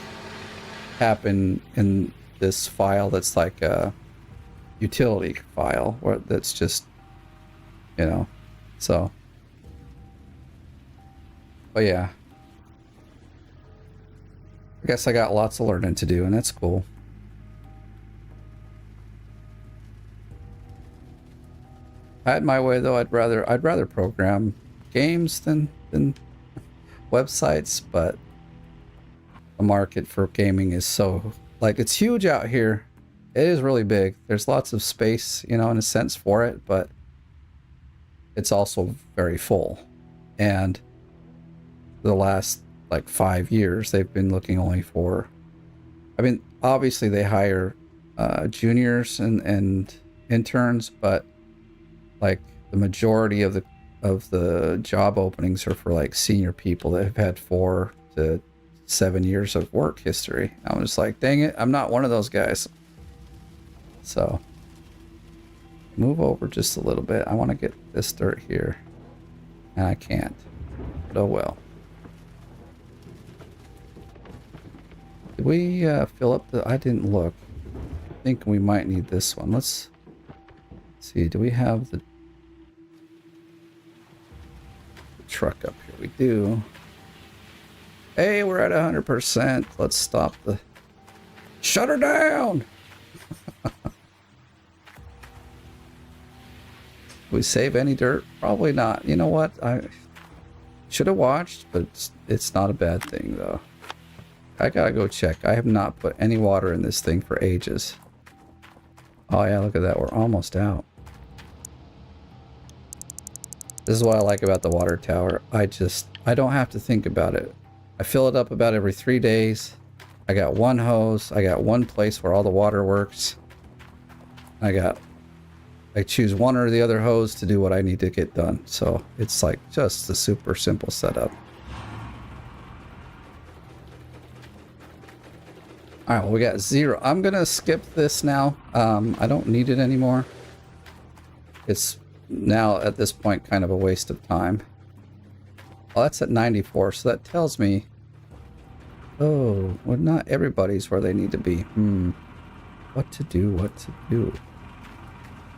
happen in this file that's like a utility file, or that's just, you know, so. But yeah. I guess I got lots of learning to do, and that's cool. If I had my way though, I'd rather program games than websites, but the market for gaming is so, like, it's huge out here. It is really big. There's lots of space, you know, in a sense for it, but it's also very full. And the last like 5 years, they've been looking only for, I mean, obviously they hire juniors and interns, but like the majority of the job openings are for like senior people that have had 4 to 7 years of work history. I'm just like, dang it, I'm not one of those guys. So move over just a little bit. I want to get this dirt here, and I can't. But oh well. Did we fill up the... I didn't look. I think we might need this one. Let's see. Do we have the truck up here? We do. Hey, we're at 100%. Let's stop the... Shut her down! We save any dirt? Probably not. You know what? I should have watched, but it's not a bad thing, though. I gotta go check. I have not put any water in this thing for ages. Oh yeah, look at that. We're almost out. This is what I like about the water tower. I don't have to think about it. I fill it up about every 3 days. I got one hose. I got one place where all the water works. I choose one or the other hose to do what I need to get done. So it's like just a super simple setup. All right, well, we got 0. I'm going to skip this now. I don't need it anymore. It's now at this point kind of a waste of time. Well, that's at 94, so that tells me, oh, well, not everybody's where they need to be. What to do.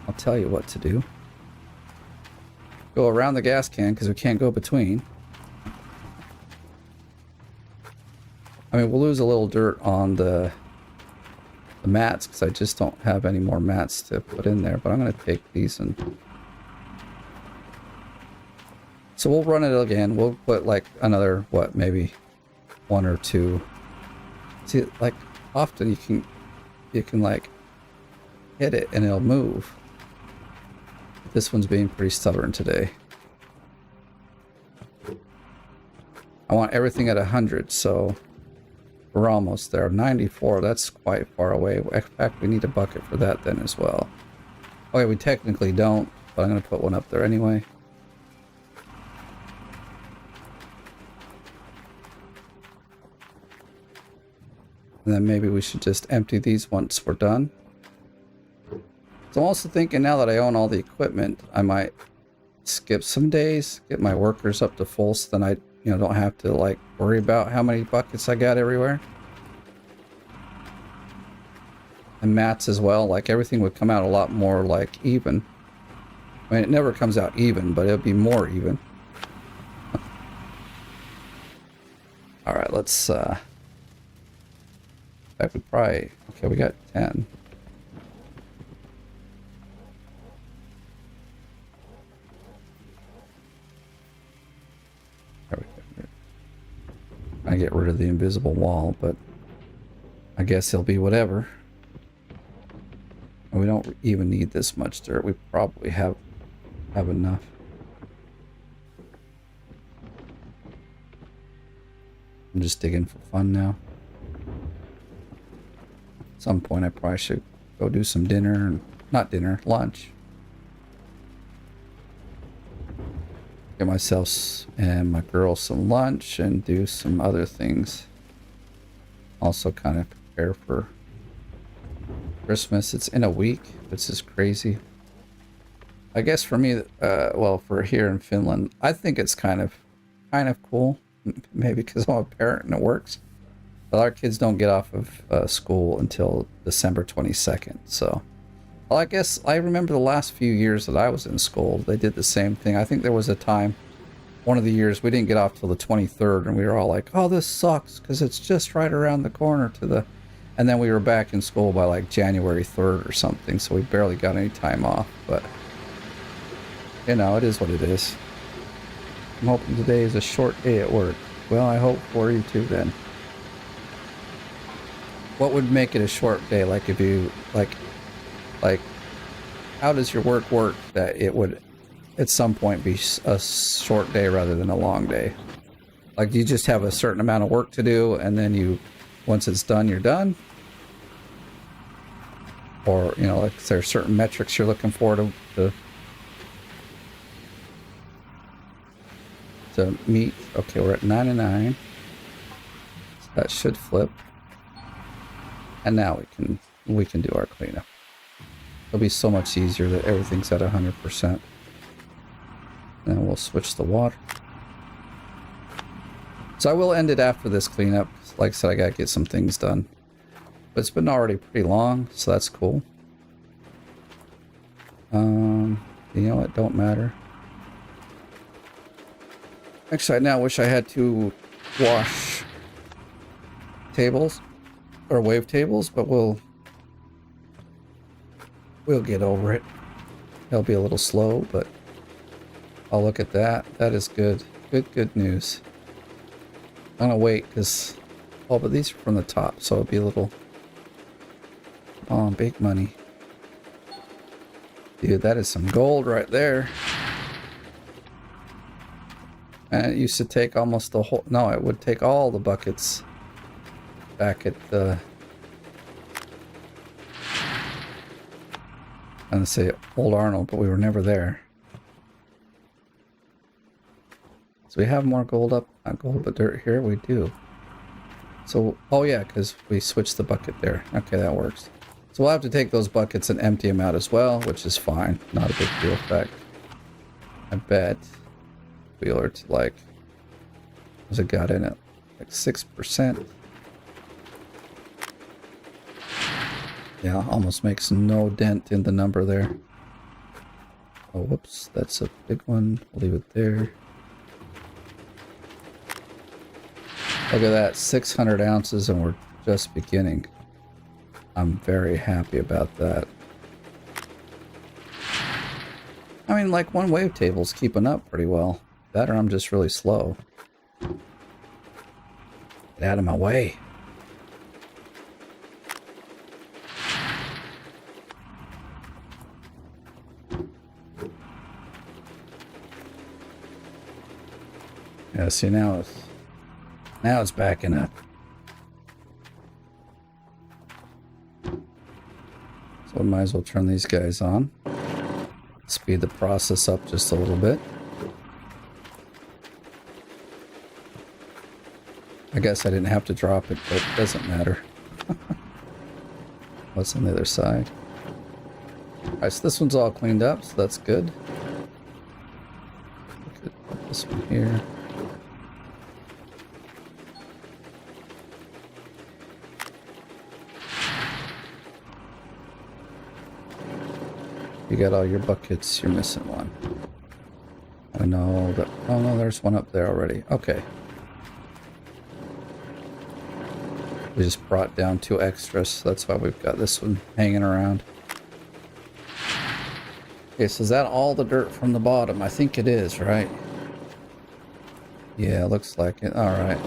I'll tell you what to do. Go around the gas can because we can't go between. I mean, we'll lose a little dirt on the mats because I just don't have any more mats to put in there, but I'm going to take these and... So we'll run it again. We'll put like another, what, maybe 1 or 2. See, like often you can like hit it and it'll move. This one's being pretty stubborn today. I want everything at 100, so we're almost there. 94, that's quite far away. In fact, we need a bucket for that then as well. Okay, we technically don't, but I'm going to put one up there anyway. And then maybe we should just empty these once we're done. So I'm also thinking now that I own all the equipment, I might skip some days, get my workers up to full so then I don't have to like worry about how many buckets I got everywhere. And mats as well, like everything would come out a lot more like even. I mean, it never comes out even, but it'll be more even. All right, let's I would probably, okay, we got 10. I get rid of the invisible wall, but I guess it'll be whatever. And we don't even need this much dirt. We probably have enough. I'm just digging for fun now. At some point I probably should go do some dinner, and not dinner, lunch. Get myself and my girl some lunch and do some other things. Also kind of prepare for Christmas. It's in a week. This is crazy. I guess for me, well, for here in Finland, I think it's kind of cool. Maybe because I'm a parent and it works. But our kids don't get off of school until December 22nd. So, well, I guess I remember the last few years that I was in school, they did the same thing. I think there was a time one of the years we didn't get off till the 23rd, and we were all like, oh, this sucks because it's just right around the corner to the, and then we were back in school by like January 3rd or something, so we barely got any time off. But you know, it is what it is. I'm hoping today is a short day at work. Well, I hope for you too then. What would make it a short day? Like if you like how does your work work that it would at some point be a short day rather than a long day? Like, do you just have a certain amount of work to do and then you, once it's done, you're done? Or, you know, like, is there certain metrics you're looking for to meet? Okay, we're at 99. So that should flip. And now we can do our cleanup. It'll be so much easier that everything's at 100%. Then we'll switch the water. So I will end it after this cleanup. Like I said, I gotta get some things done. But it's been already pretty long, so that's cool. You know, it don't matter. Actually, I now wish I had to wash tables or wave tables, but we'll get over it. It'll be a little slow, but I'll look at that. That is good. Good news. I'm gonna wait because, oh, but these are from the top, so it'll be a little, oh, big money. Dude, that is some gold right there. And it used to take almost the whole, no, it would take all the buckets back at the, I'm gonna say Old Arnold, but we were never there. So we have more gold up, not gold, but dirt here. We do. So, oh yeah, because we switched the bucket there. Okay, that works. So we'll have to take those buckets and empty them out as well, which is fine. Not a big deal effect. I bet we are to like, what's it got in it? Like 6%. Yeah, almost makes no dent in the number there. Oh, whoops, that's a big one. We'll leave it there. Look at that, 600 ounces, and we're just beginning. I'm very happy about that. I mean, like, one wave table's keeping up pretty well. That or I'm just really slow. Get out of my way. Yeah, see, now it's backing up. So we might as well turn these guys on. Speed the process up just a little bit. I guess I didn't have to drop it, but it doesn't matter. What's on the other side? Alright, so this one's all cleaned up, so that's good. We could put this one here. You got all your buckets, you're missing one. I know that, oh no, there's one up there already. Okay. We just brought down 2 extras, so that's why we've got this one hanging around. Okay, so is that all the dirt from the bottom? I think it is, right? Yeah, looks like it. Alright.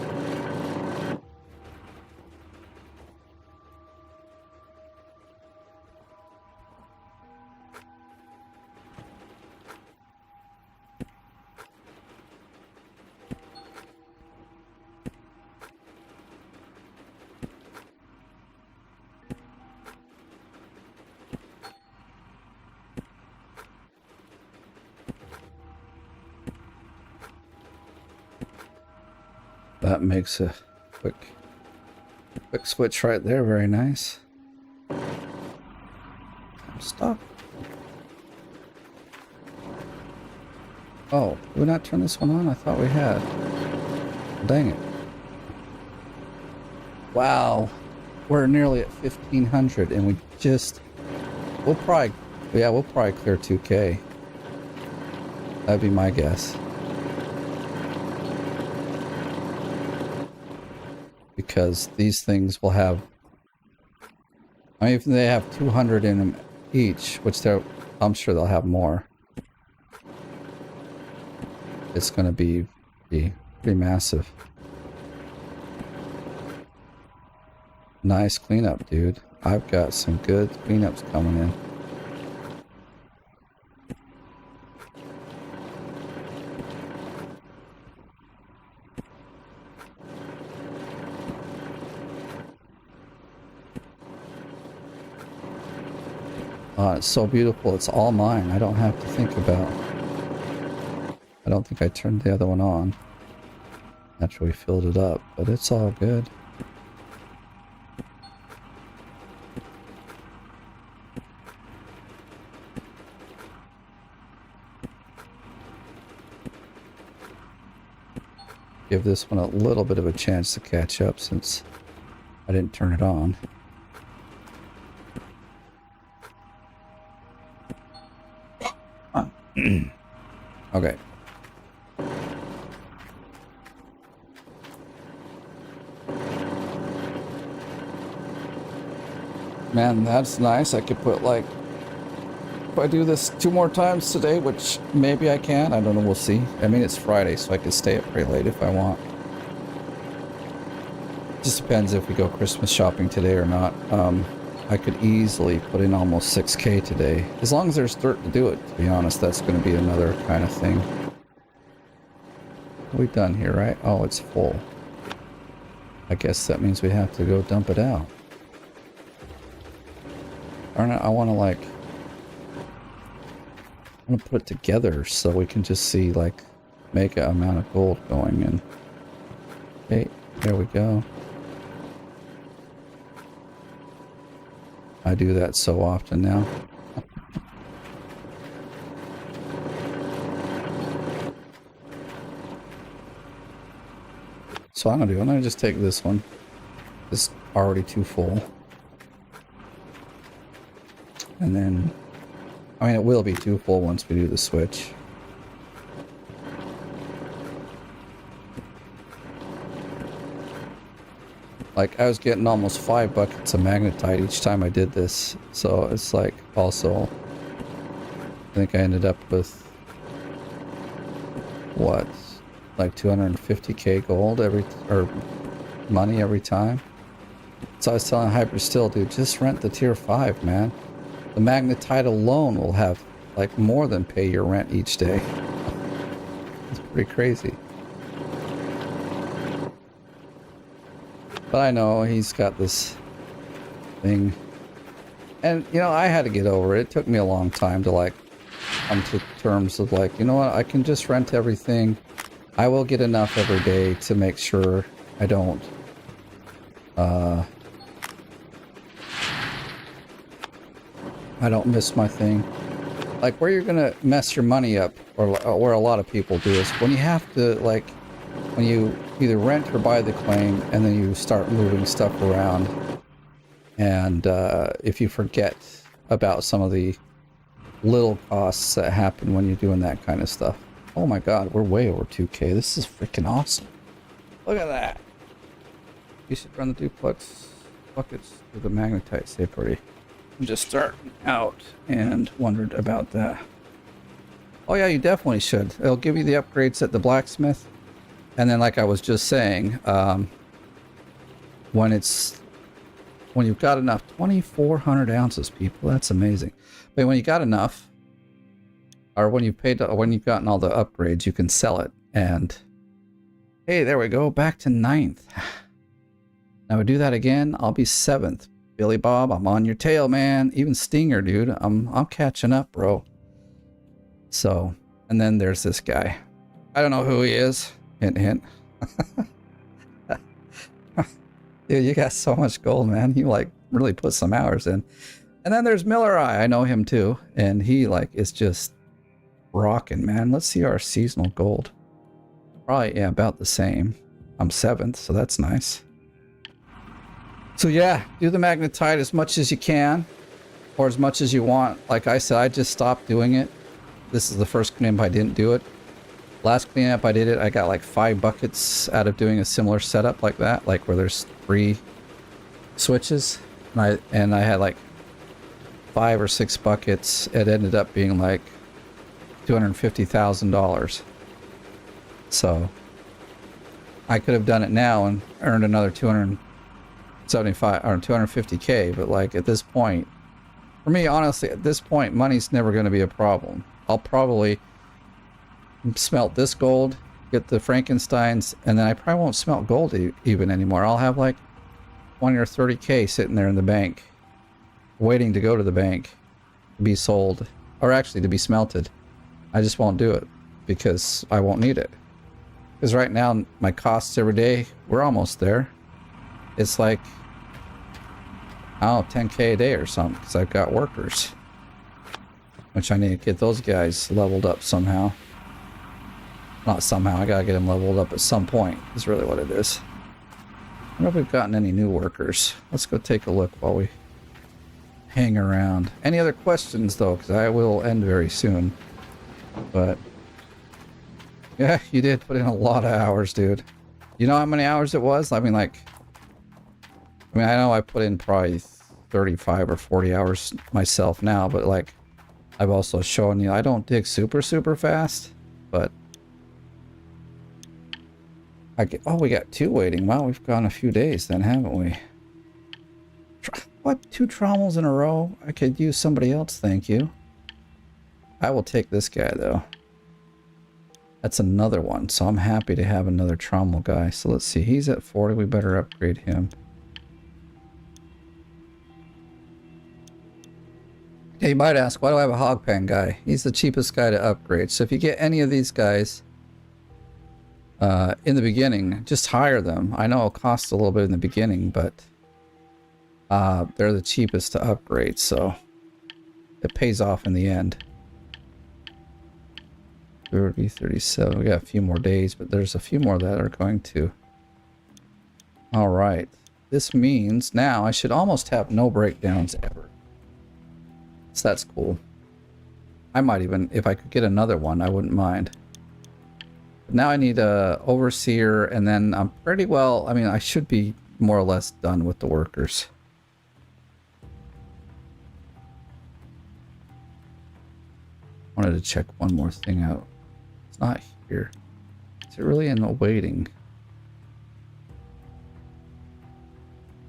That makes a quick switch right there. Very nice. Stop. Oh, did we not turn this one on? I thought we had. Dang it. Wow. We're nearly at 1,500 and we just... we'll probably clear 2K. That'd be my guess. because these things will have, I mean, if they have 200 in them each, which I'm sure they'll have more. It's going to be pretty massive. Nice cleanup, dude. I've got some good cleanups coming in. It's so beautiful. It's all mine. I don't have to think about. I don't think I turned the other one on. Naturally filled it up, but it's all good. Give this one a little bit of a chance to catch up since I didn't turn it on. Okay. Man, that's nice. I could put like, if I do this 2 more times today, which maybe I can, I don't know, we'll see. I mean, it's Friday, so I could stay up pretty late if I want. Just depends if we go Christmas shopping today or not. I could easily put in almost 6K today. As long as there's dirt to do it, to be honest, that's going to be another kind of thing. We're done here, right? Oh, it's full. I guess that means we have to go dump it out. I want to like... I want to put it together so we can just see like mega amount of gold going in. Okay, there we go. I do that so often now. So I'm gonna just take this one. It's already too full. And then, I mean, it will be too full once we do the switch. Like, I was getting almost 5 buckets of magnetite each time I did this. So it's like, also, I think I ended up with, what, like 250k gold or money every time. So I was telling Hyper still, dude, just rent the tier 5, man. The magnetite alone will have, like, more than pay your rent each day. It's pretty crazy. But I know he's got this thing. And, you know, I had to get over it. It took me a long time to, like, come to terms of, like, you know what, I can just rent everything. I will get enough every day to make sure I don't, miss my thing. Like, where you're gonna mess your money up, or where a lot of people do, is when you have to, like, when you either rent or buy the claim and then you start moving stuff around, and if you forget about some of the little costs that happen when you're doing that kind of stuff. Oh my god, we're way over 2k. This is freaking awesome. Look at that. You should run the duplex buckets with the magnetite safe already. I'm just starting out and wondered about that. Oh yeah, you definitely should. It'll give you the upgrades at the blacksmith. And then, like I was just saying, when you've got enough, 2,400 ounces, people, that's amazing. But when you got enough, or when you've gotten all the upgrades, you can sell it. And hey, there we go, back to 9th. Now we do that again, I'll be 7th. Billy Bob, I'm on your tail, man. Even Stinger, dude, I'm catching up, bro. So, and then there's this guy. I don't know who he is. Hint, hint. Dude, you got so much gold, man. You like really put some hours in. And then there's Miller Eye. I know him too, and he like is just rocking, man. Let's see our seasonal gold. Probably, yeah, about the same. I'm 7th, so that's nice. So yeah, do the magnetite as much as you can, or as much as you want. Like I said, I just stopped doing it. This is the first climb I didn't do it. Last cleanup I did it, I got like 5 buckets out of doing a similar setup like that, like where there's 3 switches, and I had like 5 or 6 buckets. It ended up being like $250,000. So I could have done it now and earned another 275 or 250K, but like at this point, for me, honestly, at this point, money's never going to be a problem. I'll probably smelt this gold, get the Frankensteins, and then I probably won't smelt gold even anymore. I'll have like 20 or 30K sitting there in the bank, waiting to go to the bank, to be sold, or actually to be smelted. I just won't do it because I won't need it. Because right now, my costs every day, we're almost there. It's like, oh, 10K a day or something, because I've got workers. Which I need to get those guys leveled up somehow. Not somehow, I gotta get them leveled up at some point, is really what it is. I don't know if we've gotten any new workers. Let's go take a look while we hang around. Any other questions, though, because I will end very soon. But, yeah, you did put in a lot of hours, dude. You know how many hours it was? I mean, like, I know I put in probably 35 or 40 hours myself now, but, like, I've also shown you I don't dig super fast, but oh, we got 2 waiting. Wow, we've gone a few days then, haven't we? What? 2 trommels in a row? I could use somebody else, thank you. I will take this guy, though. That's another one, so I'm happy to have another trommel guy. So let's see, he's at 40. We better upgrade him. Yeah, you might ask, why do I have a hog pen guy? He's the cheapest guy to upgrade. So if you get any of these guys in the beginning, just hire them. I know it'll cost a little bit in the beginning, but they're the cheapest to upgrade, so it pays off in the end. 37. We got a few more days, but there's a few more that are going to. All right. This means now I should almost have no breakdowns ever. So that's cool. I might even, if I could get another one, I wouldn't mind. But now I need a overseer, and then I'm pretty well, I mean, I should be more or less done with the workers. Wanted to check one more thing out. It's not here. Is it really in the waiting?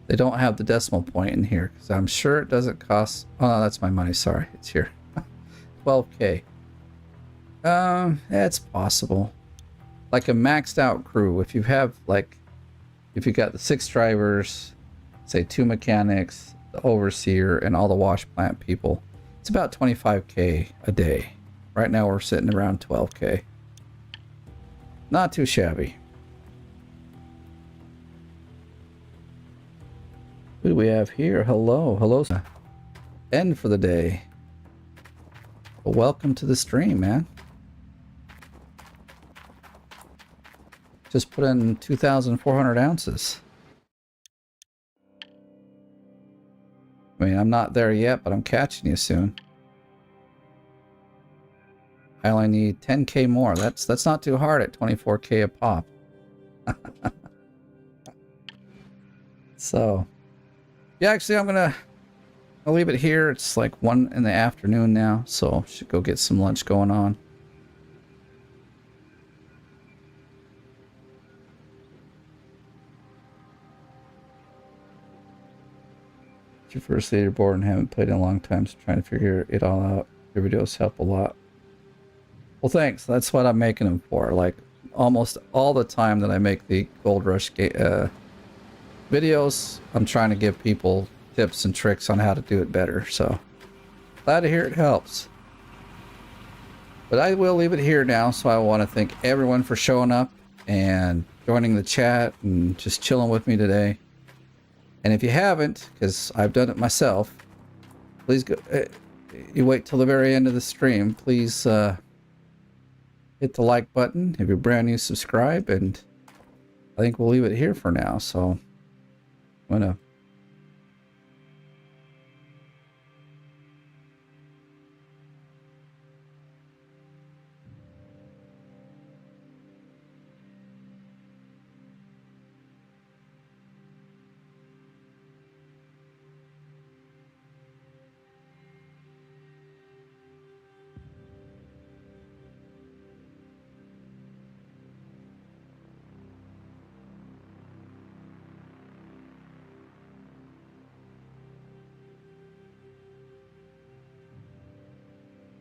They don't have the decimal point in here, because I'm sure it doesn't cost... Oh, no, that's my money. Sorry. It's here. 12K. It's possible. Like a maxed out crew, if you have, like... If you got the 6 drivers, say 2 mechanics, the overseer, and all the wash plant people, it's about 25K a day. Right now we're sitting around 12K. Not too shabby. Who do we have here? Hello. Hello. End for the day. Well, welcome to the stream, man. Just put in 2,400 ounces. I mean, I'm not there yet, but I'm catching you soon. I only need 10K more. That's not too hard at 24K a pop. So, yeah, actually, I'll leave it here. It's like 1 in the afternoon now, so should go get some lunch going on. It's your first leaderboard and haven't played in a long time, so trying to figure it all out. Your videos help a lot. Well, thanks. That's what I'm making them for. Like, almost all the time that I make the Gold Rush videos, I'm trying to give people tips and tricks on how to do it better. So, glad to hear it helps. But I will leave it here now, so I want to thank everyone for showing up and joining the chat and just chilling with me today. And if you haven't, because I've done it myself, please go. You wait till the very end of the stream. Please hit the like button. If you're brand new, subscribe. And I think we'll leave it here for now. So I'm gonna.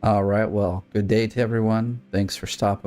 All right. Well, good day to everyone. Thanks for stopping